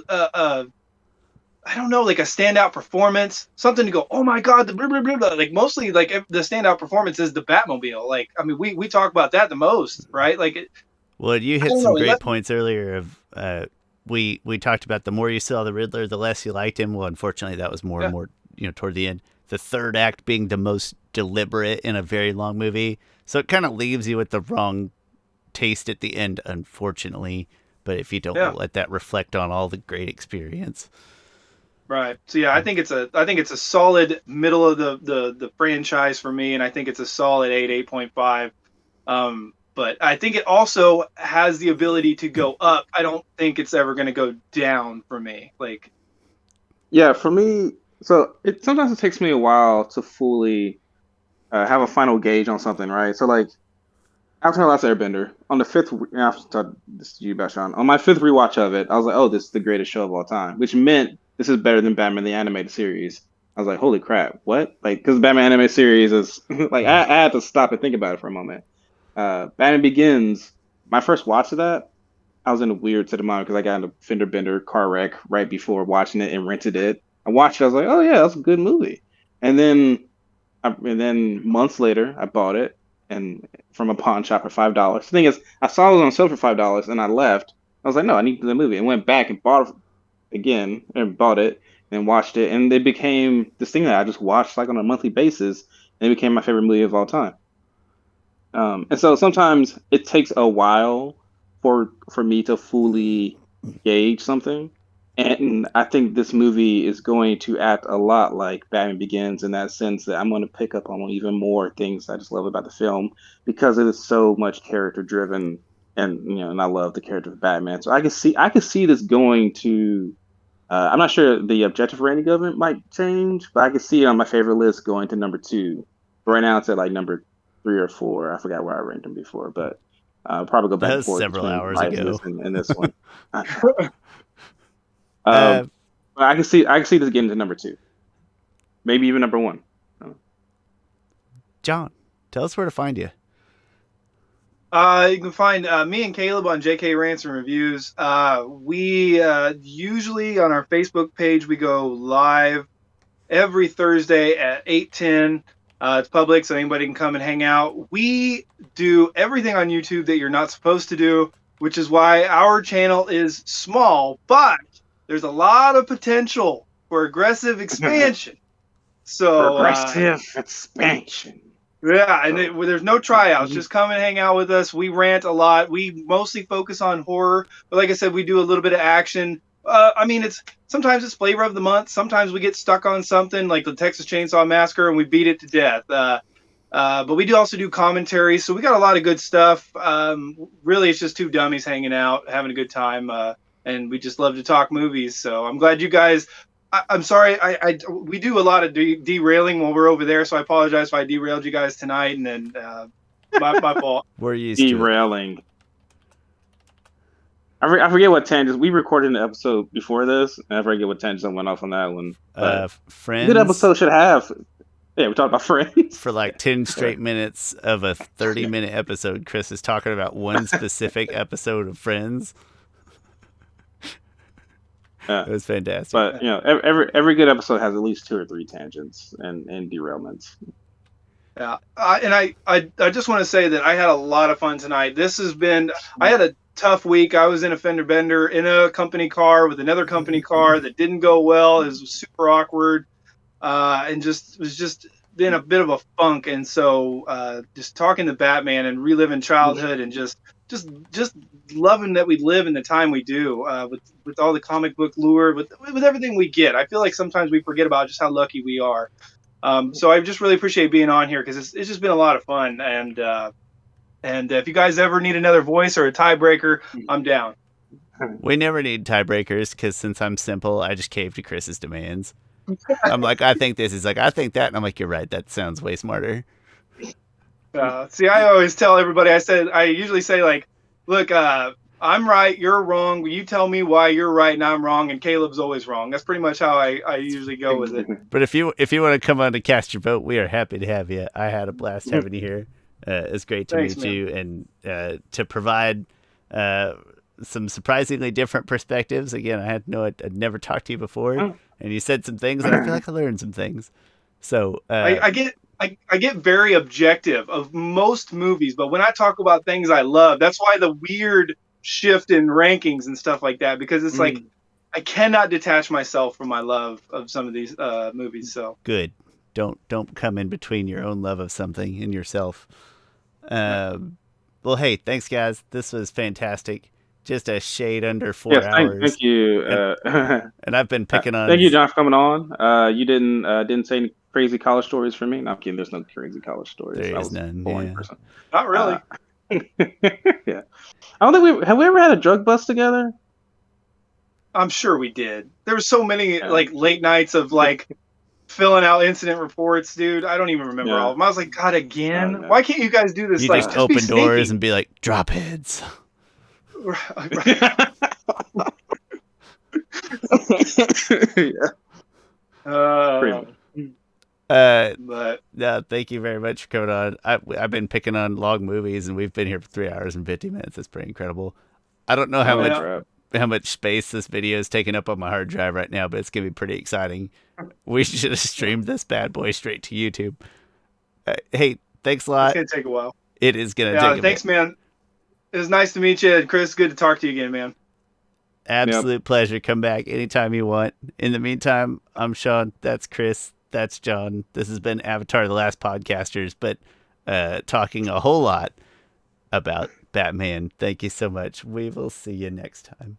I don't know, like a standout performance, something to go, oh my god, the blah, blah, blah, blah. Like mostly like the standout performance is the Batmobile. Like, I mean, we talk about that the most, right? Like, well, you hit some great points earlier of we talked about the more you saw the Riddler, the less you liked him. Well, unfortunately, that was more and more, toward the end. The third act being the most deliberate in a very long movie, so it kind of leaves you with the wrong taste at the end, unfortunately. But if you don't let that reflect on all the great experience. Right. So yeah, I think it's a solid middle of the franchise for me, and I think it's a solid 8.5. But I think it also has the ability to go up. I don't think it's ever going to go down for me. Like, yeah, for me, so sometimes it takes me a while to fully have a final gauge on something, right? So like after my last Airbender, on the fifth, this is you, Sean. On my fifth rewatch of it, I was like, oh, this is the greatest show of all time, which meant this is better than Batman the Animated Series. I was like, holy crap, what? Like, because Batman Animated Series is like, I had to stop and think about it for a moment. Batman Begins, my first watch of that, I was in a weird state of mind because I got in a fender bender car wreck right before watching it and rented it. I watched it, I was like, oh yeah, that's a good movie. And then months later, I bought it and from a pawn shop for $5. The thing is, I saw it was on sale for $5 and I left. I was like, no, I need the movie, and went back and bought it again and bought it and watched it, and it became this thing that I just watched like on a monthly basis, and it became my favorite movie of all time. And so sometimes it takes a while for me to fully gauge something, and I think this movie is going to act a lot like Batman Begins in that sense that I'm going to pick up on even more things I just love about the film because it is so much character driven, and and I love the character of Batman. So I can see this going to. I'm not sure the objective rating of it might change, but I can see it on my favorite list going to number 2. But right now it's at like number 3 or 4. I forgot where I ranked them before, but I'll probably go back and forth several hours ago. And this one. But I can see this getting to number 2, maybe even number 1. John, tell us where to find you. You can find me and Caleb on JK Rants and Reviews. We usually on our Facebook page we go live every Thursday at 8:10. It's public, so anybody can come and hang out. We do everything on YouTube that you're not supposed to do, which is why our channel is small, but there's a lot of potential for aggressive expansion. So aggressive expansion. Yeah, and there's no tryouts. Just come and hang out with us. We rant a lot. We mostly focus on horror, but like I said, we do a little bit of action. I mean, sometimes it's flavor of the month. Sometimes we get stuck on something like the Texas Chainsaw Massacre and we beat it to death. But we do also do commentary, so we got a lot of good stuff. Really, it's just two dummies hanging out, having a good time, and we just love to talk movies. So I'm glad you guys. I'm sorry. We do a lot of derailing while we're over there, so I apologize if I derailed you guys tonight, and then my fault. We're used derailing. I forget what tangents we recorded an episode before this, and I forget what tangents I went off on that one. Friends. Good episode should have. Yeah, we talked about Friends for like 10 straight minutes of a 30-minute episode. Chris is talking about one specific episode of Friends. It was fantastic. But every good episode has at least 2 or 3 tangents and derailments. Yeah, and I just want to say that I had a lot of fun tonight. I had a tough week. I was in a fender bender in a company car with another company car that didn't go well. It was super awkward, and it was just been a bit of a funk. And so just talking to Batman and reliving childhood and just loving that we live in the time we do, with all the comic book lure, with everything we get. I feel like sometimes we forget about just how lucky we are. So I just really appreciate being on here because it's just been a lot of fun. And if you guys ever need another voice or a tiebreaker, I'm down. We never need tiebreakers because since I'm simple, I just cave to Chris's demands. I'm like, I think this. He's like, I think that. And I'm like, you're right. That sounds way smarter. See, I always tell everybody, I usually say, like, look, I'm right, you're wrong. You tell me why you're right and I'm wrong, and Caleb's always wrong. That's pretty much how I usually go with it. But if you want to come on to cast your vote, we are happy to have you. I had a blast having you here. It's great to meet you and to provide some surprisingly different perspectives. Again, I'd never talked to you before, and you said some things, and I feel like I learned some things. So I get very objective of most movies, but when I talk about things I love, that's why the weird shift in rankings and stuff like that, because it's like I cannot detach myself from my love of some of these movies. So good. Don't come in between your own love of something and yourself. Well, hey, thanks, guys. This was fantastic. Just a shade under 4 hours. Thank you. And I've been picking on. Thank you, John, for coming on. You didn't say any crazy college stories for me. No, I'm kidding. There's no crazy college stories. There is none. Boring person. Not really. Yeah. I don't think have we ever had a drug bust together? I'm sure we did. There were so many like late nights of like filling out incident reports, dude. I don't even remember all of them. I was like, God, again? Why can't you guys do this? You like, just open doors and be like, drop heads. But no, thank you very much for coming on. I've been picking on long movies, and we've been here for 3 hours and 50 minutes. That's pretty incredible. I don't know how much space this video is taking up on my hard drive right now, but it's gonna be pretty exciting. We should have streamed this bad boy straight to YouTube. Hey, thanks a lot. It's gonna take a while. It is gonna take a thanks, bit. man. It was nice to meet you, Chris. Good to talk to you again, man. Absolute pleasure. Come back anytime you want. In the meantime, I'm Shawn. That's Chris. That's John. This has been Avatar: The Last Podcasters, but talking a whole lot about Batman. Thank you so much. We will see you next time.